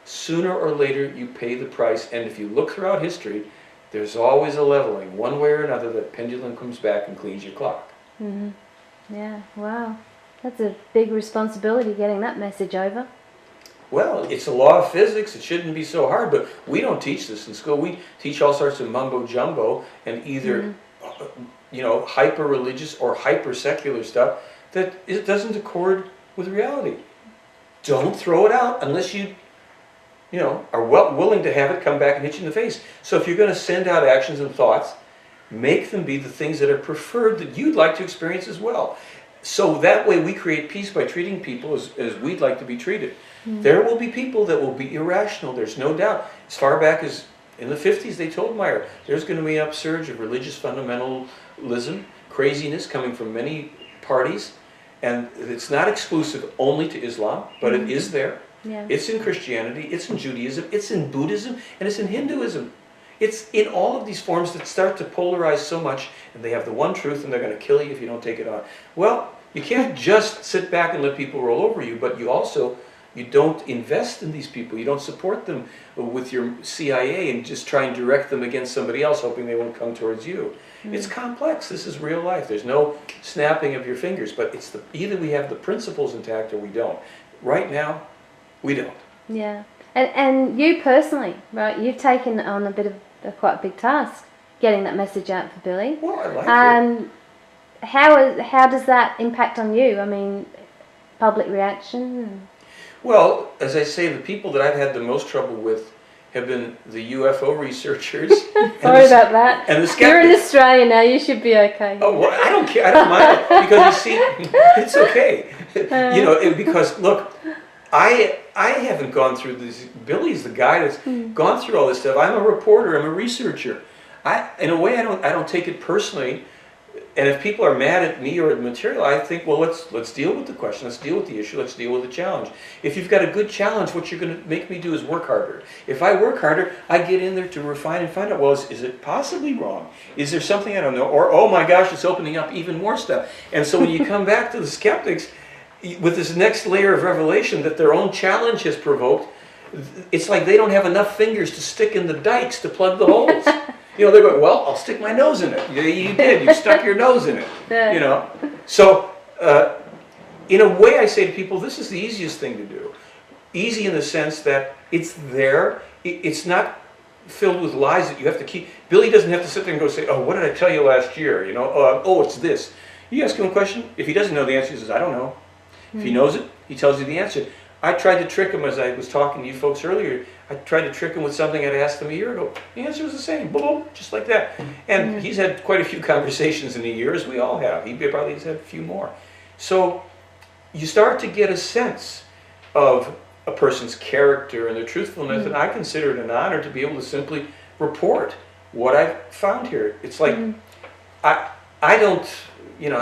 sooner or later you pay the price. And if you look throughout history, there's always a leveling. One way or another, that pendulum comes back and cleans your clock. Yeah, wow. That's a big responsibility, getting that message over. Well, it's a law of physics. It shouldn't be so hard, but we don't teach this in school. We teach all sorts of mumbo-jumbo and either, hyper-religious or hyper-secular stuff that it doesn't accord with reality. Don't throw it out unless you are willing to have it come back and hit you in the face. So if you're going to send out actions and thoughts, make them be the things that are preferred, that you'd like to experience as well. So that way we create peace by treating people as we'd like to be treated. There will be people that will be irrational, there's no doubt. As far back as in the 50s, they told Meyer, there's going to be an upsurge of religious fundamentalism, craziness coming from many parties. And it's not exclusive only to Islam, but it is there. Yeah. It's in Christianity, it's in Judaism, it's in Buddhism, and it's in Hinduism. It's in all of these forms that start to polarize so much, and they have the one truth, and they're going to kill you if you don't take it on. Well, you can't just sit back and let people roll over you, but you also You don't invest in these people. You don't support them with your CIA and just try and direct them against somebody else, hoping they won't come towards you. It's complex. This is real life. There's no snapping of your fingers, but it's either we have the principles intact or we don't. Right now, we don't. Yeah. And you personally, right, you've taken on a bit of quite a big task, getting that message out for Billy. Well, I like it. How does that impact on you? I mean, public reaction? Well, as I say, the people that I've had the most trouble with have been the UFO researchers. Sorry about that. And the skeptics. You're in Australia now, you should be okay. Oh, well, I don't care. I don't mind it. Because you see, it's okay. You know, because look, I haven't gone through this. Billy's the guy that's gone through all this stuff. I'm a reporter. I'm a researcher. In a way, I don't take it personally. And if people are mad at me or at the material, I think, well, let's deal with the question. Let's deal with the issue. Let's deal with the challenge. If you've got a good challenge, what you're going to make me do is work harder. If I work harder, I get in there to refine and find out, well, is it possibly wrong? Is there something I don't know? Or, oh my gosh, it's opening up even more stuff. And so when you come back to the skeptics with this next layer of revelation that their own challenge has provoked, it's like they don't have enough fingers to stick in the dikes to plug the holes. You know, they're going, well, I'll stick my nose in it. You did. You stuck your nose in it. You know. So, in a way, I say to people, this is the easiest thing to do. Easy in the sense that it's there. It's not filled with lies that you have to keep. Billy doesn't have to sit there and go say, oh, what did I tell you last year? You know, oh, it's this. You ask him a question. If he doesn't know the answer, he says, I don't know. If he knows it, he tells you the answer. I tried to trick him, as I was talking to you folks earlier. I tried to trick him with something I'd asked him a year ago. The answer was the same, boom, just like that. And he's had quite a few conversations in a year, as we all have. He probably has had a few more. So you start to get a sense of a person's character and their truthfulness, and I consider it an honor to be able to simply report what I've found here. It's like I don't, you know,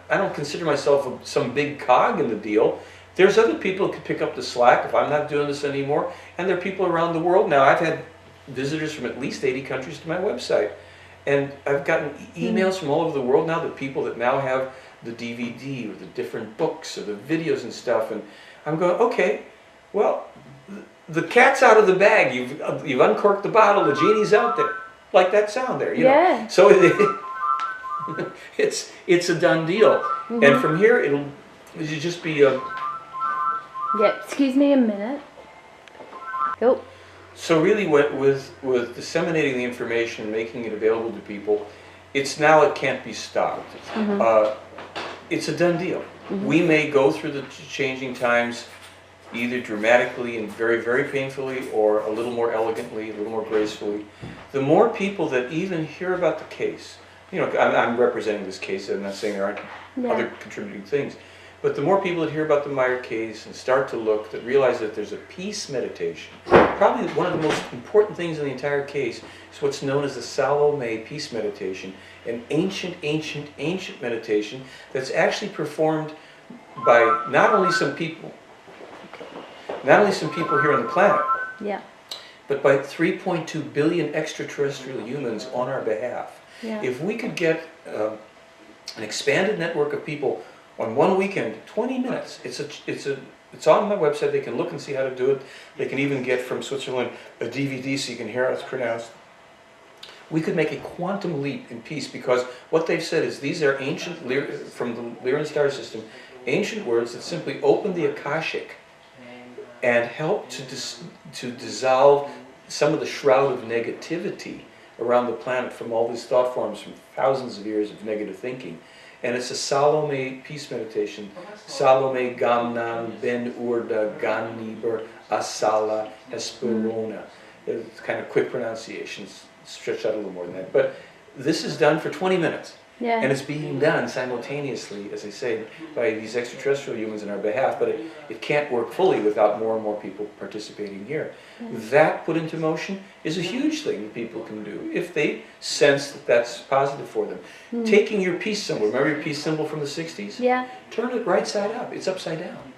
I don't consider myself some big cog in the deal. There's other people who can pick up the slack if I'm not doing this anymore, and there are people around the world now. I've had visitors from at least 80 countries to my website, and I've gotten emails from all over the world now, the people that now have the DVD or the different books or the videos and stuff, and I'm going, okay, well, the cat's out of the bag. You've uncorked the bottle, the genie's out there, like that sound there, you know. So it's a done deal, and from here it'll just be a. Yep, excuse me a minute. Go. So really with disseminating the information and making it available to people, it can't be stopped. It's a done deal. We may go through the changing times either dramatically and very, very painfully, or a little more elegantly, a little more gracefully. The more people that even hear about the case, you know, I'm representing this case, I'm not saying there aren't other contributing things, but the more people that hear about the Meyer case and start to look, that realize that there's a peace meditation. Probably one of the most important things in the entire case is what's known as the Salome peace meditation, an ancient meditation that's actually performed by not only some people here on the planet, but by 3.2 billion extraterrestrial humans on our behalf. If we could get an expanded network of people on one weekend, 20 minutes. It's on my website. They can look and see how to do it. They can even get from Switzerland a DVD so you can hear how it's pronounced. We could make a quantum leap in peace, because what they've said is these are ancient, from the Lyran star system, ancient words that simply open the Akashic and help to dissolve some of the shroud of negativity around the planet from all these thought forms from thousands of years of negative thinking. And it's a Salome peace meditation. Salome Gamnan Ben Urda Ganiber Asala Esperona. It's kind of quick pronunciations, stretched out a little more than that. But this is done for 20 minutes. And it's being done simultaneously, as I say, by these extraterrestrial humans on our behalf. But it can't work fully without more and more people participating here. That put into motion is a huge thing that people can do if they sense that that's positive for them. Taking your peace symbol, remember your peace symbol from the 60s? Turn it right side up. It's upside down.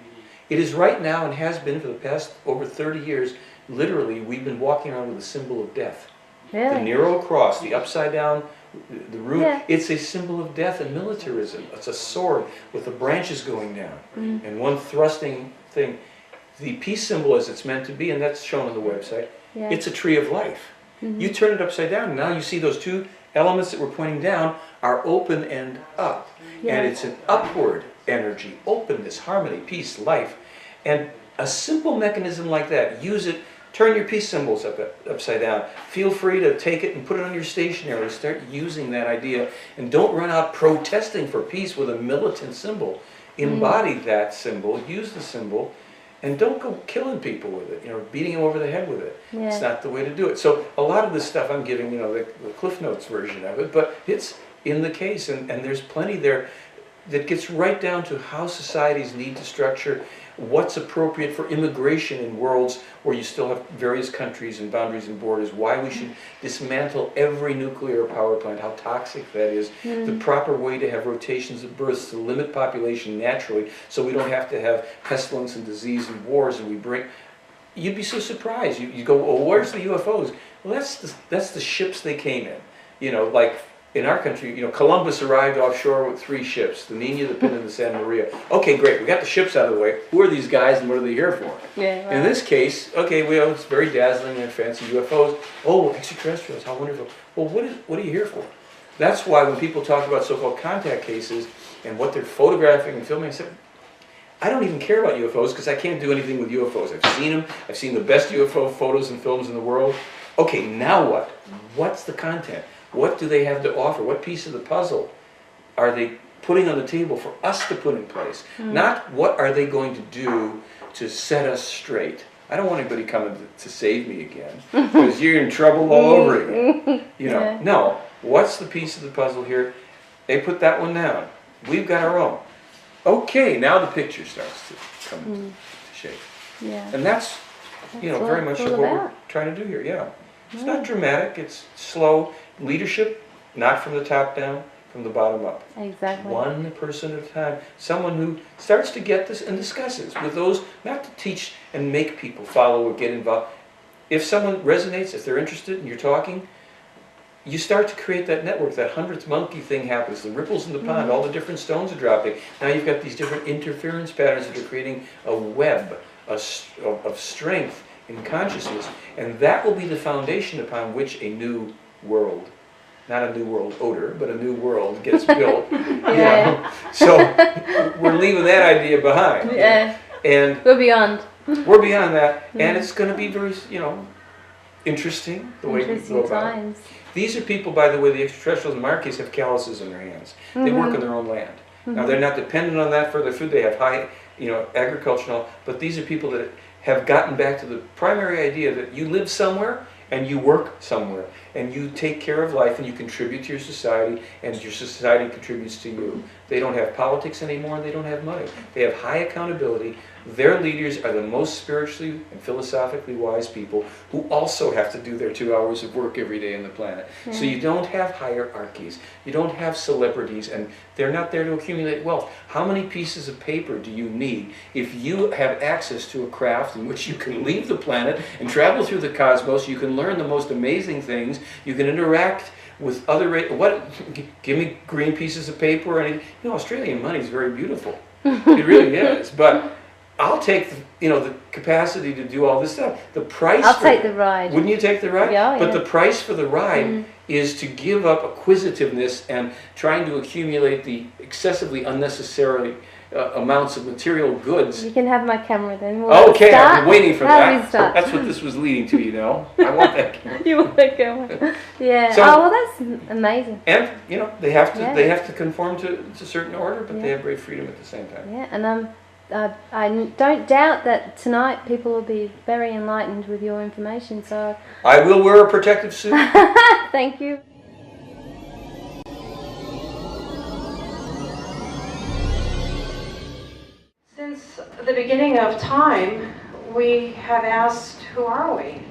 It is right now, and has been for the past over 30 years, literally, we've been walking around with a symbol of death. The Nero cross, the upside down, the root, it's a symbol of death and militarism. It's a sword with the branches going down and one thrusting thing. the peace symbol as it's meant to be, and that's shown on the website, Yeah. it's a tree of life. You turn it upside down, and now you see those two elements that we're pointing down are open and up. Yeah. And it's an upward energy, openness, harmony, peace, life. And a simple mechanism like that, use it, turn your peace symbols upside down. Feel free to take it and put it on your stationery, start using that idea, and don't run out protesting for peace with a militant symbol. Embody that symbol, use the symbol, and don't go killing people with it, beating them over the head with it. Yeah. It's not the way to do it. So a lot of this stuff I'm giving, the Cliff Notes version of it, but it's in the case, and there's plenty there that gets right down to how societies need to structure, what's appropriate for immigration in worlds where you still have various countries and boundaries and borders, why we should dismantle every nuclear power plant, how toxic that is, the proper way to have rotations of births to limit population naturally so we don't have to have pestilence and disease and wars, and you'd be so surprised. You go, oh, where's the UFOs? Well, that's the ships they came in. Like in our country, Columbus arrived offshore with 3 ships, the Nina, the Pinta, and the Santa Maria. Okay, great, we got the ships out of the way. Who are these guys and what are they here for? Yeah, right. In this case, okay, it's very dazzling and fancy UFOs. Oh, extraterrestrials, how wonderful. Well, what are you here for? That's why when people talk about so-called contact cases and what they're photographing and filming, I said, I don't even care about UFOs because I can't do anything with UFOs. I've seen them. I've seen the best UFO photos and films in the world. Okay, now what? What's the content? What do they have to offer? What piece of the puzzle are they putting on the table for us to put in place? Not what are they going to do to set us straight. I don't want anybody coming to save me again because you're in trouble all over again. No. What's the piece of the puzzle here? They put that one down. We've got our own. Okay, now the picture starts to come into shape. Yeah. And that's very much what we're trying to do here. Yeah. It's not dramatic, it's slow. Leadership, not from the top down, from the bottom up. Exactly. One person at a time. Someone who starts to get this and discusses with those, not to teach and make people follow or get involved. If someone resonates, if they're interested and you're talking, you start to create that network. That 100th monkey thing happens. The ripples in the pond, all the different stones are dropping. Now you've got these different interference patterns that are creating a web of strength in consciousness. And that will be the foundation upon which a new world, not a new world odor, but a new world gets built. So we're leaving that idea behind. Yeah. And we're beyond. We're beyond that. And it's going to be very, interesting the way we go about it. These are people, by the way, the extraterrestrials in our case have calluses in their hands. They work on their own land. Now they're not dependent on that for their food. They have high, agricultural, but these are people that have gotten back to the primary idea that you live somewhere and you work somewhere and you take care of life and you contribute to your society and your society contributes to you. They don't have politics anymore and they don't have money. They have high accountability. Their leaders are the most spiritually and philosophically wise people who also have to do their 2 hours of work every day on the planet. So you don't have hierarchies. You don't have celebrities, and they're not there to accumulate wealth. How many pieces of paper do you need if you have access to a craft in which you can leave the planet and travel through the cosmos? You can learn the most amazing things. You can interact with other give me green pieces of paper. And Australian money is very beautiful. It really is. But I'll take the capacity to do all this stuff. The price. I'll take the ride. Wouldn't you take the ride? Yeah. But the price for the ride is to give up acquisitiveness and trying to accumulate the excessively unnecessary amounts of material goods. You can have my camera then. Okay, I've been waiting for that. Start? That's what this was leading to, I want that camera. You want that camera? Yeah. So, that's amazing. And they have to conform to certain order, but they have great freedom at the same time. Yeah, and I don't doubt that tonight people will be very enlightened with your information. So I will wear a protective suit. Thank you. Since the beginning of time, we have asked, who are we?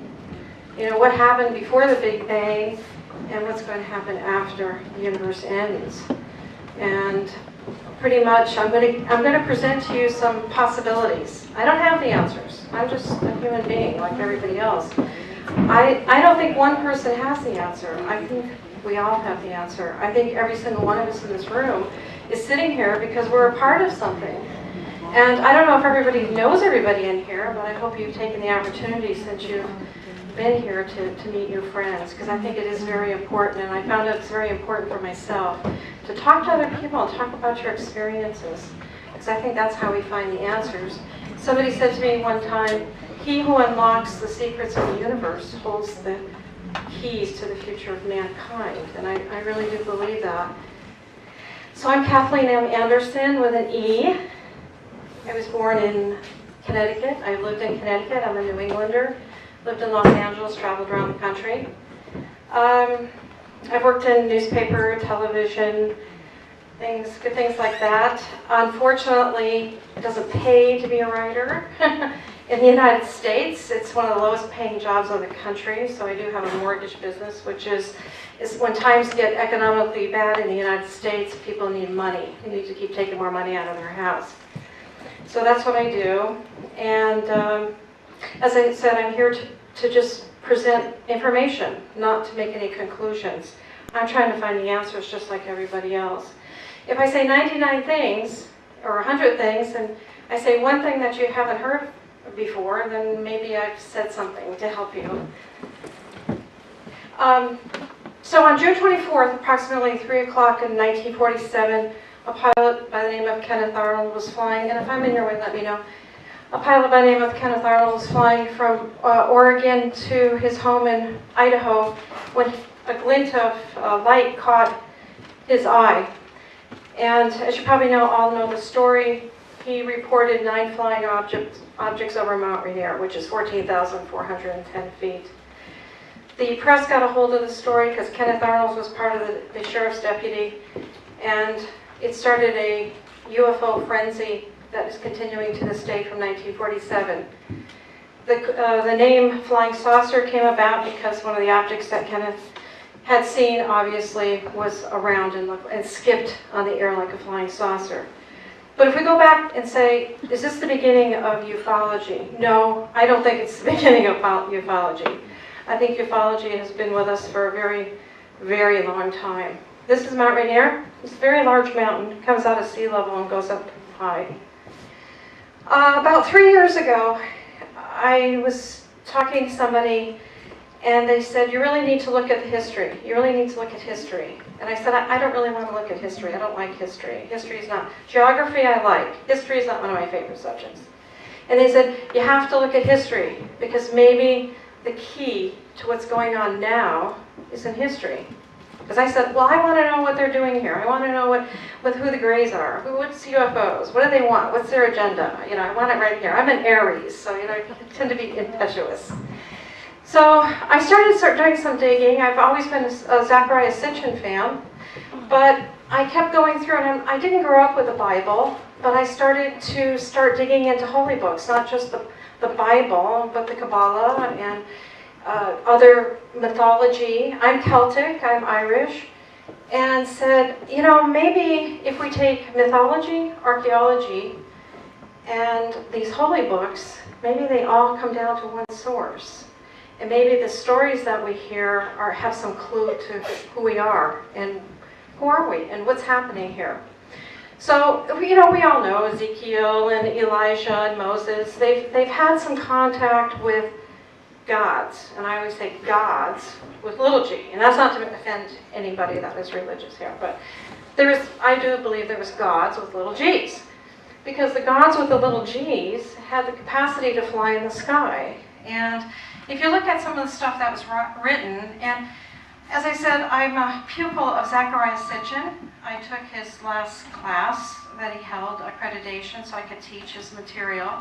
What happened before the Big Bang and what's going to happen after the universe ends. And pretty much I'm going to present to you some possibilities. I don't have the answers. I'm just a human being like everybody else. I don't think one person has the answer. I think we all have the answer. I think every single one of us in this room is sitting here because we're a part of something. And I don't know if everybody knows everybody in here, but I hope you've taken the opportunity since you've been here to meet your friends, because I think it is very important, and I found out it's very important for myself to talk to other people and talk about your experiences, because I think that's how we find the answers. Somebody said to me one time, he who unlocks the secrets of the universe holds the keys to the future of mankind, and I really do believe that. So I'm Kathleen M. Anderson with an E. I was born in Connecticut. I've lived in Connecticut. I'm a New Englander. Lived in Los Angeles, traveled around the country. I've worked in newspaper, television, good things like that. Unfortunately, it doesn't pay to be a writer. In the United States, it's one of the lowest paying jobs in the country, so I do have a mortgage business, which is when times get economically bad in the United States, people need money. They need to keep taking more money out of their house. So that's what I do. And as I said, I'm here to just present information, not to make any conclusions. I'm trying to find the answers just like everybody else. If I say 99 things, or 100 things, and I say one thing that you haven't heard before, then maybe I've said something to help you. So on June 24th, approximately 3 o'clock in 1947, a pilot by the name of Kenneth Arnold was flying, and if I'm in your way, let me know. A pilot by the name of Kenneth Arnold was flying from Oregon to his home in Idaho when a glint of light caught his eye. And as you probably all know the story, he reported 9 flying objects over Mount Rainier, which is 14,410 feet. The press got a hold of the story because Kenneth Arnold was part of the sheriff's deputy, and it started a UFO frenzy that is continuing to this day from 1947. The name Flying Saucer came about because one of the objects that Kenneth had seen, obviously, was around and skipped on the air like a flying saucer. But if we go back and say, is this the beginning of ufology? No, I don't think it's the beginning of ufology. I think ufology has been with us for a very, very long time. This is Mount Rainier. It's a very large mountain, comes out of sea level and goes up high. About 3 years ago, I was talking to somebody, and they said, you really need to look at the history. You really need to look at history. And I said, I don't really want to look at history. I don't like history. History is not. Geography I like. History is not one of my favorite subjects. And they said, you have to look at history, because maybe the key to what's going on now is in history. Because I said, well, I want to know what they're doing here. I want to know who the Greys are. What's UFOs? What do they want? What's their agenda? I want it right here. I'm an Aries, so I tend to be impetuous. So I started doing some digging. I've always been a Zachariah Sitchin fan, but I kept going through, and I didn't grow up with the Bible, but I started to digging into holy books, not just the Bible, but the Kabbalah and other mythology. I'm Celtic, I'm Irish, and said, maybe if we take mythology, archaeology, and these holy books, maybe they all come down to one source. And maybe the stories that we hear have some clue to who we are, and who are we, and what's happening here. So, we all know Ezekiel and Elijah and Moses. They've had some contact with gods, and I always say gods with little g, and that's not to offend anybody that is religious here, but I do believe there was gods with little g's, because the gods with the little g's had the capacity to fly in the sky. And if you look at some of the stuff that was written, and as I said, I'm a pupil of Zachariah Sitchin. I took his last class that he held, accreditation, so I could teach his material.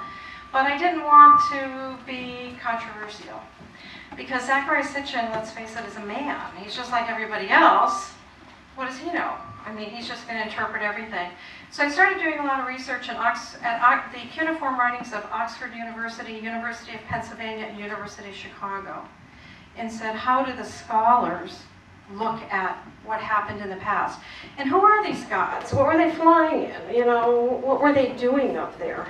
But I didn't want to be controversial, because Zachariah Sitchin, let's face it, is a man. He's just like everybody else. What does he know? I mean, he's just going to interpret everything. So I started doing a lot of research at the cuneiform writings of Oxford University, University of Pennsylvania, and University of Chicago, and said, how do the scholars look at what happened in the past? And who are these gods? What were they flying in? What were they doing up there?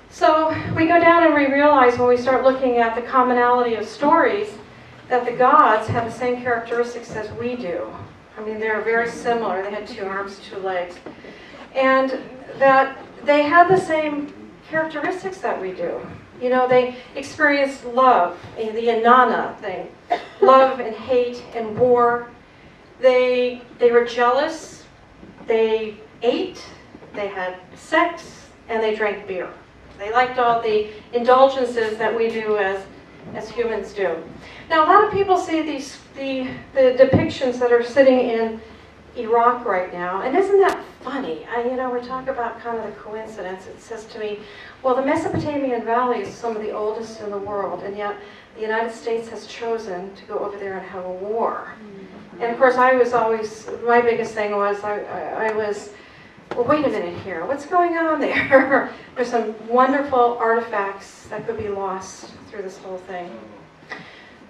So we go down and we realize when we start looking at the commonality of stories that the gods have the same characteristics as we do. I mean, they're very similar. They had 2 arms, 2 legs. And that they had the same characteristics that we do. You know, they experienced love, the Inanna thing, love and hate and war. They were jealous, they ate, they had sex, and they drank beer. They liked all the indulgences that we do as humans do. Now, a lot of people see the depictions that are sitting in Iraq right now, and isn't that funny? We're talking about kind of the coincidence. It says to me, well, the Mesopotamian Valley is some of the oldest in the world, and yet the United States has chosen to go over there and have a war. And of course, I was always, my biggest thing was, I was, well, wait a minute here, what's going on there? There's some wonderful artifacts that could be lost through this whole thing.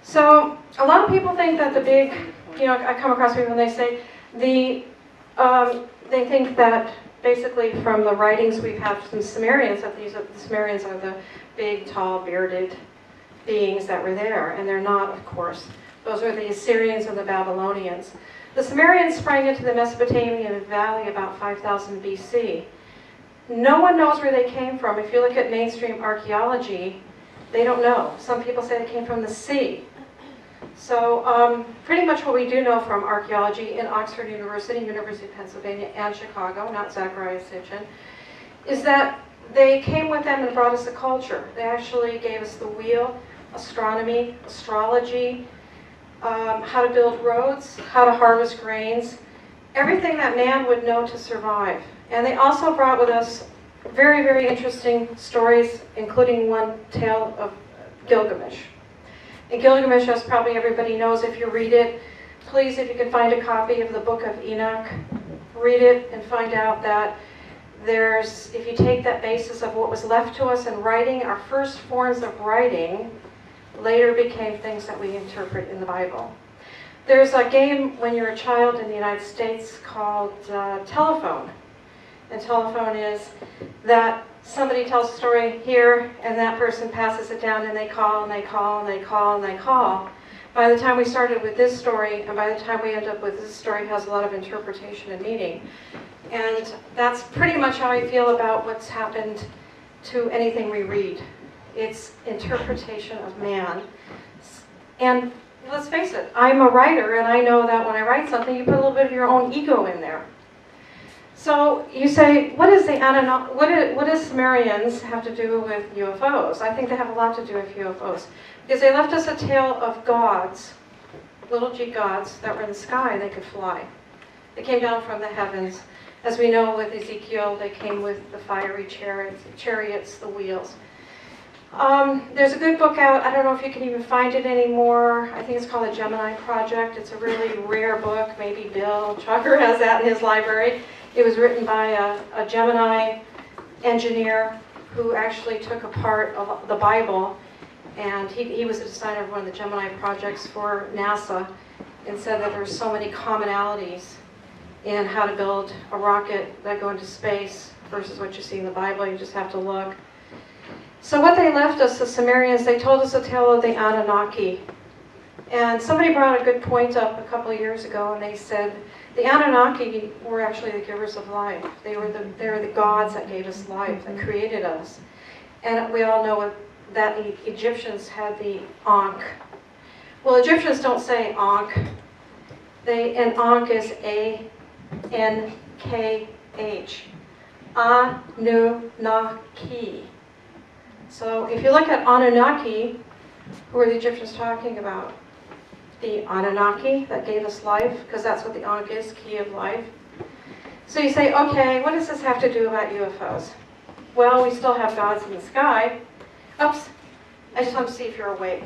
So, a lot of people think that the big, I come across people and they say, they think that basically from the writings we've had from Sumerians, that the Sumerians are the big, tall, bearded beings that were there, and they're not, of course. Those are the Assyrians and the Babylonians. The Sumerians sprang into the Mesopotamian Valley about 5000 BC. No one knows where they came from. If you look at mainstream archaeology, they don't know. Some people say they came from the sea. So pretty much what we do know from archaeology in Oxford University, University of Pennsylvania, and Chicago, not Zachariah Sitchin, is that they came with them and brought us a culture. They actually gave us the wheel, astronomy, astrology, how to build roads, how to harvest grains, everything that man would know to survive. And they also brought with us very, very interesting stories, including one tale of Gilgamesh. And Gilgamesh, as probably everybody knows if you read it, please, if you can find a copy of the Book of Enoch, read it and find out that if you take that basis of what was left to us in writing, our first forms of writing later became things that we interpret in the Bible. There's a game when you're a child in the United States called telephone. And telephone is that somebody tells a story here and that person passes it down and they call and they call and they call and they call. By the time we started with this story and by the time we end up with this story, it has a lot of interpretation and meaning. And that's pretty much how I feel about what's happened to anything we read. It's interpretation of man. And let's face it, I'm a writer and I know that when I write something, you put a little bit of your own ego in there. So you say, what does Sumerians have to do with UFOs? I think they have a lot to do with UFOs. Because they left us a tale of gods, little g gods, that were in the sky and they could fly. They came down from the heavens. As we know with Ezekiel, they came with the fiery chariots, the wheels. There's a good book out. I don't know if you can even find it anymore. I think it's called the Gemini Project. It's a really rare book. Maybe Bill Chucker has that in his library. It was written by a Gemini engineer who actually took apart the Bible, and he was a designer of one of the Gemini projects for NASA, and said that there's so many commonalities in how to build a rocket that go into space versus what you see in the Bible. You just have to look. So what they left us, the Sumerians, they told us a tale of the Anunnaki. And somebody brought a good point up a couple of years ago, and they said the Anunnaki were actually the givers of life. They were the gods that gave us life, that created us. And we all know that the Egyptians had the Ankh. Well, Egyptians don't say Ankh. And Ankh is A-N-K-H. Anunnaki. So if you look at Anunnaki, who are the Egyptians talking about? The Anunnaki that gave us life, because that's what the Ankh is, key of life. So you say, okay, what does this have to do about UFOs? Well, we still have gods in the sky. Oops, I just want to see if you're awake.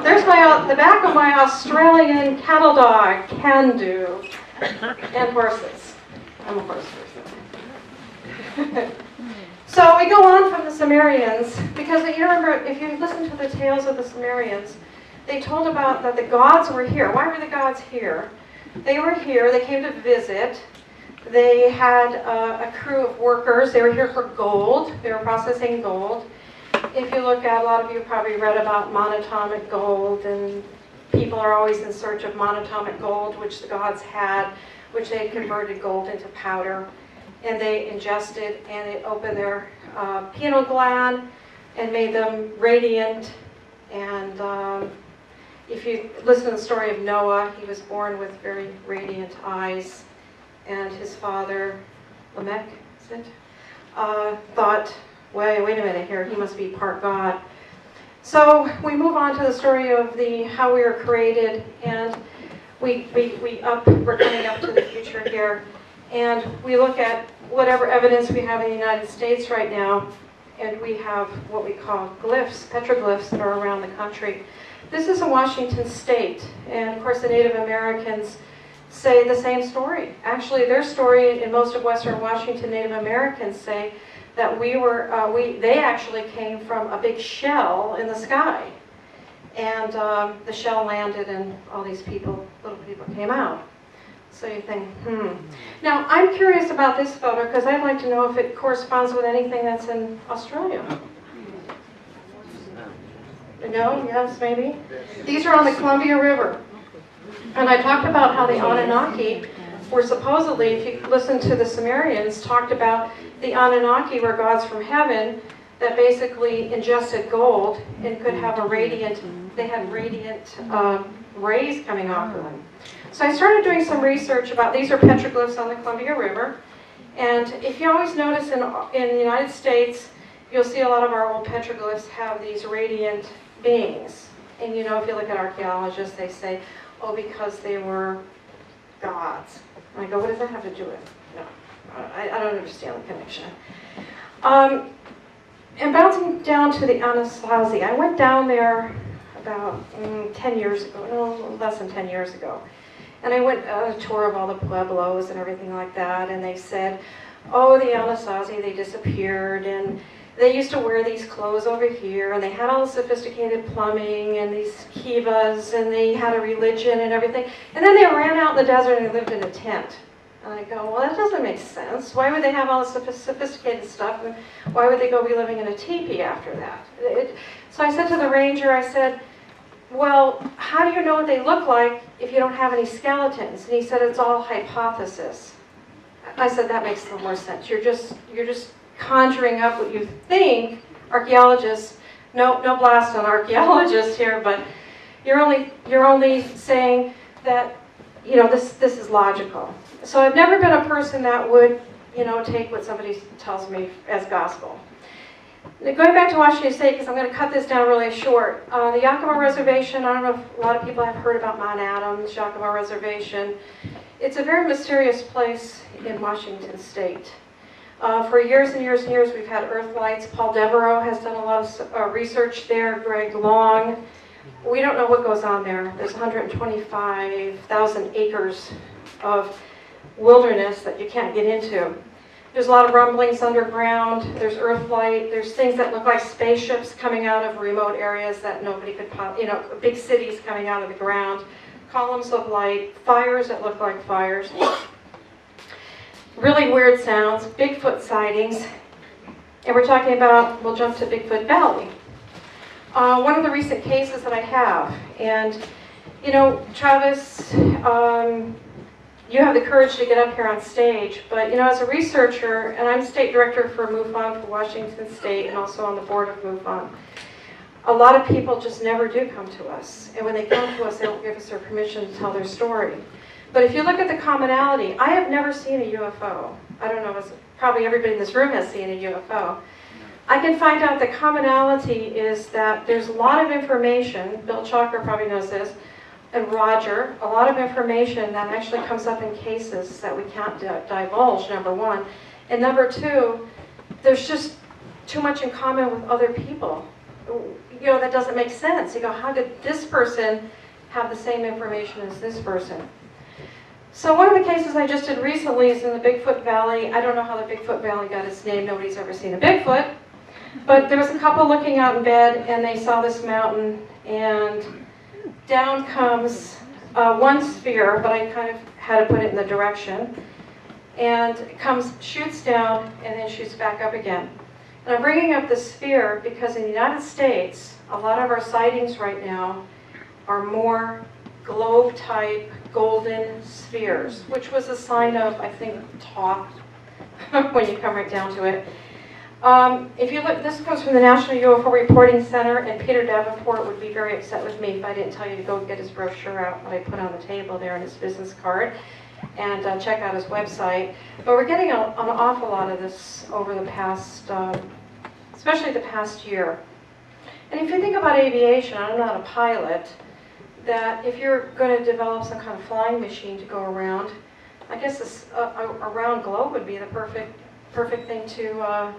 There's the back of my Australian cattle dog, Can-Do, and horses. I'm a horse person. So we go on from the Sumerians, because you remember, if you listen to the tales of the Sumerians, they told about that the gods were here. Why were the gods here? They were here, they came to visit. They had a crew of workers. They were here for gold. They were processing gold. If you look at, a lot of you probably read about monatomic gold, and people are always in search of monatomic gold, which the gods had, which they converted gold into powder. and they ingested, and it opened their pineal gland and made them radiant. And if you listen to the story of Noah, he was born with very radiant eyes, and his father, Lamech, is it? Thought, wait a minute here, he must be part God. So we move on to the story of how we were created, and we're coming up to the future here, and we look at whatever evidence we have in the United States right now, and we have what we call glyphs, petroglyphs that are around the country. This is in Washington State, and of course the Native Americans say the same story. Actually, their story in most of Western Washington, Native Americans say that they actually came from a big shell in the sky. And the shell landed and all these little people came out. So you think, Now, I'm curious about this photo because I'd like to know if it corresponds with anything that's in Australia. No? Yes, maybe? These are on the Columbia River. And I talked about how the Anunnaki were supposedly, if you listen to the Sumerians, talked about the Anunnaki were gods from heaven that basically ingested gold and could have they had radiant rays coming off of them. So I started doing some research about, these are petroglyphs on the Columbia River. And if you always notice in the United States, you'll see a lot of our old petroglyphs have these radiant beings. And you know, if you look at archaeologists, they say, oh, because they were gods. And I go, what does that have to do with it? No, I don't understand the connection. And bouncing down to the Anasazi, I went down there about 10 years ago, no, less than 10 years ago. And I went on a tour of all the pueblos and everything like that, and they said, oh, the Anasazi, they disappeared, and they used to wear these clothes over here, and they had all the sophisticated plumbing and these kivas, and they had a religion and everything. And then they ran out in the desert and they lived in a tent. And I go, well, that doesn't make sense. Why would they have all the sophisticated stuff? And why would they go be living in a teepee after that? So I said to the ranger, I said, well, how do you know what they look like if you don't have any skeletons? And he said, it's all hypothesis. I said, that makes a little more sense. You're just conjuring up what you think. Archaeologists, no blast on archaeologists here, but you're only saying that, you know, this is logical. So I've never been a person that would, you know, take what somebody tells me as gospel. Now, going back to Washington State, because I'm going to cut this down really short. The Yakima Reservation, I don't know if a lot of people have heard about Mount Adams, Yakima Reservation. It's a very mysterious place in Washington State. For years and years and years, we've had earthlights. Paul Devereaux has done a lot of research there, Greg Long. We don't know what goes on there. There's 125,000 acres of wilderness that you can't get into. There's a lot of rumblings underground. There's earthlight. There's things that look like spaceships coming out of remote areas that nobody could, big cities coming out of the ground. Columns of light, fires that look like fires. Really weird sounds, Bigfoot sightings. And we're talking about, we'll jump to Bigfoot Valley. One of the recent cases that I have, and you know, Travis, you have the courage to get up here on stage, but you know, as a researcher, and I'm state director for Mufon for Washington State and also on the board of Mufon, a lot of people just never do come to us. And when they come to us, they don't give us their permission to tell their story. But if you look at the commonality, I have never seen a UFO. I don't know, probably everybody in this room has seen a UFO. I can find out the commonality is that there's a lot of information, Bill Chalker probably knows this, and Roger, a lot of information that actually comes up in cases that we can't divulge, number one. And number two, there's just too much in common with other people. You know, that doesn't make sense. You go, how did this person have the same information as this person? So one of the cases I just did recently is in the Bigfoot Valley. I don't know how the Bigfoot Valley got its name. Nobody's ever seen a Bigfoot. But there was a couple looking out in bed, and they saw this mountain, and down comes one sphere, but I kind of had to put it in the direction, and it shoots down, and then shoots back up again. And I'm bringing up the sphere because in the United States, a lot of our sightings right now are more globe-type golden spheres, which was a sign of, I think, Thoth, when you come right down to it. If you look, this comes from the National UFO Reporting Center, and Peter Davenport would be very upset with me if I didn't tell you to go get his brochure out that I put on the table there and his business card, and check out his website. But we're getting an awful lot of this over the past, especially the past year. And if you think about aviation, I'm not a pilot, that if you're going to develop some kind of flying machine to go around, I guess this, a round globe would be the perfect thing to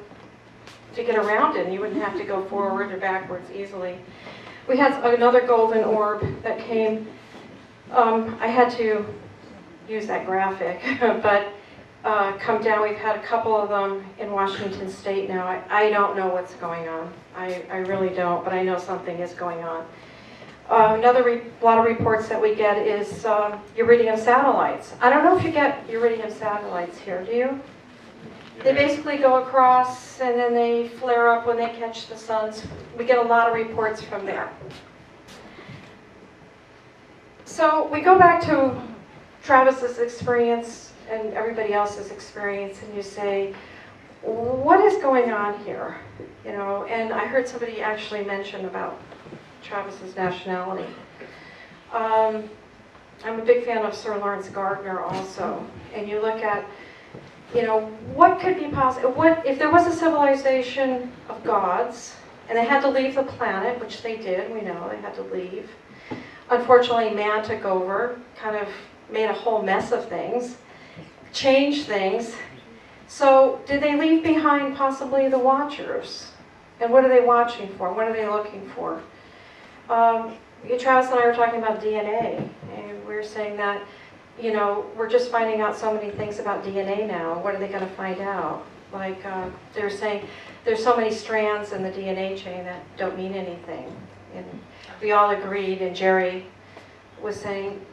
get around in. You wouldn't have to go forward or backwards easily. We had another golden orb that came. I had to use that graphic, but come down. We've had a couple of them in Washington State now. I don't know what's going on. I really don't, but I know something is going on. Another lot of reports that we get is iridium satellites. I don't know if you get iridium satellites here, do you? They basically go across and then they flare up when they catch the suns. We get a lot of reports from there. So we go back to Travis's experience and everybody else's experience, and you say, what is going on here? You know, and I heard somebody actually mention about Travis's nationality. I'm a big fan of Sir Lawrence Gardner also, and you look at, you know, what could be possible? What if there was a civilization of gods and they had to leave the planet, which they did, we know they had to leave. Unfortunately, man took over, kind of made a whole mess of things, changed things. So did they leave behind possibly the Watchers? And what are they watching for? What are they looking for? Travis and I were talking about DNA, and we were saying that, you know, we're just finding out so many things about DNA now. What are they going to find out? Like, they're saying there's so many strands in the DNA chain that don't mean anything. And we all agreed, and Jerry was saying,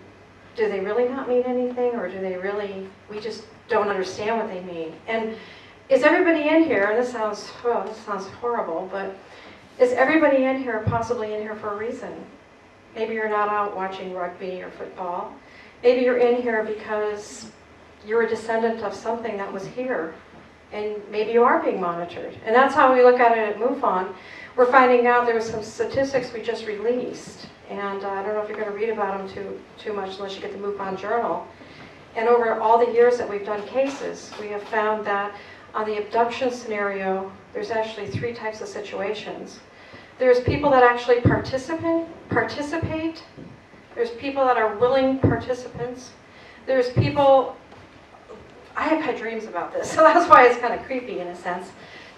do they really not mean anything, or do they really, we just don't understand what they mean? And is everybody in here, and this sounds horrible, but is everybody in here possibly in here for a reason? Maybe you're not out watching rugby or football. Maybe you're in here because you're a descendant of something that was here, and maybe you are being monitored. And that's how we look at it at Mufon. We're finding out there was some statistics we just released, and I don't know if you're going to read about them too much unless you get the Mufon Journal. And over all the years that we've done cases, we have found that on the abduction scenario, there's actually 3 types of situations. There's people that actually participate. There's people that are willing participants. There's people, I have had dreams about this, so that's why it's kind of creepy in a sense.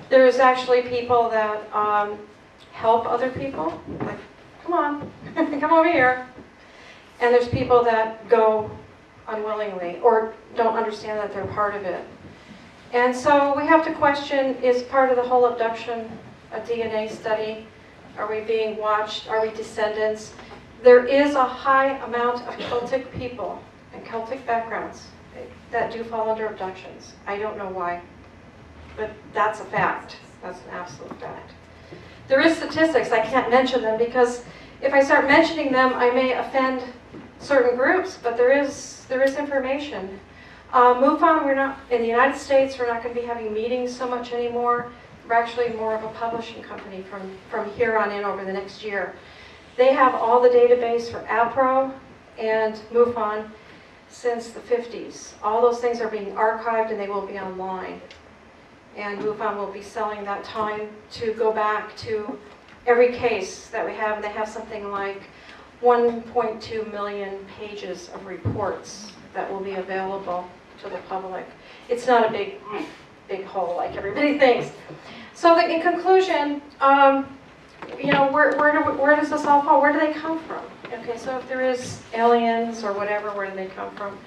There's actually people that help other people, like, come on, come over here. And there's people that go unwillingly or don't understand that they're part of it. And so we have to question, is part of the whole abduction a DNA study? Are we being watched? Are we descendants? There is a high amount of Celtic people and Celtic backgrounds that do fall under abductions. I don't know why, but that's a fact. That's an absolute fact. There is statistics. I can't mention them because if I start mentioning them, I may offend certain groups, but there is information. Mufon, we're not, in the United States, we're not going to be having meetings so much anymore. We're actually more of a publishing company from here on in over the next year. They have all the database for APRO and Mufon since the 50s. All those things are being archived and they will be online. And Mufon will be selling that time to go back to every case that we have. And they have something like 1.2 million pages of reports that will be available to the public. It's not a big hole like everybody thinks. So in conclusion, you know, where does this all fall? Where do they come from? Okay, so if there is aliens or whatever, where do they come from?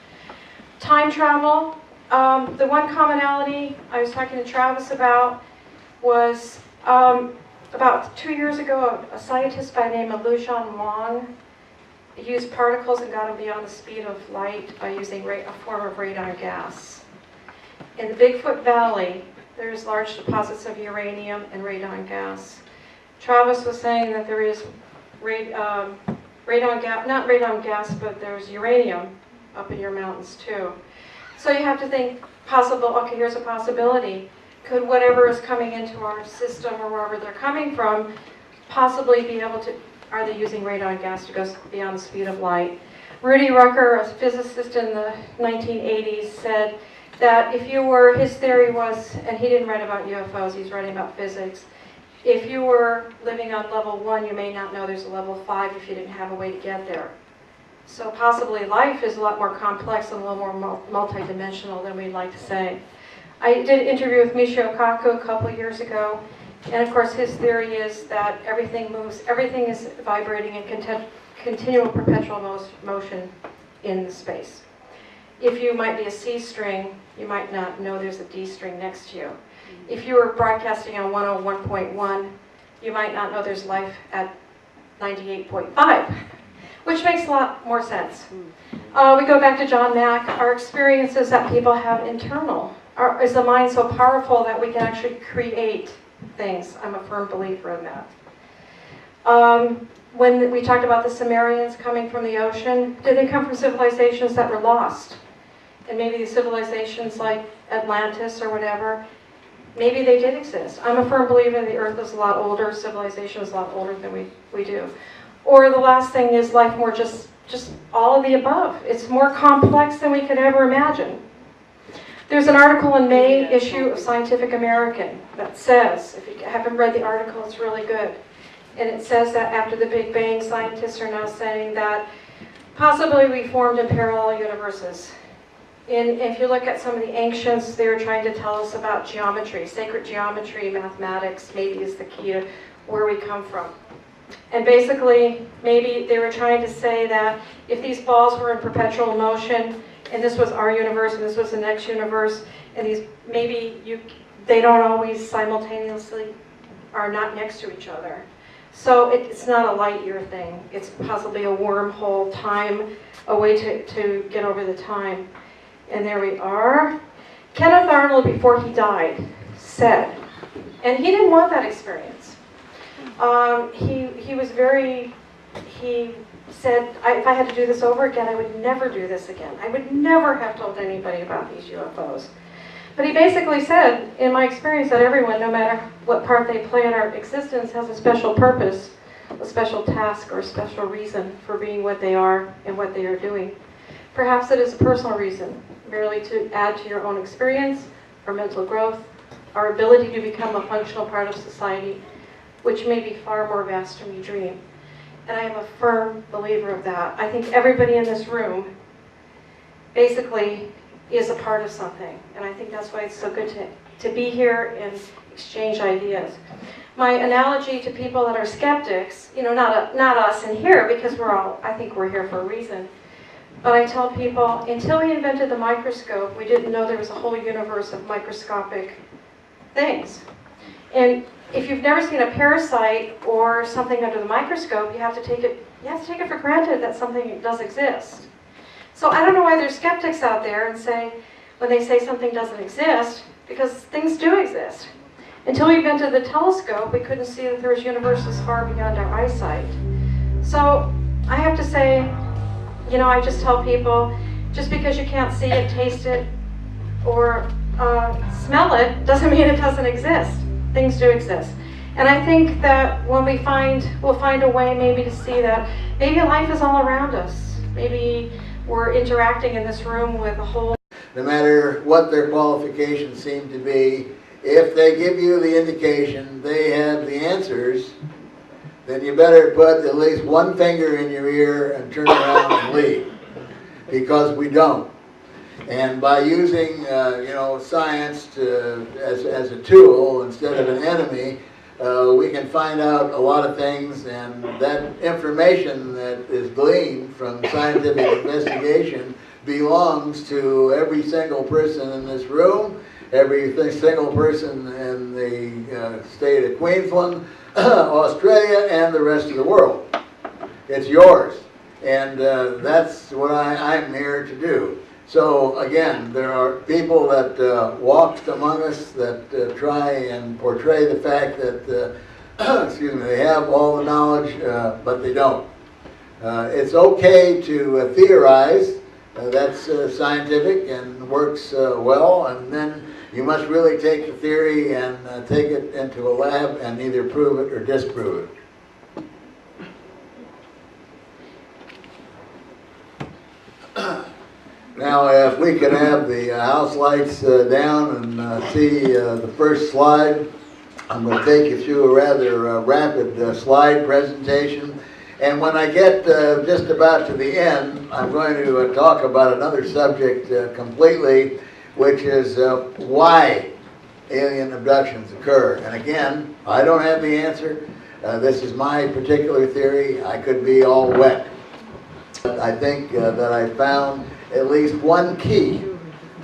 Time travel. The one commonality I was talking to Travis about was about 2 years ago, a scientist by the name of Lujan Wang used particles and got them beyond the speed of light by using a form of radon gas. In the Bigfoot Valley, there's large deposits of uranium and radon gas. Travis was saying that there is radon gas, not radon gas, but there's uranium up in your mountains too. So you have to think, Okay, here's a possibility. Could whatever is coming into our system or wherever they're coming from possibly be able to, are they using radon gas to go beyond the speed of light? Rudy Rucker, a physicist in the 1980s, said that if you were, his theory was, and he didn't write about UFOs, he's writing about physics, if you were living on level 1, you may not know there's a level 5 if you didn't have a way to get there. So possibly life is a lot more complex and a little more multidimensional than we'd like to say. I did an interview with Michio Kaku a couple years ago, and of course his theory is that everything moves, everything is vibrating in continual perpetual motion in the space. If you might be a C string, you might not know there's a D string next to you. If you were broadcasting on 101.1, you might not know there's life at 98.5, which makes a lot more sense. We go back to John Mack. Our experiences that people have internal. Is the mind so powerful that we can actually create things? I'm a firm believer in that. When we talked about the Sumerians coming from the ocean, did they come from civilizations that were lost? And maybe these civilizations like Atlantis or whatever, maybe they did exist. I'm a firm believer the Earth is a lot older, civilization is a lot older than we do. Or the last thing is life more just all of the above. It's more complex than we could ever imagine. There's an article in May issue of Scientific American that says, if you haven't read the article, it's really good. And it says that after the Big Bang, scientists are now saying that possibly we formed in parallel universes. And if you look at some of the ancients, they were trying to tell us about geometry, sacred geometry, mathematics, maybe is the key to where we come from. And basically, maybe they were trying to say that if these balls were in perpetual motion, and this was our universe, and this was the next universe, and these they don't always simultaneously are not next to each other. So it's not a light year thing. It's possibly a wormhole time, a way to get over the time. And there we are. Kenneth Arnold, before he died, said, and he didn't want that experience. He said, if I had to do this over again, I would never do this again. I would never have told anybody about these UFOs. But he basically said, in my experience, that everyone, no matter what part they play in our existence, has a special purpose, a special task, or a special reason for being what they are and what they are doing. Perhaps it is a personal reason, merely to add to your own experience, or mental growth, our ability to become a functional part of society, which may be far more vast than we dream. And I am a firm believer of that. I think everybody in this room basically is a part of something. And I think that's why it's so good to be here and exchange ideas. My analogy to people that are skeptics, not us in here, because I think we're here for a reason. But I tell people, until we invented the microscope, we didn't know there was a whole universe of microscopic things. And if you've never seen a parasite or something under the microscope, you have to take it for granted that something does exist. So I don't know why there's skeptics out there and say, when they say something doesn't exist, because things do exist. Until we invented the telescope, we couldn't see that there was universes far beyond our eyesight. So I have to say, I just tell people, just because you can't see it, taste it, or smell it, doesn't mean it doesn't exist. Things do exist. And I think that when we'll find a way maybe to see that maybe life is all around us. Maybe we're interacting in this room with a whole... No matter what their qualifications seem to be, if they give you the indication they have the answers, then you better put at least one finger in your ear and turn around and leave. Because we don't. And by using, science as a tool instead of an enemy, we can find out a lot of things, and that information that is gleaned from scientific investigation belongs to every single person in this room, every single person in the state of Queensland, Australia, and the rest of the world. It's yours. And that's what I'm here to do. So again, there are people that walk among us that try and portray the fact that they have all the knowledge, but they don't. It's okay to theorize, That's scientific and works well, and then you must really take the theory and take it into a lab and either prove it or disprove it. Now, if we could have the house lights down and see the first slide, I'm going to take you through a rather rapid slide presentation. And when I get just about to the end, I'm going to talk about another subject completely, which is why alien abductions occur. And again, I don't have the answer. This is my particular theory. I could be all wet. But I think that I found at least one key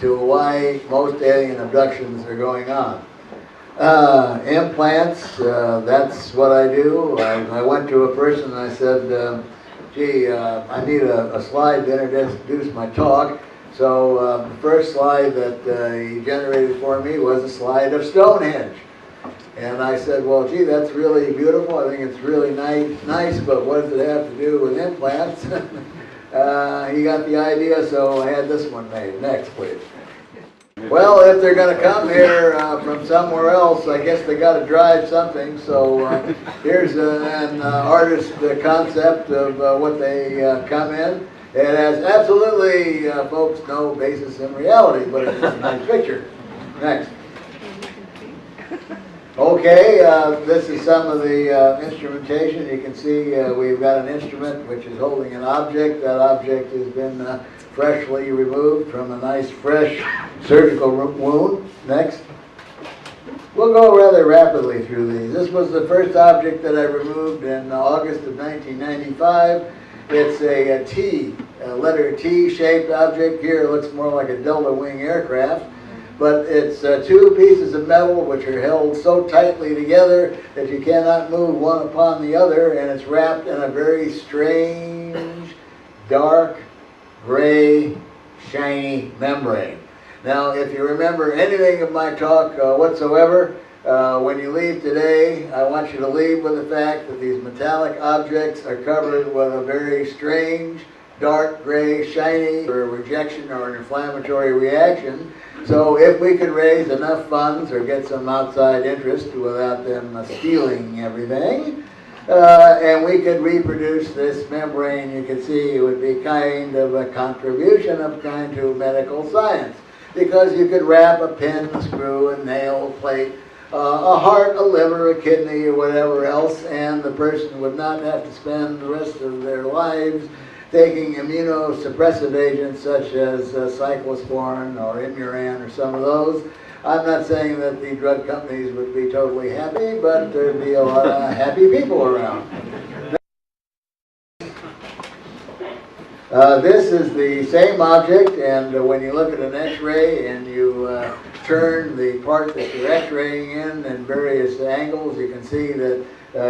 to why most alien abductions are going on. Implants, that's what I do. I went to a person and I said, gee, I need a slide to introduce my talk. So the first slide that he generated for me was a slide of Stonehenge. And I said, well, gee, that's really beautiful. I think it's really nice, but what does it have to do with implants? He got the idea, so I had this one made. Next, please. Well, if they're going to come here from somewhere else, I guess they got to drive something. So here's an artist concept of what they come in. It has absolutely, folks, no basis in reality, but it's a nice picture. Next. Okay, this is some of the instrumentation. You can see we've got an instrument which is holding an object. That object has been freshly removed from a nice fresh surgical wound. Next. We'll go rather rapidly through these. This was the first object that I removed in August of 1995. It's a T, a letter T shaped object. Here it looks more like a Delta Wing aircraft. But it's two pieces of metal which are held so tightly together that you cannot move one upon the other, and it's wrapped in a very strange, dark, gray, shiny membrane. Now, if you remember anything of my talk whatsoever, when you leave today, I want you to leave with the fact that these metallic objects are covered with a very strange, dark, gray, shiny, or a rejection or an inflammatory reaction. So if we could raise enough funds or get some outside interest without them stealing everything, and we could reproduce this membrane, you can see it would be kind of a contribution of kind to medical science. Because you could wrap a pin, a screw, a nail, a plate, a heart, a liver, a kidney, or whatever else, and the person would not have to spend the rest of their lives taking immunosuppressive agents such as cyclosporin or Imuran or some of those. I'm not saying that the drug companies would be totally happy, but there'd be a lot of happy people around. This is the same object, and when you look at an X-ray and you turn the part that you're X-raying in various angles, you can see that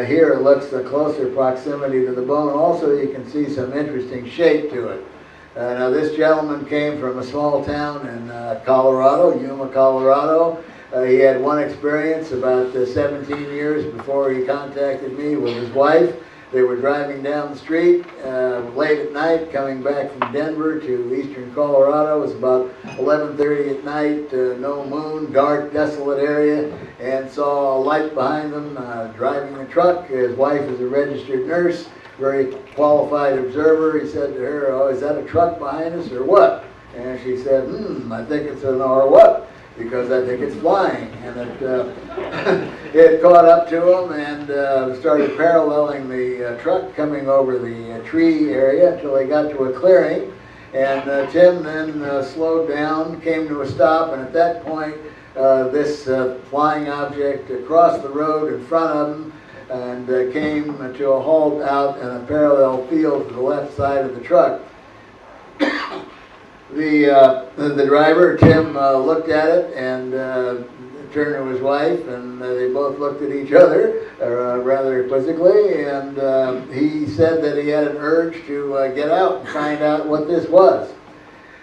here it looks a closer proximity to the bone. Also, you can see some interesting shape to it. Now, this gentleman came from a small town in Colorado, Yuma, Colorado. He had one experience about 17 years before he contacted me with his wife. They were driving down the street late at night, coming back from Denver to eastern Colorado. It was about 11:30 at night, no moon, dark, desolate area, and saw a light behind them driving the truck. His wife is a registered nurse, very qualified observer. He said to her, "Oh, is that a truck behind us or what?" And she said, I think it's an or what, because I think it's flying. And it caught up to him and started paralleling the truck coming over the tree area until they got to a clearing. And Tim then slowed down, came to a stop, and at that point this flying object crossed the road in front of him and came to a halt out in a parallel field to the left side of the truck. The driver, Tim, looked at it and turned to his wife, and they both looked at each other rather quizzically, and he said that he had an urge to get out and find out what this was.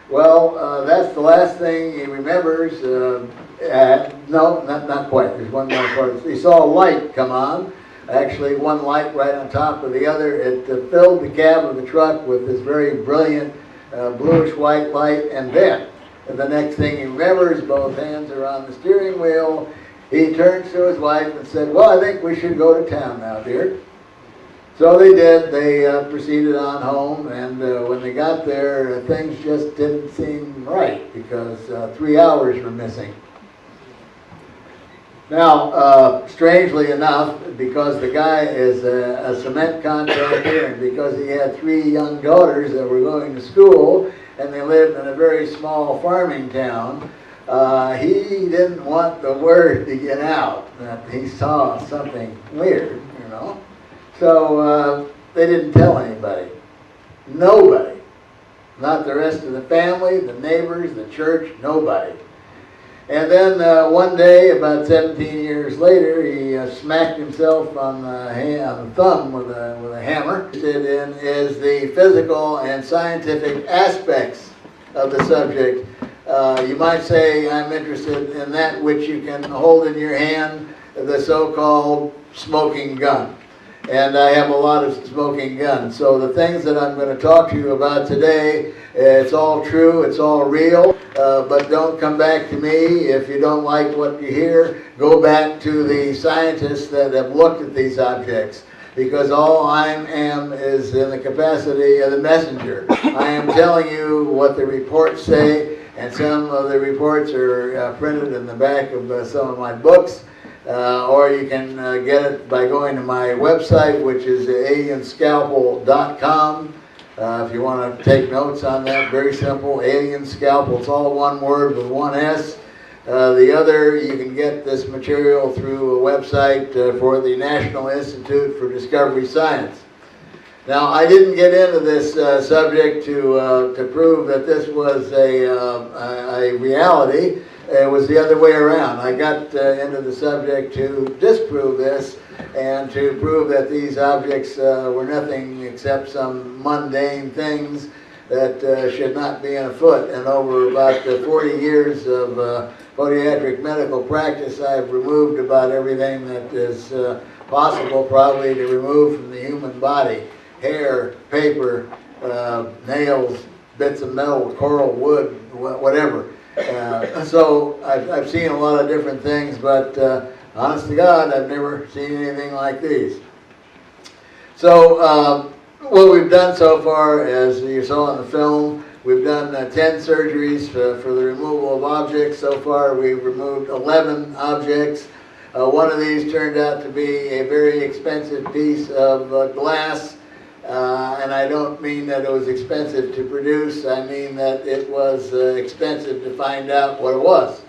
Well, that's the last thing he remembers. No, not quite. There's one more part. He saw a light come on. Actually, one light right on top of the other. It filled the cab of the truck with this very brilliant bluish white light, and then the next thing he remembers, both hands are on the steering wheel. He turns to his wife and said, "Well, I think we should go to town now, dear." So they did. They proceeded on home, and when they got there, things just didn't seem right because 3 hours were missing. Now, strangely enough, because the guy is a cement contractor and because he had 3 young daughters that were going to school and they lived in a very small farming town, he didn't want the word to get out that he saw something weird, you know. So they didn't tell anybody. Nobody. Not the rest of the family, the neighbors, the church, nobody. And then one day, about 17 years later, he smacked himself on the thumb with a hammer. What he's interested in is the physical and scientific aspects of the subject. You might say, I'm interested in that which you can hold in your hand, the so-called smoking gun. And I have a lot of smoking guns. So the things that I'm going to talk to you about today, it's all true, it's all real, but don't come back to me if you don't like what you hear. Go back to the scientists that have looked at these objects, because all I am is in the capacity of the messenger. I am telling you what the reports say, and some of the reports are printed in the back of some of my books. Or you can get it by going to my website, which is alienscalpel.com. If you want to take notes on that, very simple, Alien Scalpel. It's all one word with one S. The other, you can get this material through a website for the National Institute for Discovery Science. Now, I didn't get into this subject to prove that this was a reality. It was the other way around. I got into the subject to disprove this and to prove that these objects were nothing except some mundane things that should not be afoot. And over about 40 years of podiatric medical practice, I've removed about everything that is possible probably to remove from the human body. Hair, paper, nails, bits of metal, coral, wood, whatever. So I've seen a lot of different things, but honest to God, I've never seen anything like these. So what we've done so far, as you saw in the film, we've done 10 surgeries for the removal of objects. So far we've removed 11 objects. One of these turned out to be a very expensive piece of glass. And I don't mean that it was expensive to produce, I mean that it was expensive to find out what it was.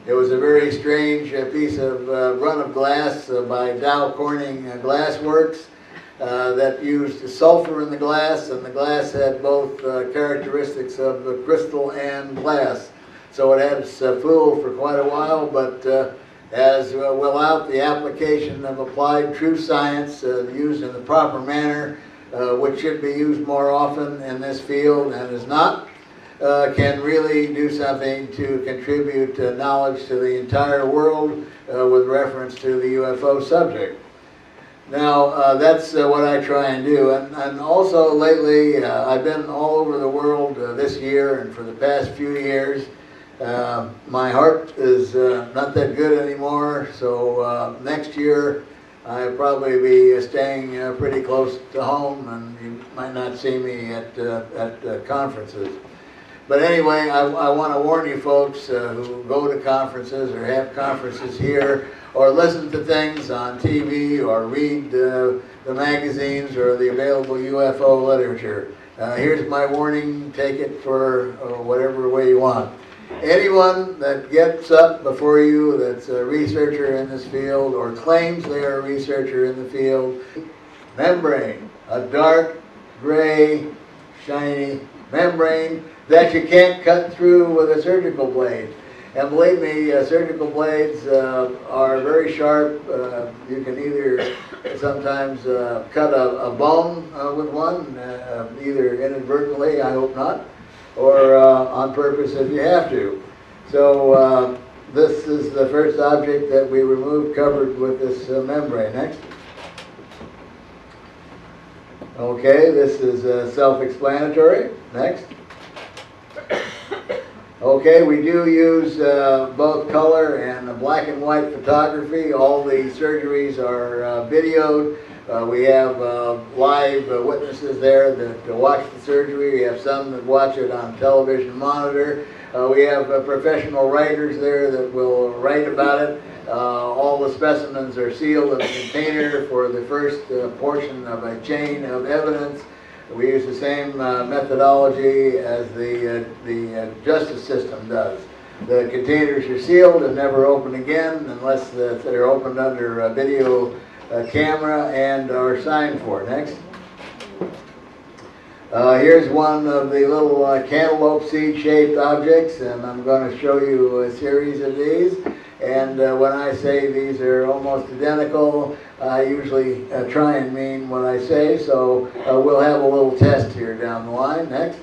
It was a very strange piece of run of glass by Dow Corning Glass Works that used sulfur in the glass, and the glass had both characteristics of crystal and glass. So it had its fool for quite a while, but as will out the application of applied true science used in the proper manner, which should be used more often in this field and is not, can really do something to contribute knowledge to the entire world with reference to the UFO subject. Now, that's what I try and do. And also lately, I've been all over the world this year and for the past few years. My heart is not that good anymore, so next year I'll probably be staying pretty close to home, and you might not see me at conferences. But anyway, I want to warn you folks who go to conferences or have conferences here or listen to things on TV or read the magazines or the available UFO literature. Here's my warning. Take it for whatever way you want. Anyone that gets up before you that's a researcher in this field or claims they are a researcher in the field, membrane, a dark, gray, shiny membrane that you can't cut through with a surgical blade. And believe me, surgical blades are very sharp. You can either sometimes cut a bone with one, either inadvertently, I hope not, or on purpose if you have to. So this is the first object that we removed covered with this membrane. Next. Okay, this is self-explanatory. Next. Okay, we do use both color and black and white photography. All the surgeries are videoed. We have live witnesses there that watch the surgery. We have some that watch it on television monitor. We have professional writers there that will write about it. All the specimens are sealed in a container for the first portion of a chain of evidence. We use the same methodology as the justice system does. The containers are sealed and never opened again unless they're opened under a video camera and are signed for. Next. Here's one of the little cantaloupe seed-shaped objects, and I'm going to show you a series of these. And when I say these are almost identical, I usually try and mean what I say, so we'll have a little test here down the line. Next.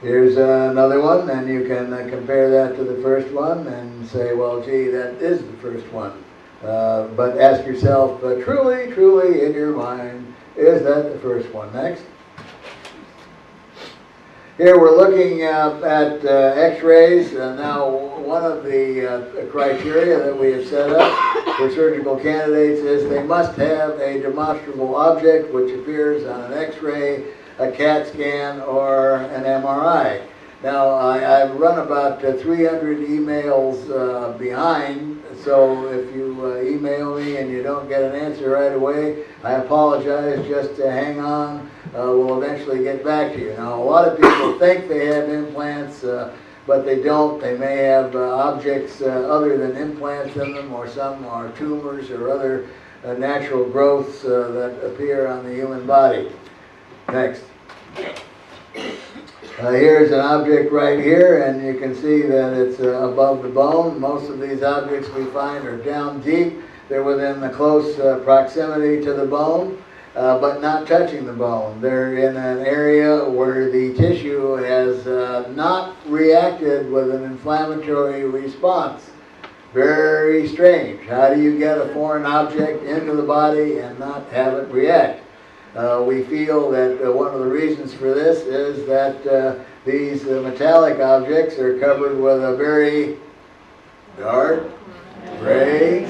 Here's another one, and you can compare that to the first one and say, well, gee, that is the first one. But ask yourself, truly, truly in your mind, is that the first one? Next. Here we're looking at x-rays. Now, one of the criteria that we have set up for surgical candidates is they must have a demonstrable object which appears on an x-ray, a CAT scan, or an MRI. Now, I've run about 300 emails behind, so if you email me and you don't get an answer right away, I apologize. Just hang on. We'll eventually get back to you. Now, a lot of people think they have implants, but they don't. They may have objects other than implants in them, or some are tumors or other natural growths that appear on the human body. Next. Here's an object right here, and you can see that it's above the bone. Most of these objects we find are down deep. They're within the close proximity to the bone, but not touching the bone. They're in an area where the tissue has not reacted with an inflammatory response. Very strange. How do you get a foreign object into the body and not have it react? We feel that one of the reasons for this is that these metallic objects are covered with a very dark, gray,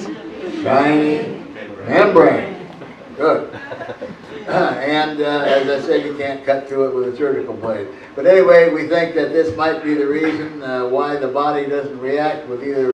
shiny membrane. Good. And as I said, you can't cut through it with a surgical blade. But anyway, we think that this might be the reason why the body doesn't react with either.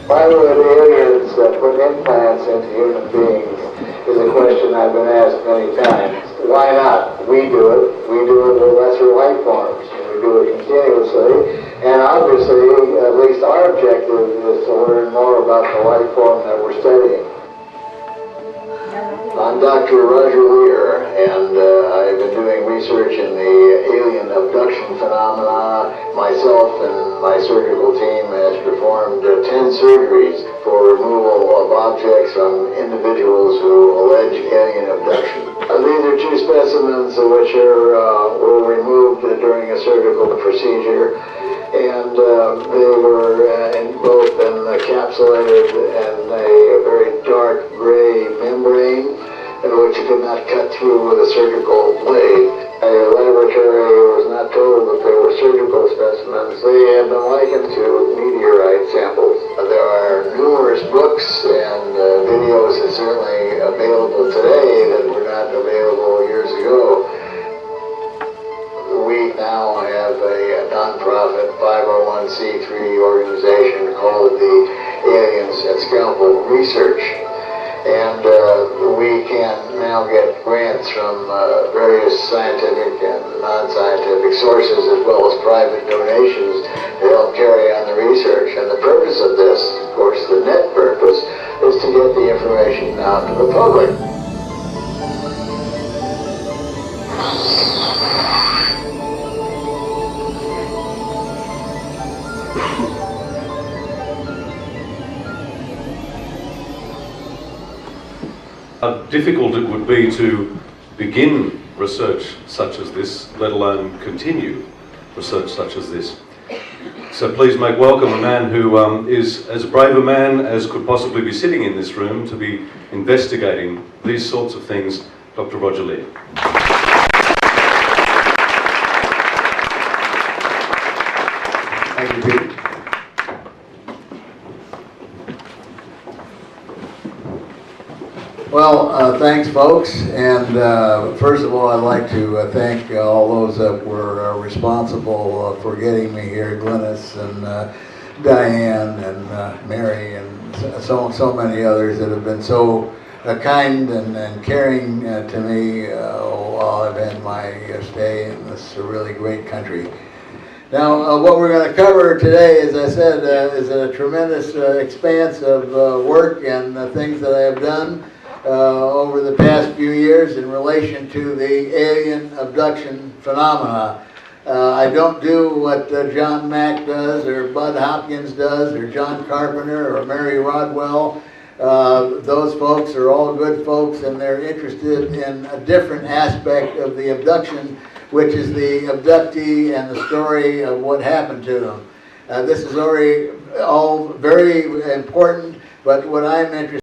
Why would aliens put implants into human beings is a question I've been asked many times. Why not? We do it. We do it with lesser life forms. We do it continuously. And obviously, at least our objective is to learn more about the life form that we're studying. I'm Dr. Roger Lear, and I've been doing research in the alien abduction phenomena. Myself and my surgical team has performed 10 surgeries for removal of objects from individuals who allege alien abduction. These are two specimens which were removed during a surgical procedure, and they were both encapsulated in a very dark gray membrane, which you could not cut through with a surgical blade. A laboratory was not told that they were surgical specimens. They have been likened to meteorite samples. There are numerous books and videos that certainly available today that were not available years ago. We now have a non-profit 501c3 organization called the Aliens and Scalpel Research. And we can now get grants from various scientific and non-scientific sources, as well as private donations, to help carry on the research. And the purpose of this, of course, the net purpose, is to get the information out to the public. How difficult it would be to begin research such as this, let alone continue research such as this. So please make welcome a man who is as brave a man as could possibly be sitting in this room to be investigating these sorts of things, Dr. Roger Lee. Thank you, Peter. Well, thanks, folks. And first of all, I'd like to thank all those that were responsible for getting me here, Glynis and Diane and Mary and so many others that have been so kind and caring to me while I've had my stay in this really great country. Now, what we're going to cover today, as I said, is a tremendous expanse of work and things that I have done over the past few years in relation to the alien abduction phenomena. I don't do what John Mack does, or Bud Hopkins does, or John Carpenter, or Mary Rodwell. Those folks are all good folks, and they're interested in a different aspect of the abduction, which is the abductee and the story of what happened to them. This is already all very important, but what I'm interested